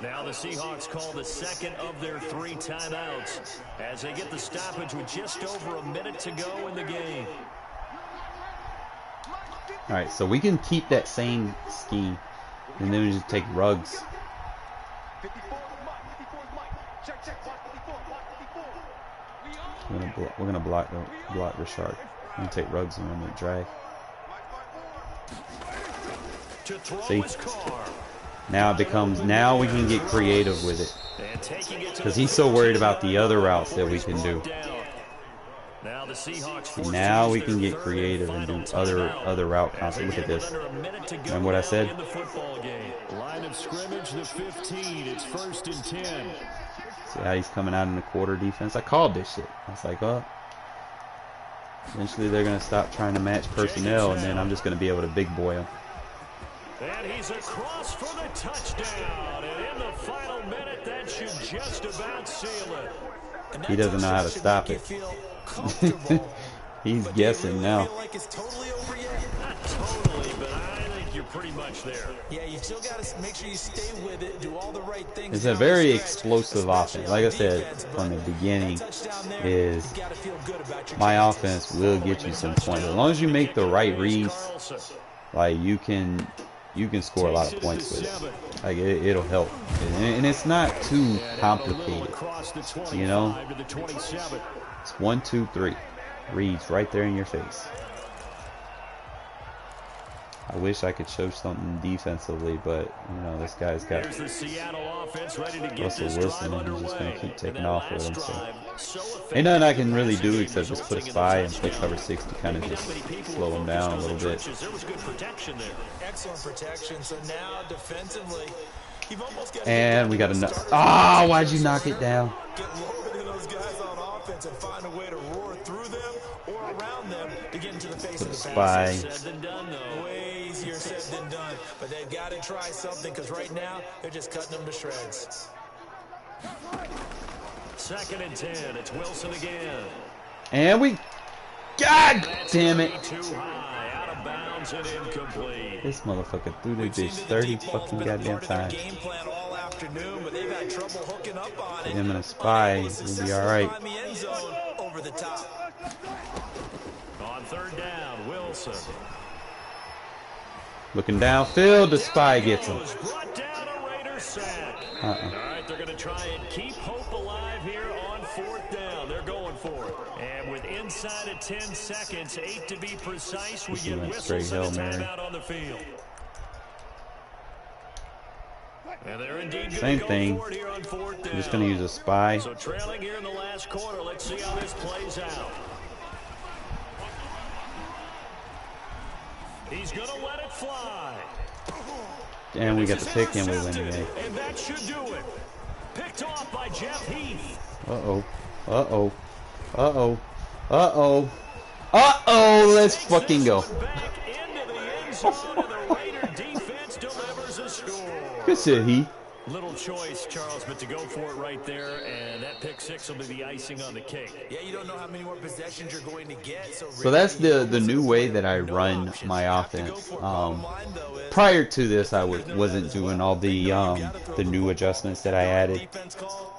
Now the Seahawks call the second of their 3 timeouts as they get the stoppage with just over a minute to go in the game. All right, so we can keep that same scheme, and then we just take Ruggs. We're gonna block Richard. We're gonna take Ruggs and run the drag. See? Now it becomes, now we can get creative with it. Because he's so worried about the other routes that we can do. Now we can get creative and do other route concepts. Look at this. Remember what I said? Line of scrimmage, the 15. It's 1st and 10. See how he's coming out in the quarter defense? I called this shit. I was like, oh. Eventually they're going to stop trying to match personnel, and then I'm just going to be able to big boy him. And he's across for the touchdown. And in the final minute, that should just about seal it. He doesn't know how to stop it. He's guessing now. Totally, but I think you're pretty much there. Yeah, you still got to make sure you stay with it, do all the right things. It's a very explosive offense. Like I said from the beginning, is my offense will get you some points. As long as you make the right reads, like you can score a lot of points with it. Like it'll help, and it's not too complicated. You know, it's 1, 2, 3 reads right there in your face. I wish I could show something defensively, but you know this guy's got Russell Wilson, and he's just gonna keep taking off with him. So ain't nothing I can really do except just put a spy and play cover 6 to kind of just slow him down a little bit. Excellent protection. So now defensively, you've almost got. And we got enough. Ah, why'd you knock it down? Get lower than those guys on offense and find a way to roar through them or around them to get into the face of the spy. Way easier said than done, but they've got to try something because right now they're just cutting them to shreds. 2nd and 10. It's Wilson again. And we, God damn it! Too high, out of bounds and incomplete. This motherfucker threw the bitch 30 fucking goddamn times. Game plan all afternoon, but they've had trouble hooking up on it. Him and a spy, we'll be all right. Over the top. On 3rd down, Wilson. Looking downfield, the spy gets him. Brought down a Raider sack. All right, they're going to try and keep hope alive here on 4th down. They're going for it. And with inside of 10 seconds, 8 to be precise, we get whistles and a timeout on the field. And they're indeed same thing. Here on 4th down. I'm just going to use a spy. So trailing here in the last quarter, let's see how this plays out. He's going to let it fly. And we got the pick and we win the game. And that should do it. Picked off by Jeff Heath. Uh-oh. Uh-oh. Uh-oh. Uh-oh. Uh-oh. Let's fucking go. Back into the end zone, and the Raider defense delivers a score. Good shit, Heath. Little choice, Charles, but to go for it right there, and that pick 6 will be the icing on the cake. Yeah, you don't know how many more possessions you're going to get. So that's the new way that I run my offense. Prior to this, I wasn't doing all the new adjustments that I added,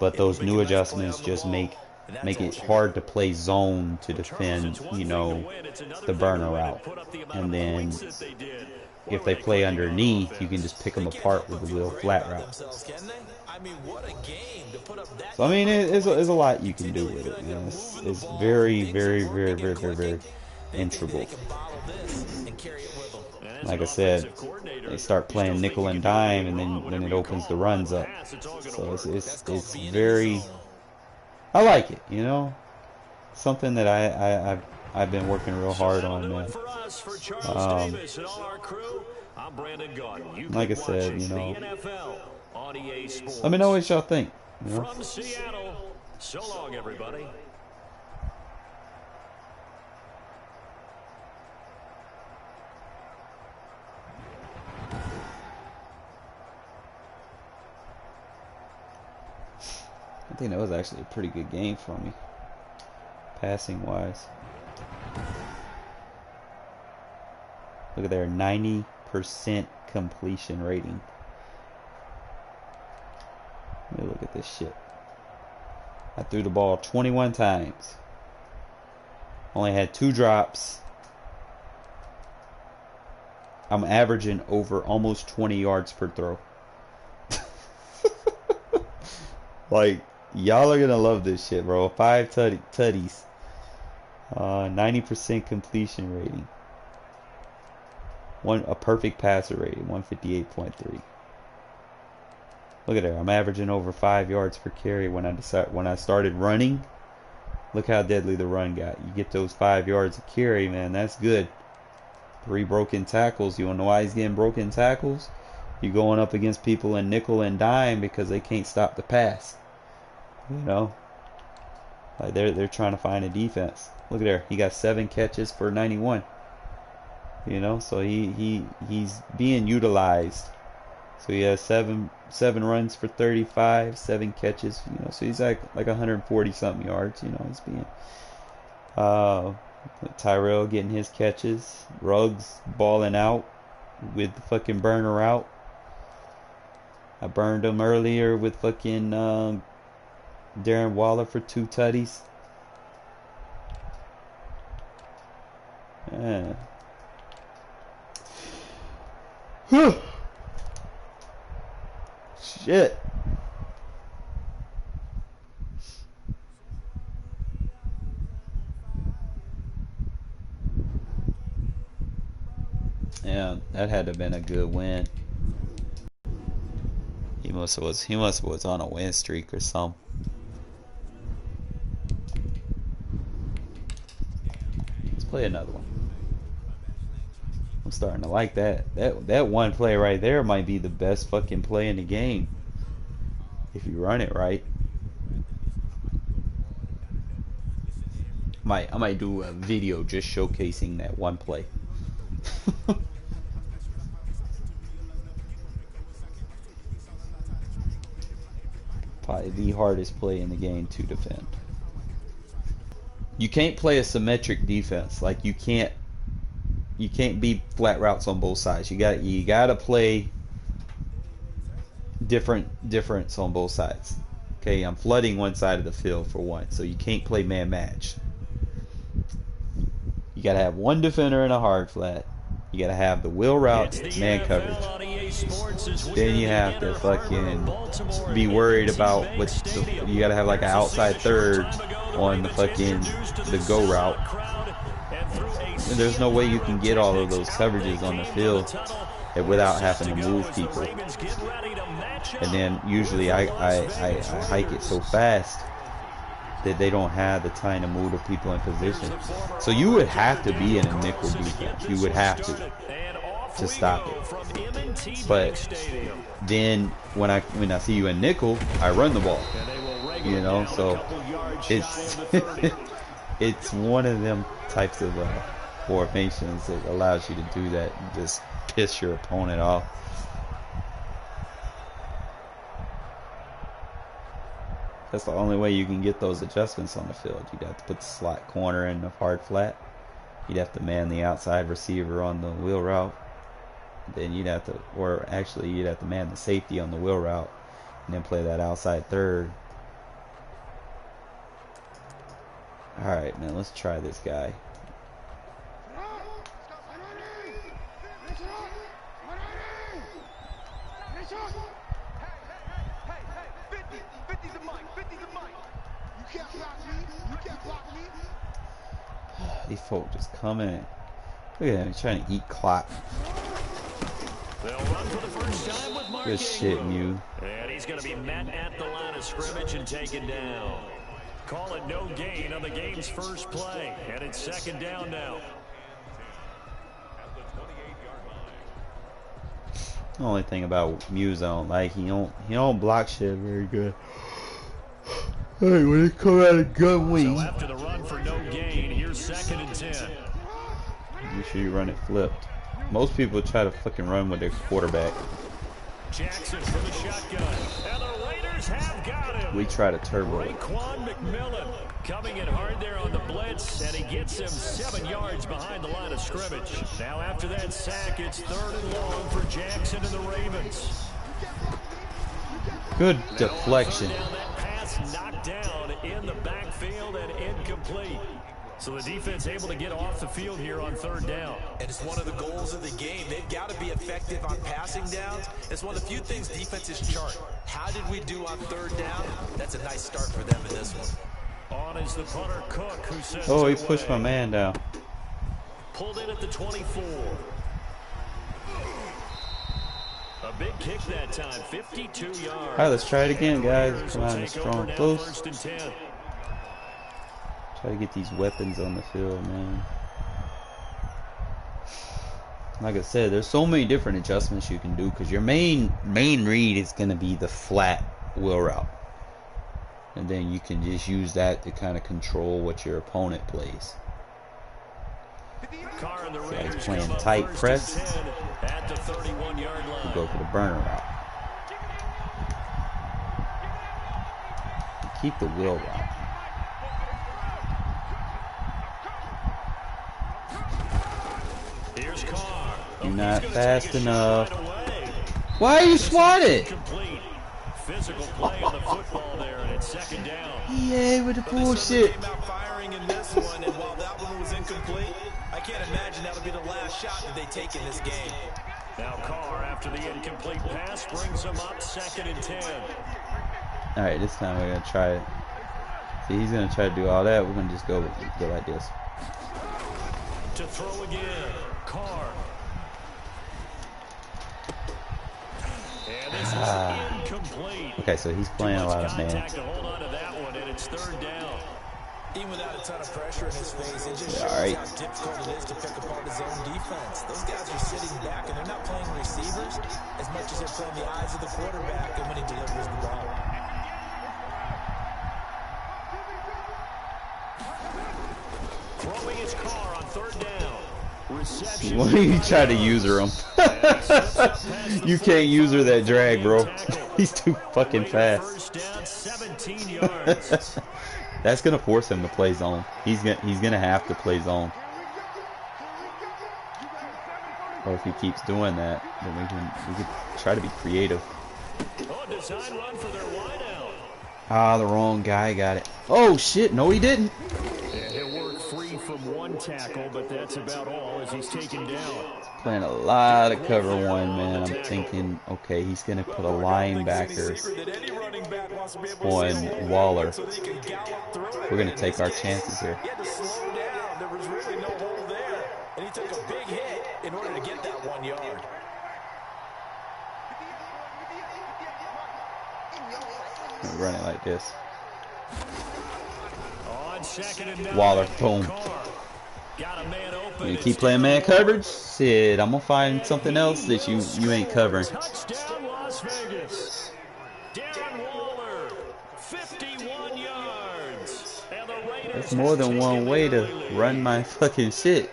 but those new adjustments just make And that's make all it she hard wrote. to play zone to Charles, defend, it's one you thing to know, win. It's another the thing to burner win and route. put up the amount And of then points that they did. What if are they they play clicking on underneath, you can offense? just pick They them can't apart help with but the feel little great flat about route. themselves, can they? I mean, what a game to put up that So I mean, number of it's points, a lot you can do continually with it, feeling like man. they're It's, moving the it's ball and very, things are very, very, working very, and very, very clicking. They think they integral. can bottle this and carry it with them. And as an Like I said, offensive coordinator, they start you still playing think nickel you and can do everything dime, and wrong then whenever it you opens call the a run runs up. pass. It's all going to So work. That's called it's being in the very. zone. I like it, you know. Something that I've been working real So hard that'll on, do it man. for us. For Charles Davis and all our crew, I'm Brandon Gaudin. You've Like I been said, watching you the know. NFL on EA Let me know Sports. what y'all think. You know. From Seattle, so long, everybody. I think that was actually a pretty good game for me, passing wise. Look at their 90% completion rating. Let me look at this shit. I threw the ball 21 times. Only had 2 drops. I'm averaging over almost 20 yards per throw. Like, y'all are gonna love this shit, bro. 5 tutties. 90% completion rating. A perfect passer rating, 158.3. Look at there. I'm averaging over 5 yards per carry when I started running. Look how deadly the run got. You get those 5 yards of carry, man. That's good. 3 broken tackles. You wanna know why he's getting broken tackles? You're going up against people in nickel and dime because they can't stop the pass. You know, like they're trying to find a defense. Look at there. He got 7 catches for 91. You know, so he's being utilized. So he has seven runs for 35, 7 catches. You know, so he's like 140 something yards. You know, he's being Tyrell getting his catches. Ruggs balling out with the fucking burner out. I burned him earlier with fucking Darren Waller for 2 tutties. Yeah. Shit. Yeah, that had to have been a good win. He must have was on a win streak or something. Let's play another one. I'm starting to like that. That one play right there might be the best fucking play in the game. If you run it right. I might do a video just showcasing that one play. Probably the hardest play in the game to defend. You can't play a symmetric defense. Like you can't be flat routes on both sides. You gotta play difference on both sides. Okay, I'm flooding one side of the field for one, so you can't play man match. You gotta have one defender in a hard flat. You gotta have the wheel route, man coverage. Then you have to fucking be worried about you gotta have like an outside third on the fucking the go route. And there's no way you can get all of those coverages on the field without having to move people. And then usually I hike it so fast that they don't have the time to move the people in position. So you would have to be in a nickel defense. You would have to stop it. But then when I see you in nickel, I run the ball. You know, so it's it's one of them types of formations that allows you to do that and just piss your opponent off. That's the only way you can get those adjustments on the field. You'd have to put the slot corner in the hard flat. You'd have to man the outside receiver on the wheel route. Then you'd have to man the safety on the wheel route and then play that outside third. Alright, man, let's try this guy. These folk just coming. Look at him, he's trying to eat clock. They'll run for the first time with Mark Good shit, Ingram. Mew. And he's going to be met at the line of scrimmage and taken down. Call it no gain on the game's first play. And it's second down now. The only thing about Muse I don't like, he don't block shit very good. Hey, when it come out of gun wing. So after the run for no gain, here's second and 10. Make sure you run it flipped. Most people try to fucking run with their quarterback. Jackson from the shotgun. And the Raiders have got him. We try to turbo it. Raekwon McMillan coming in hard there on the blitz, and he gets him 7 yards behind the line of scrimmage. Now after that sack, it's 3rd and long for Jackson and the Ravens. Good deflection. Down that pass knocked down in the backfield and incomplete. So the defense able to get off the field here on 3rd down. And it's one of the goals of the game. They've got to be effective on passing downs. It's one of the few things defenses chart. How did we do on 3rd down? That's a nice start for them in this one. On is the punter Cook, who sends Oh, he it pushed my away. man down. Pulled in at the 24. A big kick that time, 52 yards. All right, let's try it again, guys. Raiders Come will on, take strong over now, close. 1st and 10. Try to get these weapons on the field, man. Like I said, there's so many different adjustments you can do because your main read is going to be the flat wheel route. And then you can just use that to kind of control what your opponent plays. Carr and the So he's Raiders playing come up tight 1st and press. 10 at the 31-yard line. You go for the burner route. You keep the wheel route. Here's Carr. You're He's not gonna fast take a shot enough. right away. Why are you swatted? Complete. Physical play on the football there, and it's 2nd down. Yeah, with the But they certainly bullshit. came out firing in this one, and while that one was incomplete, I can't imagine that'll be the last shot that they take in this game. Now Carr, after the incomplete pass, brings him up 2nd and 10. Alright, this time we're gonna try it. See, he's gonna try to do all that. We're gonna just go like this. To throw again, Carr. And this is incomplete. Okay, so he's playing a lot of man. Contact to hold on to that one, and it's 3rd down. Even without a ton of pressure in his face, it just shows Alright. how difficult it is to pick apart his own defense. Those guys are sitting back, and they're not playing receivers as much as they're playing the eyes of the quarterback and when he delivers the ball. Throwing his Carr on 3rd down. Reception. Why do you try to user him? You can't user that drag, bro. He's too fucking fast. 1st down, 17 yards. That's gonna force him to play zone. He's gonna have to play zone. Or if he keeps doing that, then we can try to be creative. Oh, design run for their wideout. Ah, the wrong guy got it. Oh shit! No, he didn't. And he'll work free from one tackle, but that's about all as he's taken down. Playing a lot of cover one, man. I'm thinking, okay, he's gonna put a linebacker on Waller. We're gonna take our chances here. He had to slow down. There was really no hole there, and he took a big hit in order to get that 1 yard. Run it like this. On 2nd and 9. Waller, boom. Carr got a man open. You keep playing man coverage? Shit, I'm gonna find something else that you ain't covering. Touchdown, Las Vegas. Darren Waller, 51 yards. And the Raiders There's more than one way to run my fucking shit.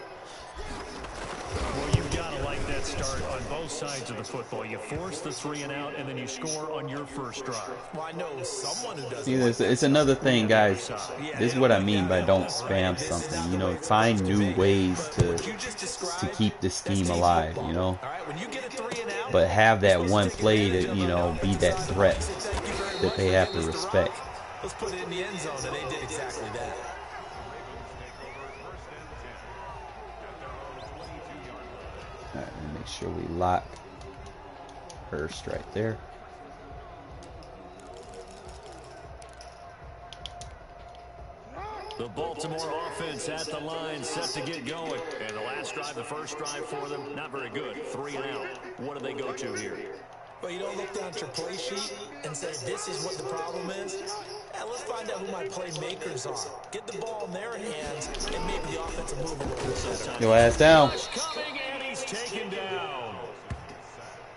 Well, you've got to like that start on both sides of the football. You force the 3 and out, and then you score on your first drive. Well, I know someone who doesn't. See, it's another thing, guys. This is what I mean by don't spam something. You know, find new ways to keep the scheme alive. You know, but have that one play to be that threat that they have to respect. Let's put it in the end zone, and they did exactly that. Make sure we lock Hurst right there. The Baltimore offense at the line, set to get going. And the last drive, the first drive for them, not very good. 3 and out. What do they go to here? Well, you don't look down at your play sheet and say, this is what the problem is. Yeah, let's find out who my playmakers are. Get the ball in their hands, and maybe the offense will move a little bit. Your ass down. Coming, and he's taken down.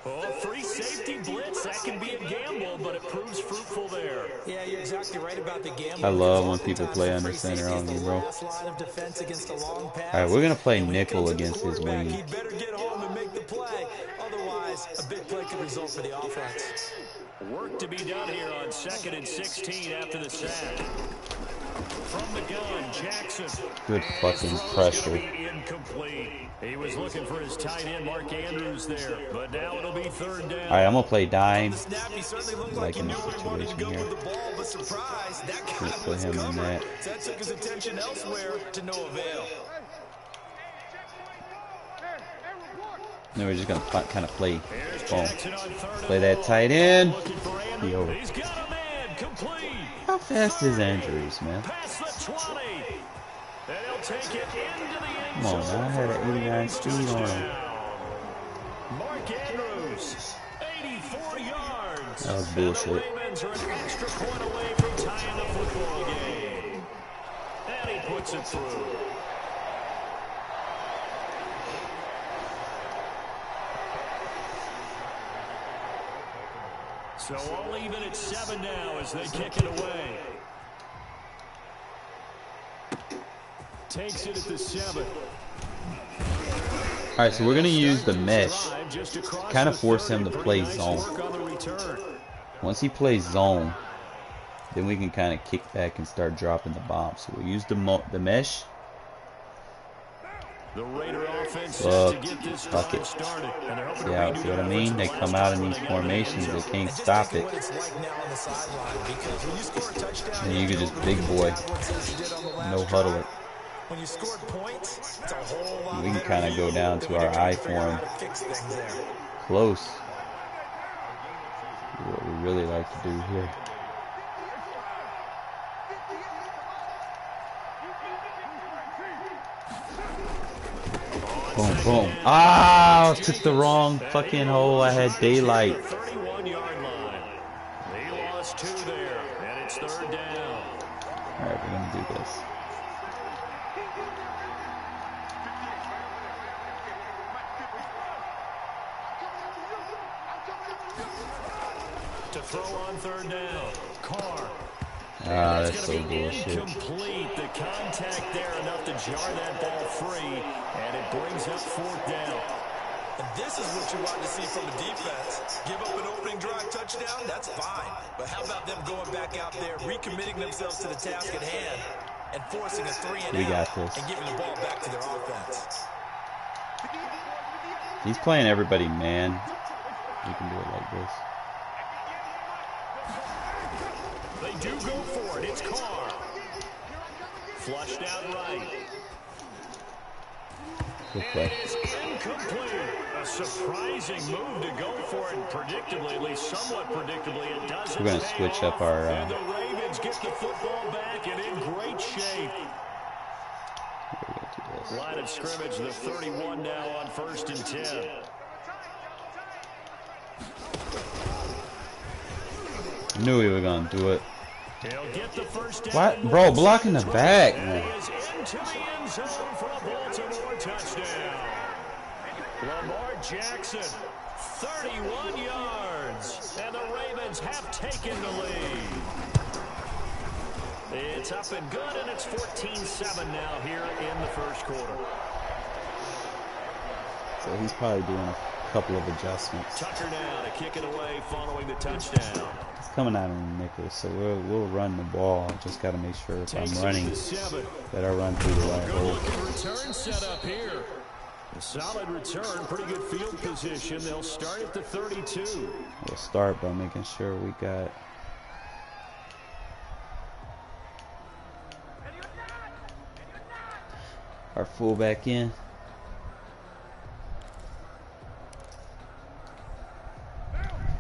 Oh, free safety blitz. That can be a gamble, but it proves fruitful there. Yeah, you're exactly right about the gamble. I love when people play under center on me, bro. Alright, we're going to play nickel against his wing. He better get home and make the play. Otherwise, a big play could result for the offense. Work to be done here on 2nd and 16 after the sack. From the gun, Jackson. Good fucking pressure. Incomplete. He was looking for his tight end, Mark Andrews, there. But now it'll be 3rd down. Alright, I'm going to play dime. Like in this situation here. Let's put him in that. That took his attention elsewhere to no avail. Then we're just going to kind of play. Boom. Play that tight end. Be over. How fast is Andrews, man? Come on, man. I had an 89 speed on him. Mark Andrews, 84 yards. That was bullshit. Ravens are an extra point away from tying the football game. And he puts it through. So all even at 7 now as they kick it away. Takes it at the 7. Alright, so we're going to use the mesh. Kind of force him to play zone. Once he plays zone, then we can kind of kick back and start dropping the bombs. So we'll use the mesh. The Raider offense Fuck, to get this fuck it. started. Yeah, see what I mean? They come out in these formations, they can't stop it. And you can just big boy, no huddle it. When you scored points, it's a whole lot. We can kind of go down to our I form. Close. What we really like to do here. Boom, boom. Ah, took the wrong fucking hole. I had daylight. 31-yard line. They lost 2 there, and it's 3rd down. Alright, we're going to do this. To throw on 3rd down. Carr. Ah, that's so bullshit. Incomplete. The contact there enough to jar that ball free, and it brings up 4th down. And this is what you want to see from a defense. Give up an opening drive touchdown, that's fine. But how about them going back out there, recommitting themselves to the task at hand, and forcing a 3 and We out, got this. and giving the ball back to their offense. He's playing everybody, man. You can do it like this. They do go for it. It's Carr. Flushed out right. Good play. It's incomplete. A surprising move to go for it. Predictably, at least somewhat predictably, it doesn't. We're going to switch up our... And the Ravens get the football back and in great shape. we're going to do this. Line of scrimmage, the 31 now on 1st and 10. Knew we were going to do it. He'll get the first down. What? Bro, blocking the back, man. He is into the end zone for a Baltimore touchdown. Lamar Jackson, 31 yards. And the Ravens have taken the lead. It's up and good, and it's 14-7 now here in the 1st quarter. So he's probably doing a couple of adjustments. Tucker now to kick it away following the touchdown. It's coming out of the nickel, so we'll run the ball. Just got to make sure if I'm running that I run through the right hole. Good looking return set up here. A solid return, pretty good field position. They'll start at the 32. We'll start by making sure we got... our fullback in.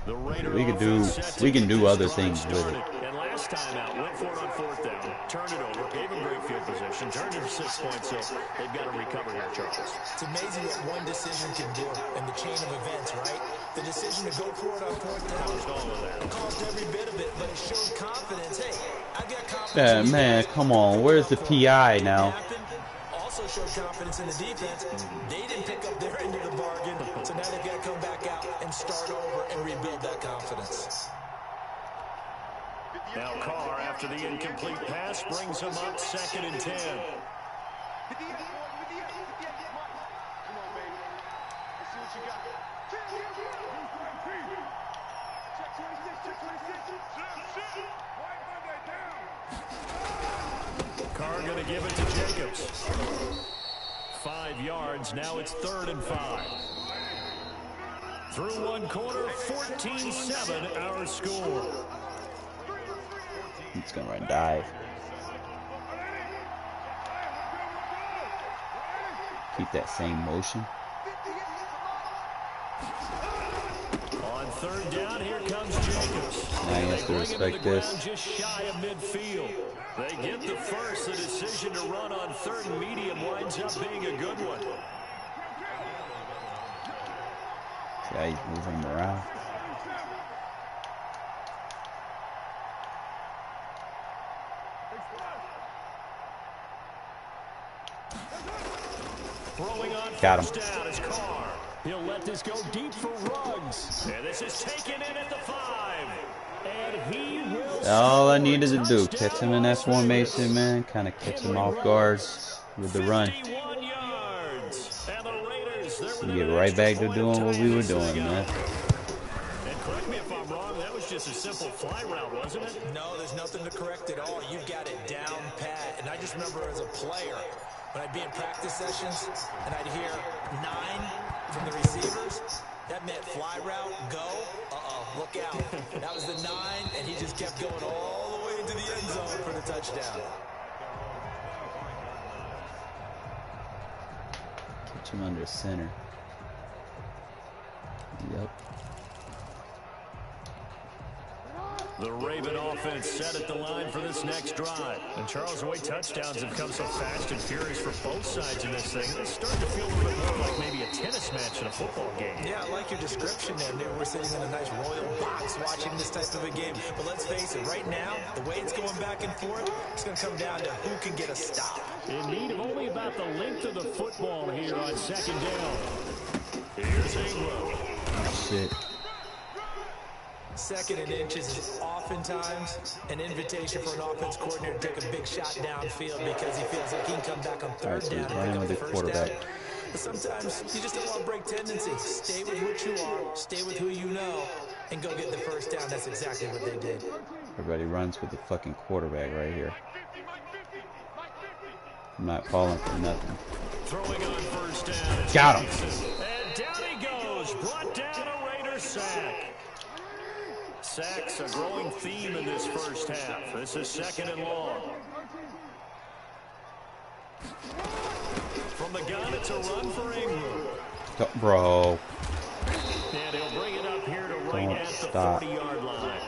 The Raider We can offense set to we can get do this other drive things with started. it. And last time out, went for it on 4th down, turned it over, gave him great field position, turned it for 6 points, so they've got to recover here, Charles. It's amazing what one decision can do in the chain of events, right? The decision to go for it on 4th down Caused all of that. caused every bit of it, but it showed confidence. Hey, I've got confidence Yeah, in these man, guys. come I'm on. picking Where's up the for it. PI Didn't now? happen. Also showed confidence in the defense. They didn't pick up their end of the bargain, so now they've got to come back out and start over and rebuild that confidence. Now Carr, after the incomplete pass, brings him up 2nd and 10. Carr going to give it to Jacobs. 5 yards. Now it's 3rd and 5. Through one quarter, 14-7 our score. He's gonna run dive. Keep that same motion. On 3rd down, here comes Jacobs. Now he has to respect this. Just shy of midfield. They get the first. The decision to run on 3rd and medium winds up being a good one. See how he's moving him around. Throwing on Got him. 1st down is Carr. He'll let this go deep for Ruggs. And this is taken in at the 5. And he will All I score. needed to do, Touchdown, catch him in that Las formation, Vegas. man. Kind of catch him off guard with the run. 51 yards. And the Raiders, they're We within get an right extra back to point doing of what tying we were this thing doing, man. up. And correct me if I'm wrong, that was just a simple fly route, wasn't it? No, there's nothing to correct at all. You've got it down pat. And I just remember as a player, when I'd be in practice sessions and I'd hear 9 from the receivers, that meant fly route, go, look out. That was the 9, and he just kept going all the way into the end zone for the touchdown. Catch him under center. Yep. The Raven offense set at the line for this next drive. And Charles, the way touchdowns have come so fast and furious for both sides in this thing, it's starting to feel a little bit more like maybe a tennis match in a football game. Yeah, I like your description there, Neil. We're sitting in a nice royal box watching this type of a game. But let's face it, right now, the way it's going back and forth, it's going to come down to who can get a stop. In need of only about the length of the football here on 2nd down. Here's Ingram. Oh, shit. 2nd and inches is oftentimes an invitation for an offense coordinator to take a big shot downfield because he feels like he can come back on 3rd Alright, so down he's and running pick up with the the 1st quarterback. down. But sometimes you just don't want to break tendency. Stay with what you are, stay with who you know, and go get the 1st down. That's exactly what they did. Everybody runs with the fucking quarterback right here. I'm not falling for nothing. Throwing on 1st down. Got him. And down he goes. Brought down a Raider sack. Sacks a growing theme in this 1st half. This is 2nd and long. From the gun, it's a run for Ingram. Bro. And he'll bring it up here to right Don't at the stop. 40-yard line.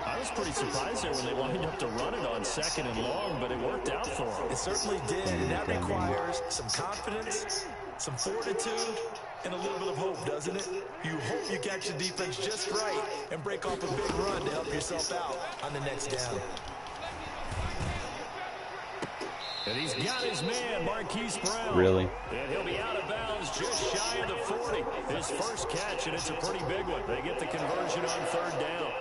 I was pretty surprised there when they lined up to run it on 2nd and long, but it worked out for them. It certainly did, and that requires some confidence, some fortitude, and a little bit of hope, doesn't it? You hope you catch the defense just right and break off a big run to help yourself out on the next down. And he's got his man, Marquise Brown. Really? And he'll be out of bounds just shy of the 40. His first catch, and it's a pretty big one. They get the conversion on 3rd down.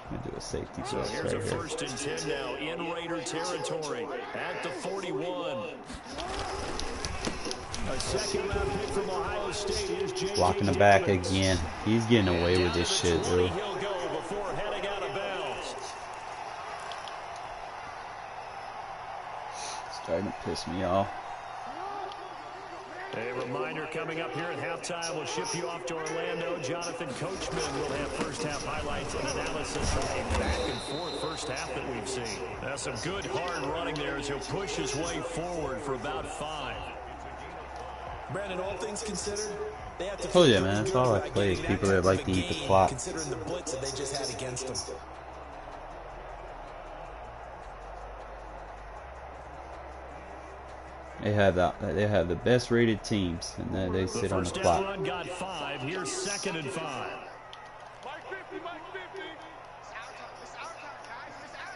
Gonna do a safety So blitz here's right a here. 1st and 10 now in Raider territory at the 41. A second-round pick from Ohio State is J.J. Blocking the back Dillons. again. He's getting away with this shit, dude. He'll go before heading out of bounds. Starting to piss me off. A reminder coming up here at halftime. We'll ship you off to Orlando. Jonathan Coachman will have first-half highlights and analysis of a back-and-forth first half that we've seen. That's some good hard running there as he'll push his way forward for about 5. Brandon, all things considered, they have to Oh feel yeah, pretty man. That's good all I about play is getting that people that type like of to a eat the game, clock. considering the blitz that they just had against them. They have the best rated teams, and then they sit on the First clock. down run got 5. Here's 2nd and 5. Mike 50, Mike 50. It's our turn. It's our turn, guys. It's our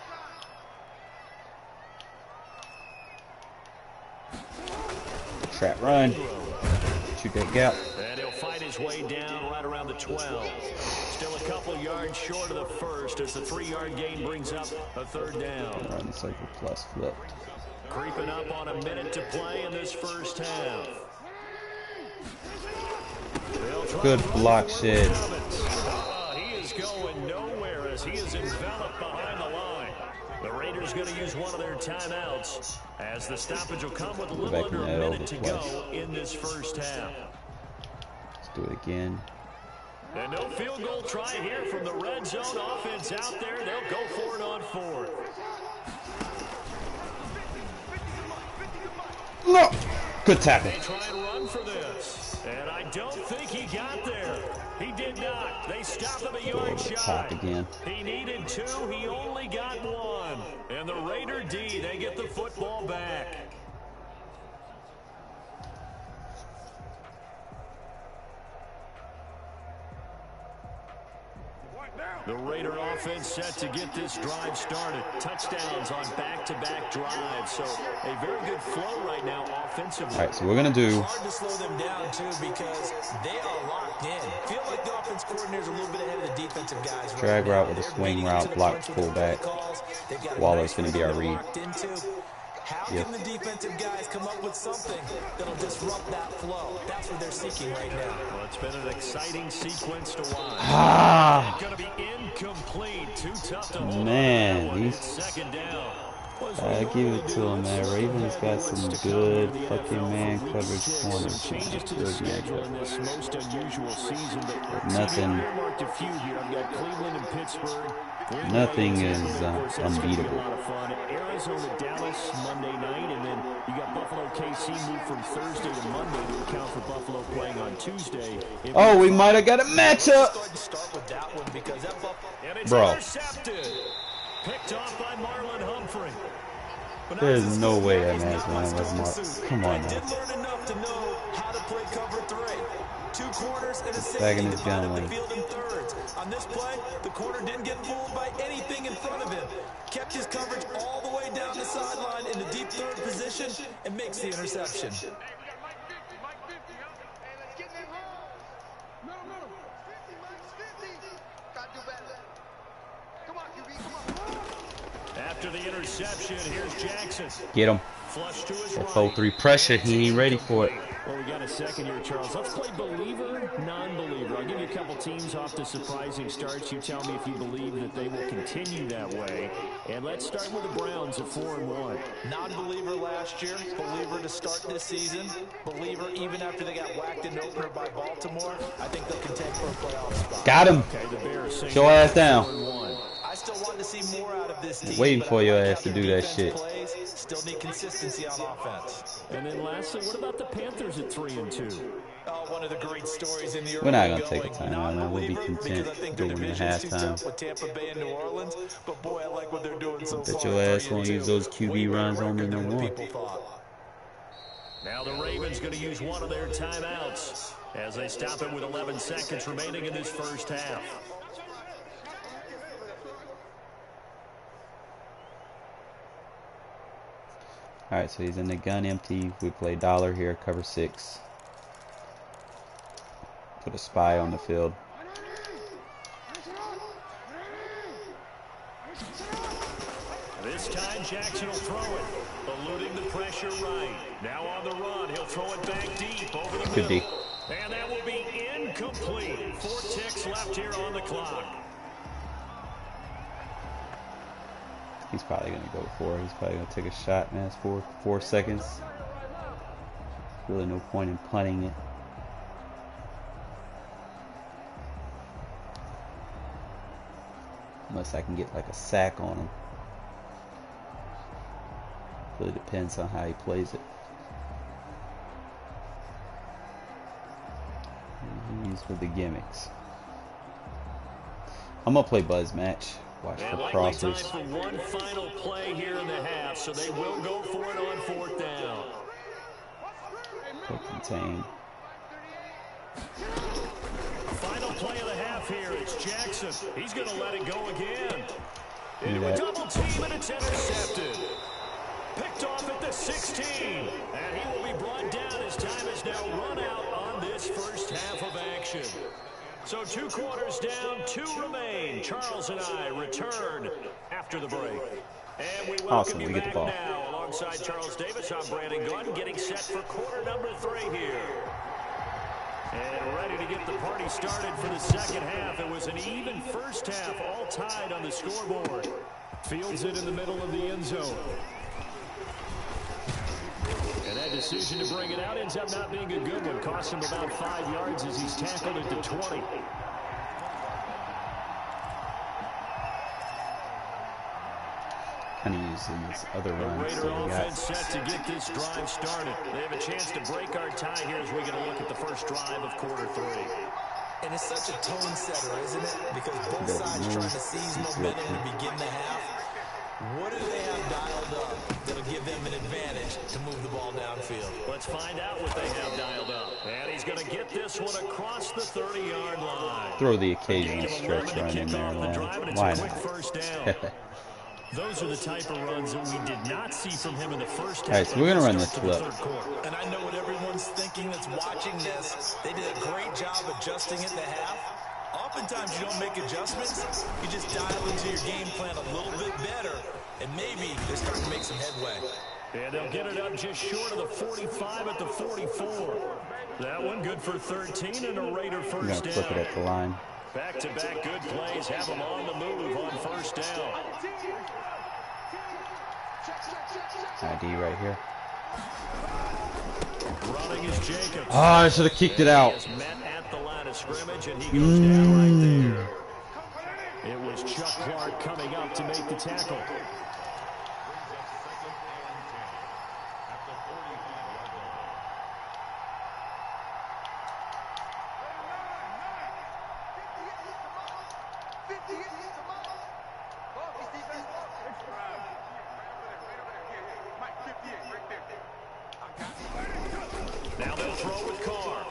turn. Trap run. Shoot that gap. And he'll fight his way down right around the 12. Still a couple yards short of the first as the 3-yard gain brings up a 3rd down. Run cycle plus flipped. Creeping up on a minute to play in this first half. Good block shed. He is going nowhere as he is enveloped behind the line. The Raiders going to use one of their timeouts as the stoppage will come with a little under a minute to go in this first half. Let's do it again. And no field goal try here from the red zone offense out there. They'll go for it on 4th. No! Good tackle. They try and run for this. And I don't think he got there. He did not. They stopped him a yard shy. Again. He needed 2. He only got 1. And the Raider D, they get the football back. The Raider offense set to get this drive started. Touchdowns on back-to-back drives. So a very good flow right now offensively. All right, so we're going to do... Hard to slow them down, too, because they are locked in. Feel like the offense coordinator's a little bit ahead of the defensive guys. Drag route with a swing route, block fullback. Waller's going to be our read. How can the defensive guys come up with something that'll disrupt that flow? That's what they're seeking right now. Well, it's been an exciting sequence to watch. Ah! Going to be incomplete. Too tough to hold Man, on. these... Second down. I give it to him, man. Ravens got some good fucking man coverage corners. Changes to the schedule in this most unusual season, but Nothing. marked a few here. I've got Cleveland and Pittsburgh. Nothing is unbeatable. A lot of fun. Arizona, Dallas Monday night, and then you got Buffalo, KC moved from Thursday to Monday to account for Buffalo playing on Tuesday. Oh, we might have got a matchup. Bro. Picked off by Marlon Humphrey. There's no way that man's running with Mark. Come on I did now. learn enough to know how to play cover 3. 2 corners and a Back in safety his divided gun the lane. field in thirds. On this play, the corner didn't get fooled by anything in front of him. Kept his coverage all the way down the sideline in the deep 3rd position and makes the interception. Hey, we got Mike 50, Mike 50, huh? Hey, let's get in that hole. No, no. 50, Mike 50. Gotta do better. Come on, QB, come on. After the interception, here's Jackson. Get him. Flush to his That right. 4-3 pressure. He ain't ready for it. Well, we got a second here, Charles. Let's play believer, non-believer. I'll give you a couple teams off to surprising starts. You tell me if you believe that they will continue that way. And let's start with the Browns at 4-1. Non-believer last year, believer to start this season, believer even after they got whacked in opener by Baltimore. I think they'll contend for a playoff spot. Got him. Okay, the Bears sink Show ass down. 4-1. I still want to see more out of this team. Waiting but for I your like ass how to their do that defense shit. plays. Still need consistency on offense. And then lastly, what about the Panthers at 3-2? One of the great stories in the We're not early gonna take a going. timeout, man. We'll be Non-believer, content because I think their doing the division's too halftime. tough with Tampa Bay and New Orleans. But boy, I like what they're doing so Bet far. your ass 3-2. won't use those QB Way better runs on me record no than what more. people thought. Now the Ravens going to use one of their timeouts as they stop it with 11 seconds remaining in this first half. Alright, so he's in the gun empty. We play dollar here, cover 6. Put a spy on the field. This time Jackson will throw it, eluding the pressure right. Now on the run, he'll throw it back deep over the Could middle. be. And that will be incomplete. 4 ticks left here on the clock. He's probably gonna go for it. He's probably gonna take a shot, man. It's 4 seconds. Really no point in punting it. Unless I can get like a sack on him. Really depends on how he plays it. And he's with the gimmicks. I'm gonna play Buzz match. Watch for crossers. Time for one final play here in the half, so they will go for it on 4th down. Play contain. Final play of the half here. It's Jackson. He's going to let it go again. Into a double team, and it's intercepted. Picked off at the 16. And he will be brought down. His time is now run out on this first half of action. So 2 quarters down, 2 remain. Charles and I return after the break. And we welcome you back now. Alongside Charles Davis, I'm Brandon Gunn, getting set for quarter number 3 here. And ready to get the party started for the second half. It was an even first half, all tied on the scoreboard. Fields it in the middle of the end zone. And that decision to bring it out ends up not being a good one. Cost him about 5 yards as he's tackled at the 20. Kind of using this other run. Raider offense set to get this drive started. They have a chance to break our tie here as we get a look at the first drive of quarter 3. And it's such a tone setter, isn't it? Because both sides trying to seize momentum to begin the half. What do they have dialed up that'll give them an advantage to move the ball downfield? Let's find out what they have dialed up. And he's going to get this one across the 30-yard line. Throw the occasional stretch run in there, man. Why not? First down. Those are the type of runs that we did not see from him in the first half. All right, so we're going to run this flip. And I know what everyone's thinking that's watching this. They did a great job adjusting at the half. Oftentimes you don't make adjustments. You just dial into your game plan a little bit better, and maybe they're starting to make some headway. And they'll get it up just short of the 45 at the 44. That one good for 13 and a Raider first down. Flip it at the line. Back-to-back good plays have them on the move on first down. ID right here. Running is Jacobs. Oh, I should have kicked it out. He is met at the line of scrimmage, and he goes down right there. It was Chuck Clark coming up to make the tackle. Now they'll throw with Carr.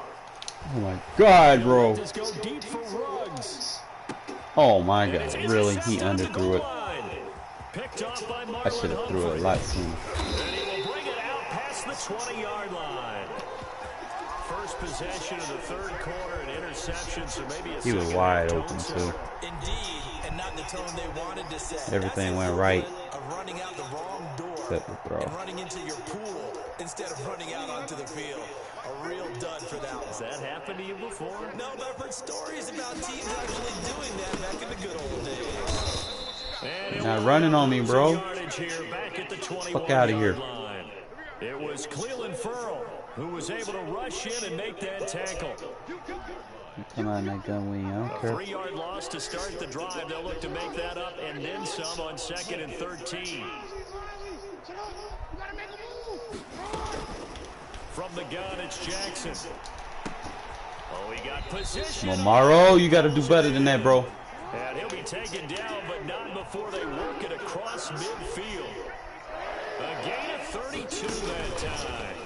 Oh my God, bro. Just go deep for Ruggs. Oh my God, really? He underthrew it. Picked off by I should have threw it a lot sooner. And he will bring it out past the 20-yard line. First possession of the third quarter, an interception, so maybe a He was wide open too. Indeed, and not the tone they wanted to set. Everything went right. Of running out the wrong door Except the throw. and running into your pool instead of running out onto the field. A real dud for that one. Has that happened to you before? No, but I've heard stories about teams actually doing that back in the good old days. Not running on me, bro. Fuck out of here. It was Cleveland Furl who was able to rush in and make that tackle. Come on, that gun wing. I don't A care. 3-yard loss to start the drive. They'll look to make that up and then some on 2nd and 13. From the gun, it's Jackson. Oh, he got position. Momaro, you got to do better than that, bro. And he'll be taken down, but not before they work it across midfield. A gain of 32 that time.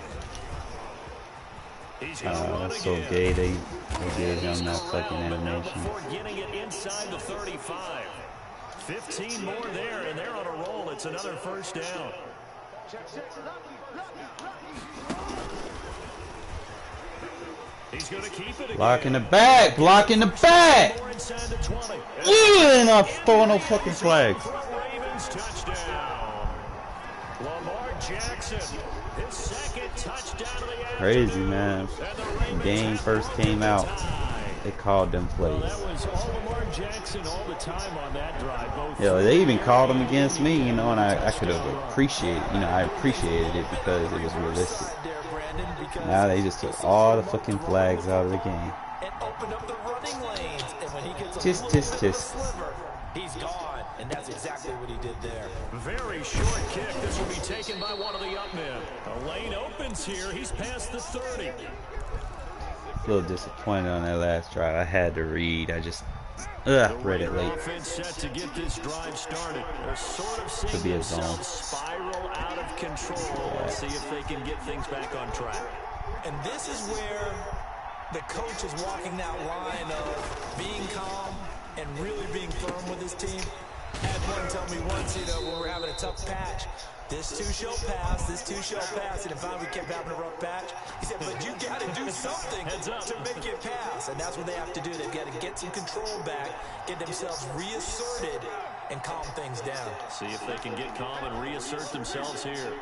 He's going to run That's so again. gay. They gave him that fucking But now animation. before getting it inside the 35. 15 more there, and they're on a roll. It's another first down. He's going to keep it again. Block in the back. Block in the back. More inside the 20. And not throwing no fucking flags. Ravens touchdown. Lamar Jackson, his second touchdown of the afternoon. Crazy, man. The game first came out. They called them plays. That was all Lamar Jackson all the time on that drive. Both Yeah, they even called them against me, you know, and I could have appreciated, I appreciated it because it was realistic. There, Brandon. Brandon, because Now they just took all the fucking flags out of the game. and opened up the running lanes. And when he gets a Just. little bit of a sliver, he's gone. And that's exactly what he did there. Very short kick. This will be taken by one of the up men. A lane opens here. He's past the 30. A little disappointed on that last drive. I had to read. I just read it late. Offense set to get this drive started. They're sort of seeing Could be a zone. themselves spiral out of control. Let's see if they can get things back on track. And this is where the coach is walking that line of being calm and really being firm with his team. Had one tell me once, when we're having a tough patch, this too shall pass, this too shall pass. And if we kept having a rough patch, he said, but you got to do something to make it pass. And that's what they have to do. They've got to get some control back, get themselves reasserted, and calm things down. See if they can get calm and reassert themselves here.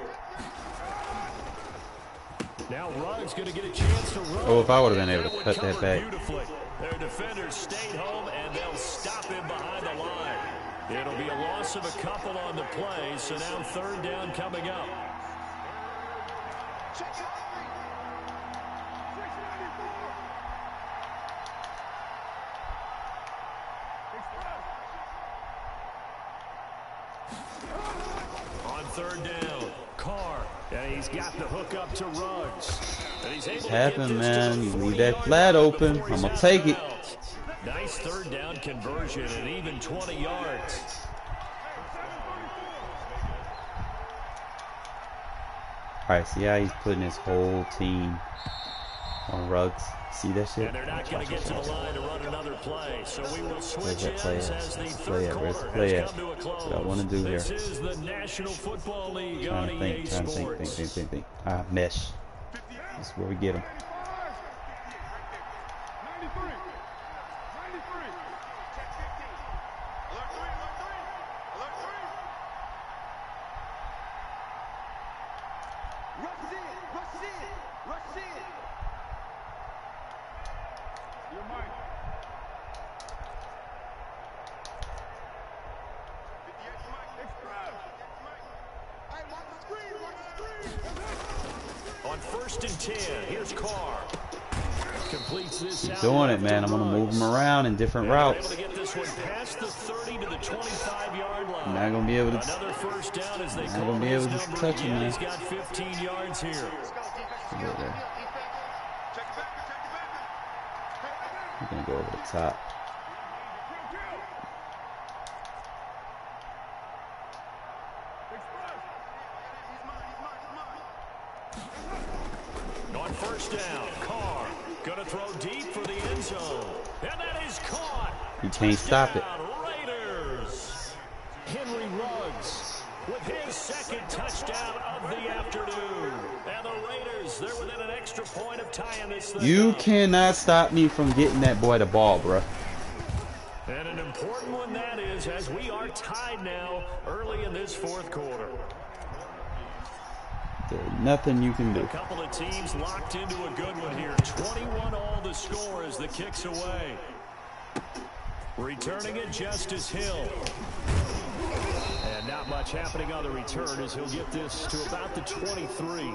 Now Ruggs going to get a chance to run. Oh, if I would have been able to cut that back. Beautifully. Their defenders stayed home, and they'll stop him behind the line. It'll be a loss of a couple on the play, so now third down coming up. On third down, Carr, and he's got the hook up to Ruggs. And he's able It's to happened, get this man. to the You 40 leave that yard flat line open, before he's I'ma out take of it. bounds. Nice third down conversion and even 20 yards. Alright, see how he's putting his whole team on Ruggs. See that shit? And they're not going to get to the line to run another play, so we will switch that play ends at? as the Let's third quarter play has at. come to a close. What I want to do here. This is the National Football League on Trying to EA think, Sports. think. Mesh. That's where we get him. 93. 93. Check 15. Alert 3, alert 3. Alert 3. Rush in, rush in, rush in. Your mic. 58 mic. Express. Hey, watch the screen, watch the screen. On first and 10, here's Carr. Completes this Keep out doing it, left man. to I'm going to move Ruggs. him around in different And they're routes. able to get this one past the 30 to the 25-yard line. You're not going to be able to... Another first down as they Not call gonna be his able to number touch him, again. man. He's got 15 yards here. Let's go, defense. Go there. Check it back, check it back. We're going to go over the top. On first down, Carr gonna throw deep for the end zone. And that is caught. You can't stop it. Touchdown, Raiders. Henry Ruggs with his second touchdown of the afternoon. And the Raiders, they're within an extra point of tying this thing You up. cannot stop me from getting that boy the ball, bruh. And an important one that is, as we are tied now early in this fourth quarter. There's nothing you can do. A couple of teams locked into a good one here. 21 all the score as the kick's away. Returning it, Justice Hill. And not much happening on the return as he'll get this to about the 23.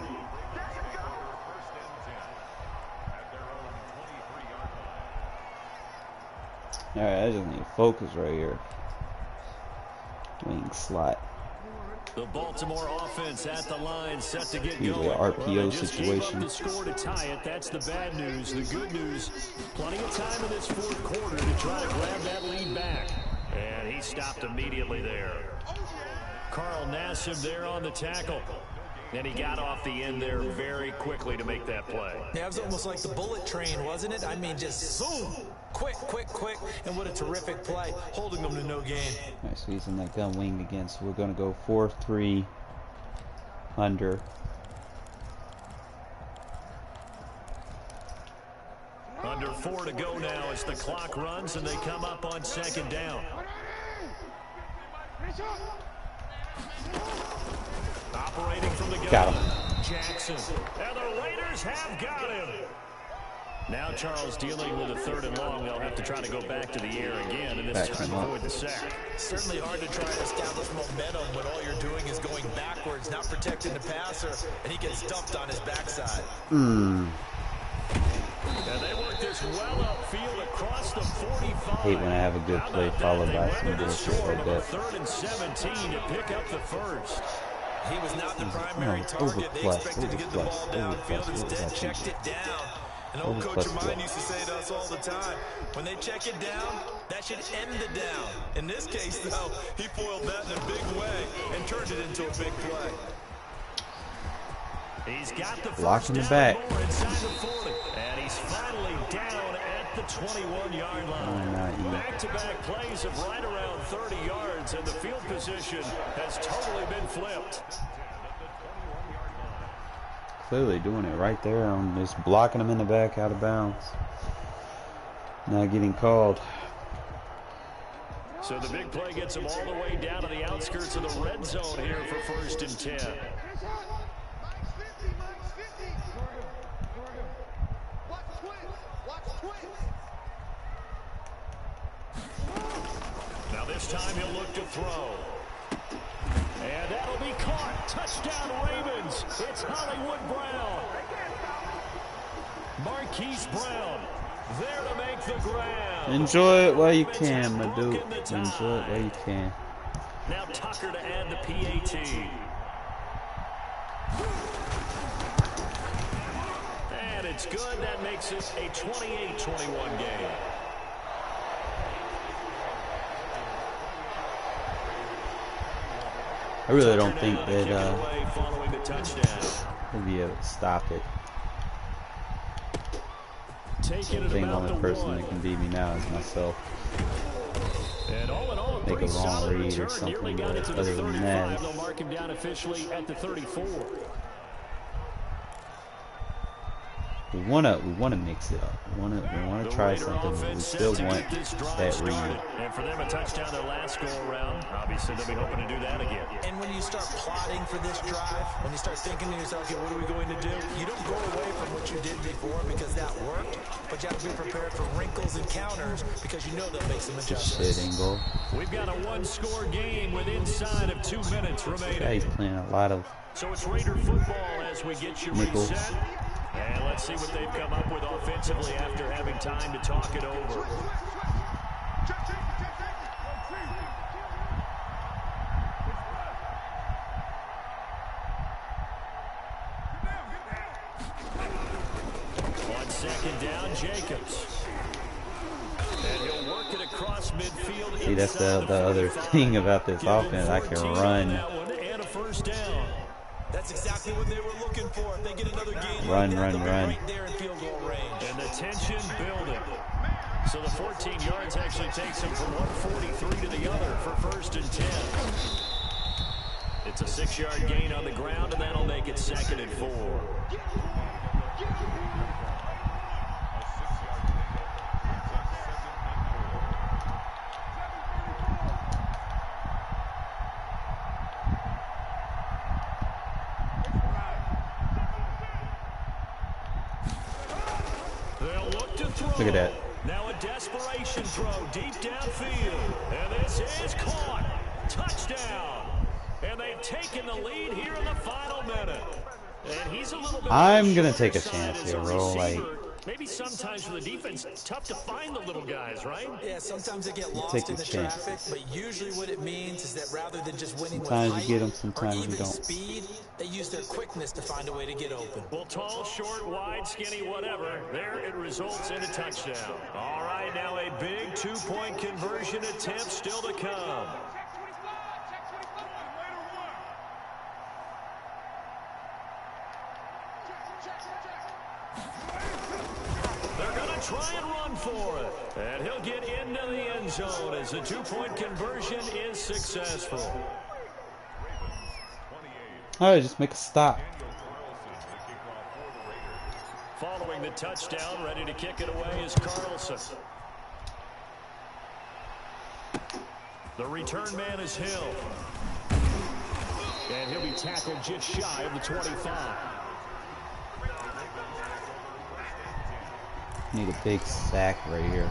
Alright, I just need to focus right here. Wing slot. The Baltimore offense at the line, set to get Usually going. a RPO Well, they just gave up situation. the score to tie it. That's the bad news. The good news, plenty of time in this fourth quarter to try to grab that lead back. And he stopped immediately there. Carl Nassib there on the tackle. And he got off the end there very quickly to make that play. Yeah, it was almost like the bullet train, wasn't it? I mean, just zoom, quick, and what a terrific play, holding them to no gain. Alright, so he's in that gun wing again, so we're going to go 4-3 under. Under 4 to go now as the clock runs and they come up on second down. Operating from the gun. Got him. Jackson. And the Raiders have got him. Now Charles dealing with a 3rd and long. They'll have to try to go back to the air again, and this time avoid the sack. Certainly hard to try to establish momentum when all you're doing is going backwards, not protecting the passer, and he gets dumped on his backside. And they work this well upfield across the 45. Hate when I have a good play followed by some bullshit like that. 3rd and 17 to pick up the first. He was not the primary target. They expected to get the ball downfield. Instead, checked it down. An old coach of mine used to say to us all the time, when they check it down, that should end the down. In this case, though, he foiled that in a big way and turned it into a big play. He's got the blocking the back. Inside the 40, and he's finally down at the 21-yard line. Back-to-back plays of right around 30 yards, and the field position has totally been flipped. Clearly doing it right there on just blocking him in the back out of bounds. Not getting called. So the big play gets him all the way down to the outskirts of the red zone here for 1st and 10. Now this time he'll look to throw. And that'll be caught. Touchdown Ravens. It's Hollywood Brown. Marquise Brown there to make the grab. Enjoy it while you can, my dude. Enjoy it while you can. Now Tucker to add the PAT. And it's good. That makes it a 28-21 game. I really don't think that he'll be able to stop it. I think the only person that can beat me now is myself. And all in all, Make a wrong read or something, but other than that, they'll mark him down officially at the 34. we wanna mix it up. We wanna try something, but we still want that read. And for them, a touchdown their last go around. Obviously, they'll be hoping to do that again. And when you start plotting for this drive, when you start thinking to yourself, okay, what are we going to do? You don't go away from what you did before because that worked, but you have to be prepared for wrinkles and counters because you know they'll make some adjustments. Shit ain't go. We've got a one-score game with inside of 2 minutes remaining. Yeah, he's playing a lot of So it's Raider football as we get you nickels. reset. And let's see what they've come up with offensively after having time to talk it over. On 2nd down, Jacobs. And he'll work it across midfield. See, that's the other thing about this offense. I can run. And a 1st down. That's exactly what they were looking for. If they get another game Run. right there in field goal range. And the tension building. So the 14 yards actually takes him from 143 to the other for 1st and 10. It's a 6-yard gain on the ground, and that'll make it 2nd and 4. Look at that. Now a desperation throw deep downfield. And this is caught. Touchdown. And they've taken the lead here in the final minute. And he's a little bit I'm going to take a chance here, bro. Like, maybe sometimes for the defense, it's tough to find the little guys, right? Yeah, sometimes they get lost in the traffic, but usually what it means is that rather than just winning with height you get them, sometimes or even you don't. speed, they use their quickness to find a way to get open. Well, tall, short, wide, skinny, whatever, there it results in a touchdown. All right, now a big 2-point conversion attempt still to come. They're going to try and run for it. And he'll get into the end zone as the 2-point conversion is successful. all right, just make a stop. Following the touchdown, ready to kick it away is Carlson. The return man is Hill. And he'll be tackled just shy of the 25. Need a big sack right here.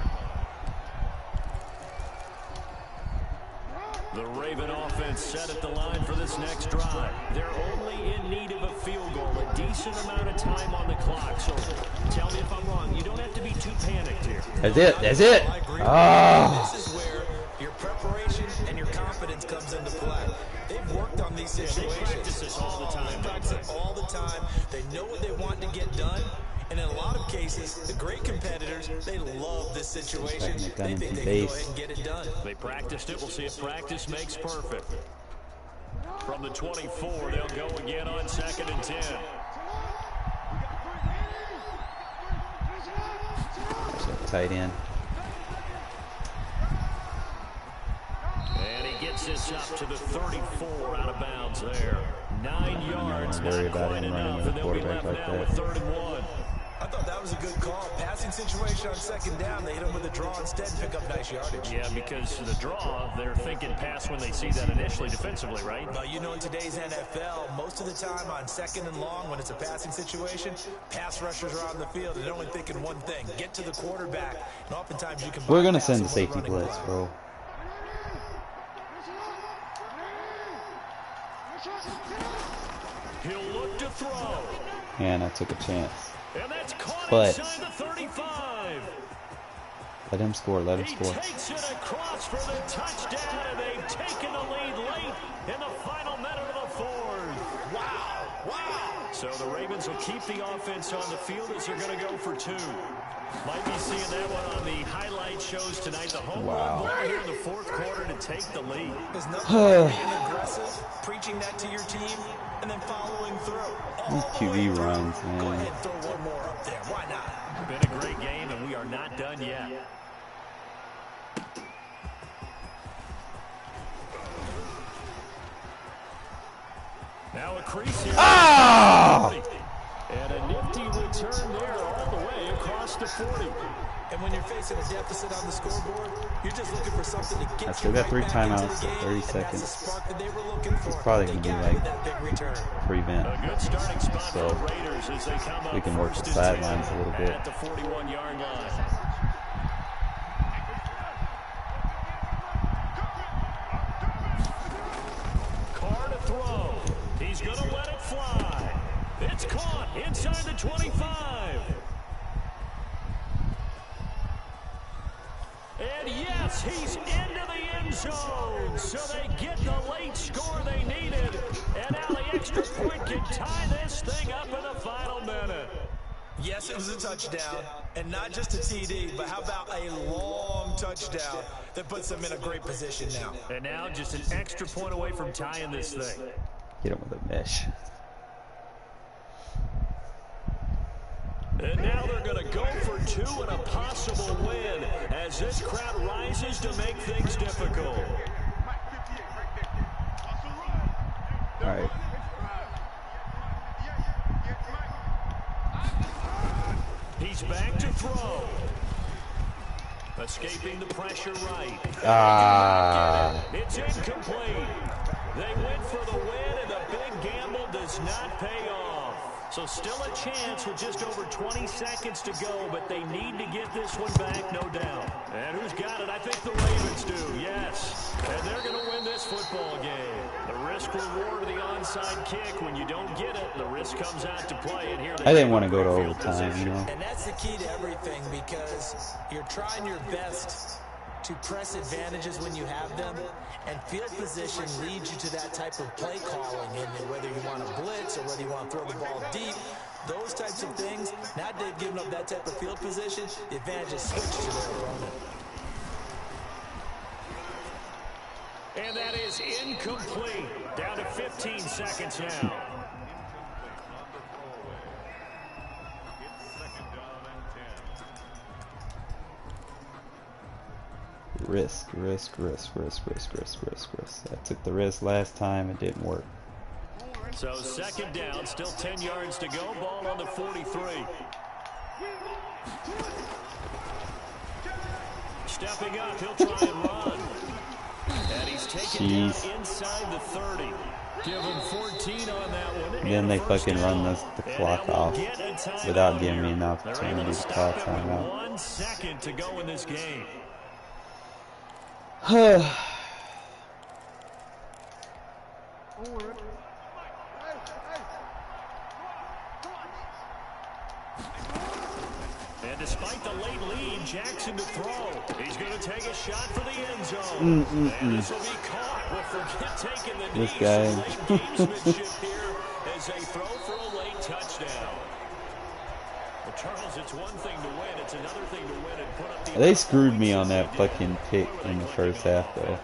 The Raven offense set at the line for this next drive. They're only in need of a field goal, a decent amount of time on the clock. So tell me if I'm wrong. You don't have to be too panicked here. That's it. That's it. Oh. This is where your preparation and your confidence comes into play. They've worked on these situations. They practice this all the time. They practice it all the time. They know what they want to get done. And in a lot of cases, the great competitors, they love this situation. They think they can go ahead and get it done. They practiced it. We'll see if practice makes perfect. From the 24, they'll go again on 2nd and 10. Tight end. And he gets this up to the 34 out of bounds there. 9 yards, not quite enough, and they'll be left now with 3rd and 1. I thought that was a good call. Passing situation on 2nd down. They hit him with a draw instead and pick up nice yardage. Yeah, because the draw, they're thinking pass when they see that initially defensively, right? But you know, in today's NFL, most of the time on 2nd and long, when it's a passing situation, pass rushers are on the field and they're only thinking one thing: get to the quarterback. And oftentimes you can. We're gonna send the safety blitz, bro. He'll look to throw. And I took a chance. And that's caught But inside the 35. let him score. Let him score. He takes it across for the touchdown, and they've taken the lead late in the final minute of the 4th. Wow, wow. So the Ravens will keep the offense on the field as they're going to go for 2. Might be seeing that one on the highlight shows tonight. The home run ball here in the 4th quarter to take the lead. There's nothing like being aggressive, preaching that to your team, and then following through. These QB runs, Go man. ahead and throw one more up there. Why not? Been a great game, and we are not done yet. Now a crease here. And a nifty return there all the way across the 40. And when you're facing a deficit on the scoreboard, you're just looking for something to get I still you got 3 right back into timeouts, the so game, 30 and that's the seconds. spark that they were looking for. It's probably They gonna be got like that big return. prevent. A good starting spot So for the Raiders as they come up we can work the 1st and 10 sidelines a little bit. at the 41-yard line. Carr to throw. He's going to let it fly. It's caught inside the 25. And yes, he's into the end zone. So they get the late score they needed. And now the extra point can tie this thing up in the final minute. Yes, it was a touchdown, and not just a TD, but how about a long touchdown that puts them in a great position now. And now just an extra point away from tying this thing. Hit him with a mesh. And now they're going to go for 2 and a possible win as this crowd rises to make things difficult. All right. He's back to throw. Escaping the pressure right. It's incomplete. They went for the win, and the big gamble does not pay off. So still a chance with just over 20 seconds to go, but they need to get this one back, no doubt. And who's got it? I think the Ravens do, yes. And they're going to win this football game. The risk reward of the onside kick, when you don't get it, the risk comes out to play. And here I didn't want to go to overtime, you know. And that's the key to everything, because you're trying your best to press advantages when you have them, and field position leads you to that type of play calling. And whether you want to blitz or whether you want to throw the ball deep, those types of things, now they've given up that type of field position, the advantage is switched to their opponent. And that is incomplete. Down to 15 seconds now. Risk. I took the risk last time. It didn't work. So 2nd down, still 10 yards to go. Ball on the 43. Stepping up, he'll try and run. And he's taken down inside the 30. Give him 14 on that one. And then they fucking run the clock off without giving me an opportunity to call timeout. 1 second to go in this game. And despite the late lead, Jackson to throw. He's going to take a shot for the end zone. And this will be caught. We'll forget taking the This knee. guy. Some late gamesmanship here as they throw for a late touchdown. Well, Charles, it's one thing to win. It's another thing to win and put up the... They screwed me on that fucking pick in the first half, though.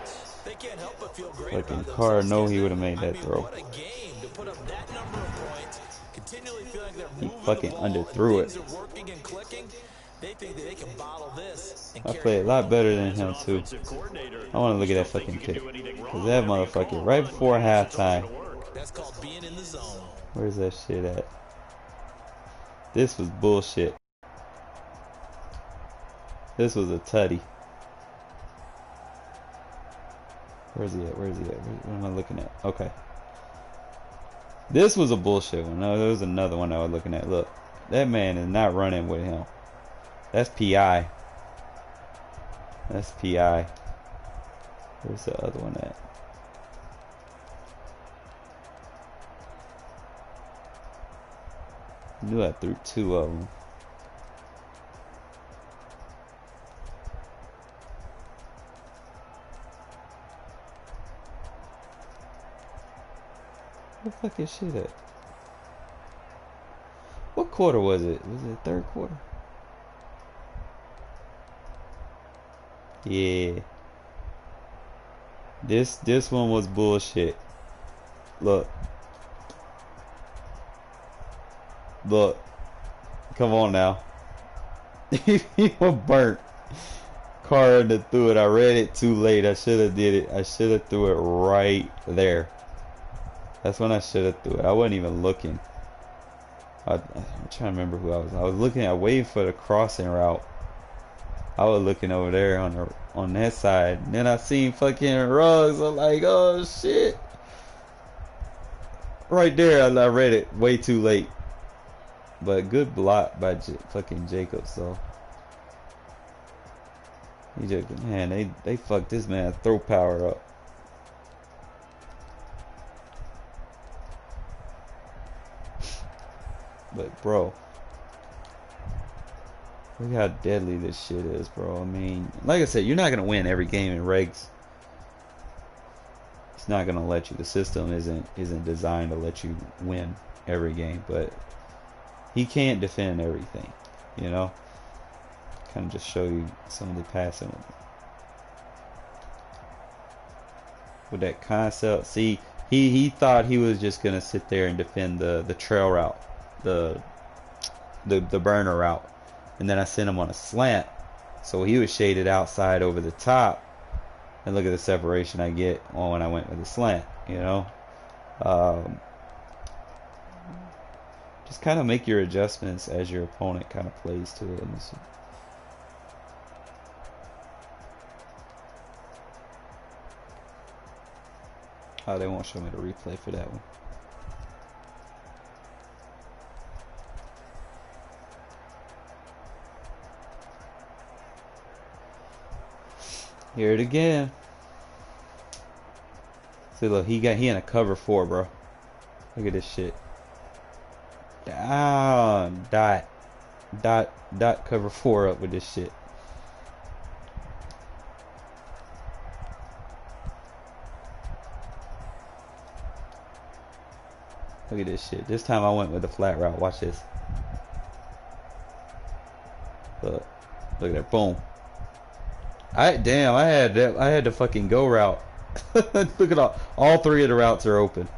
They can't help but feel great Fucking about Carr, themselves. no, he would have made that I mean, throw. what a game to put up that number of points, continually feeling like they're He moving fucking the ball underthrew and it. things are working and clicking. They think that they can bottle this and I carry play a it lot on. better than him, too. I want to look at that fucking pick. Because that motherfucker, right before halftime. That's called being in the zone. Where's that shit at? This was bullshit. This was a tutty. Where's he at? Where's he at? What am I looking at? Okay. This was a bullshit one. No, there was another one I was looking at. Look. That man is not running with him. That's PI. That's PI. Where's the other one at? I knew I threw two of them. Where the fuck is shit at? What quarter was it? Was it third quarter? Yeah. This one was bullshit. Look. Look. Come on now. He was burnt. Carr threw it. I read it too late. I should have did it. I should have threw it right there. That's when I should have threw it. I wasn't even looking. I'm trying to remember who I was. I was looking at waiting for the crossing route. I was looking over there on that side. And then I seen fucking Ruggs. I'm like, oh shit. Right there, I read it way too late. But good block by fucking Jacobs though. He just, man, they fucked this man's throw power up. But bro, look how deadly this shit is, bro. I mean, like I said, you're not gonna win every game in regs. It's not gonna let you. The system isn't designed to let you win every game, but he can't defend everything, you know. Kind of just show you some of the passing with that concept. See, he thought he was just gonna sit there and defend the trail route, the burner route, and then I sent him on a slant, so he was shaded outside over the top. And look at the separation I get when I went with the slant, you know. Just kind of make your adjustments as your opponent kind of plays to it. Let me see. Oh, they won't show me the replay for that one. Hear it again. See, look, he in a cover 4, bro. Look at this shit. Down, dot cover 4 up with this shit. Look at this shit. This time I went with the flat route. Watch this. Look at that. Boom. I had the fucking go route. Look at all three of the routes are open.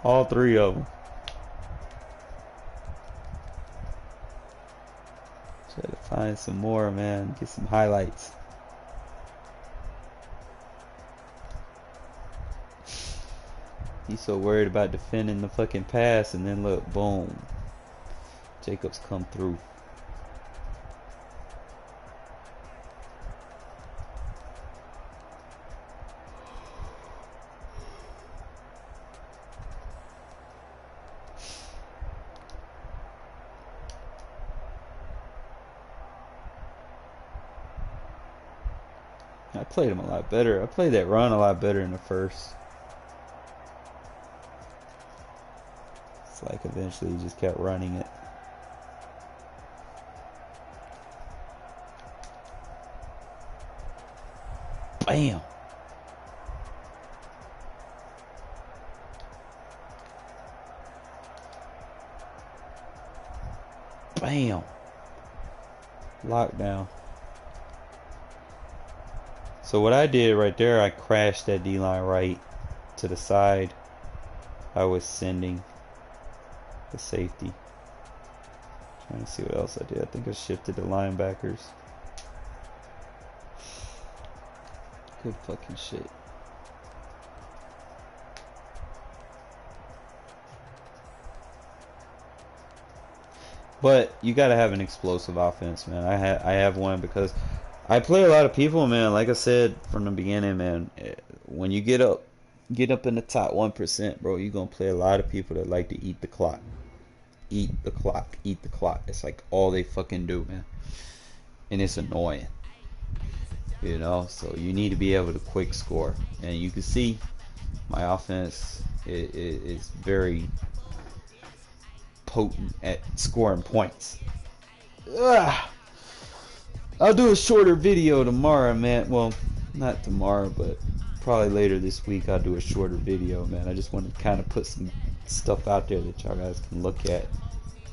All three of them. Try to find some more, man. Get some highlights. He's so worried about defending the fucking pass, and then look, boom. Jacobs come through. I played him a lot better. I played that run a lot better in the first. It's like eventually he just kept running it. Bam! Bam! Lockdown. So what I did right there, I crashed that D-line right to the side. I was sending the safety. Trying to see what else I did. I think I shifted the linebackers. Good fucking shit. But you gotta have an explosive offense, man. I have one because I play a lot of people, man. Like I said from the beginning, man. When you get up in the top 1%, bro, you're gonna play a lot of people that like to eat the clock. Eat the clock, eat the clock. It's like all they fucking do, man. And it's annoying. You know, so you need to be able to quick score. And you can see my offense is very potent at scoring points. Ugh. I'll do a shorter video tomorrow, man. Well, not tomorrow, but probably later this week I'll do a shorter video, man. I just want to kind of put some stuff out there that y'all guys can look at.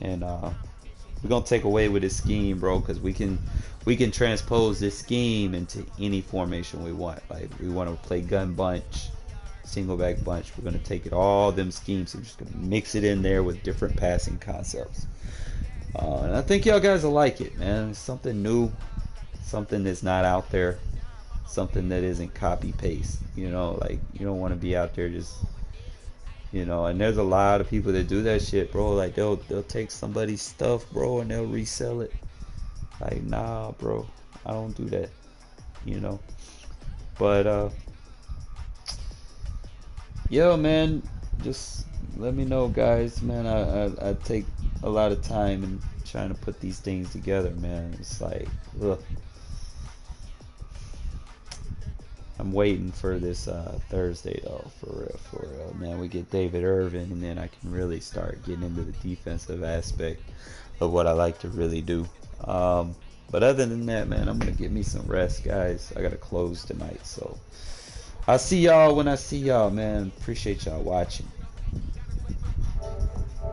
And we're gonna take away with this scheme, bro, because we can transpose this scheme into any formation we want. Like we want to play gun bunch, single back bunch. We're gonna take it all them schemes and just gonna mix it in there with different passing concepts. And I think y'all guys will like it, man. It's something new, something that's not out there, something that isn't copy paste. You know, like you don't want to be out there just, you know. And there's a lot of people that do that shit, bro. Like they'll take somebody's stuff, bro, and they'll resell it. Like, nah, bro, I don't do that, you know. But yeah, man, just let me know, guys, man. I take a lot of time in trying to put these things together, man. It's like, look, I'm waiting for this Thursday though, for real, man. We get David Irvin, and then I can really start getting into the defensive aspect of what I like to really do. But other than that, man, I'm gonna get me some rest, guys. I gotta close tonight, so I'll see y'all when I see y'all, man. Appreciate y'all watching.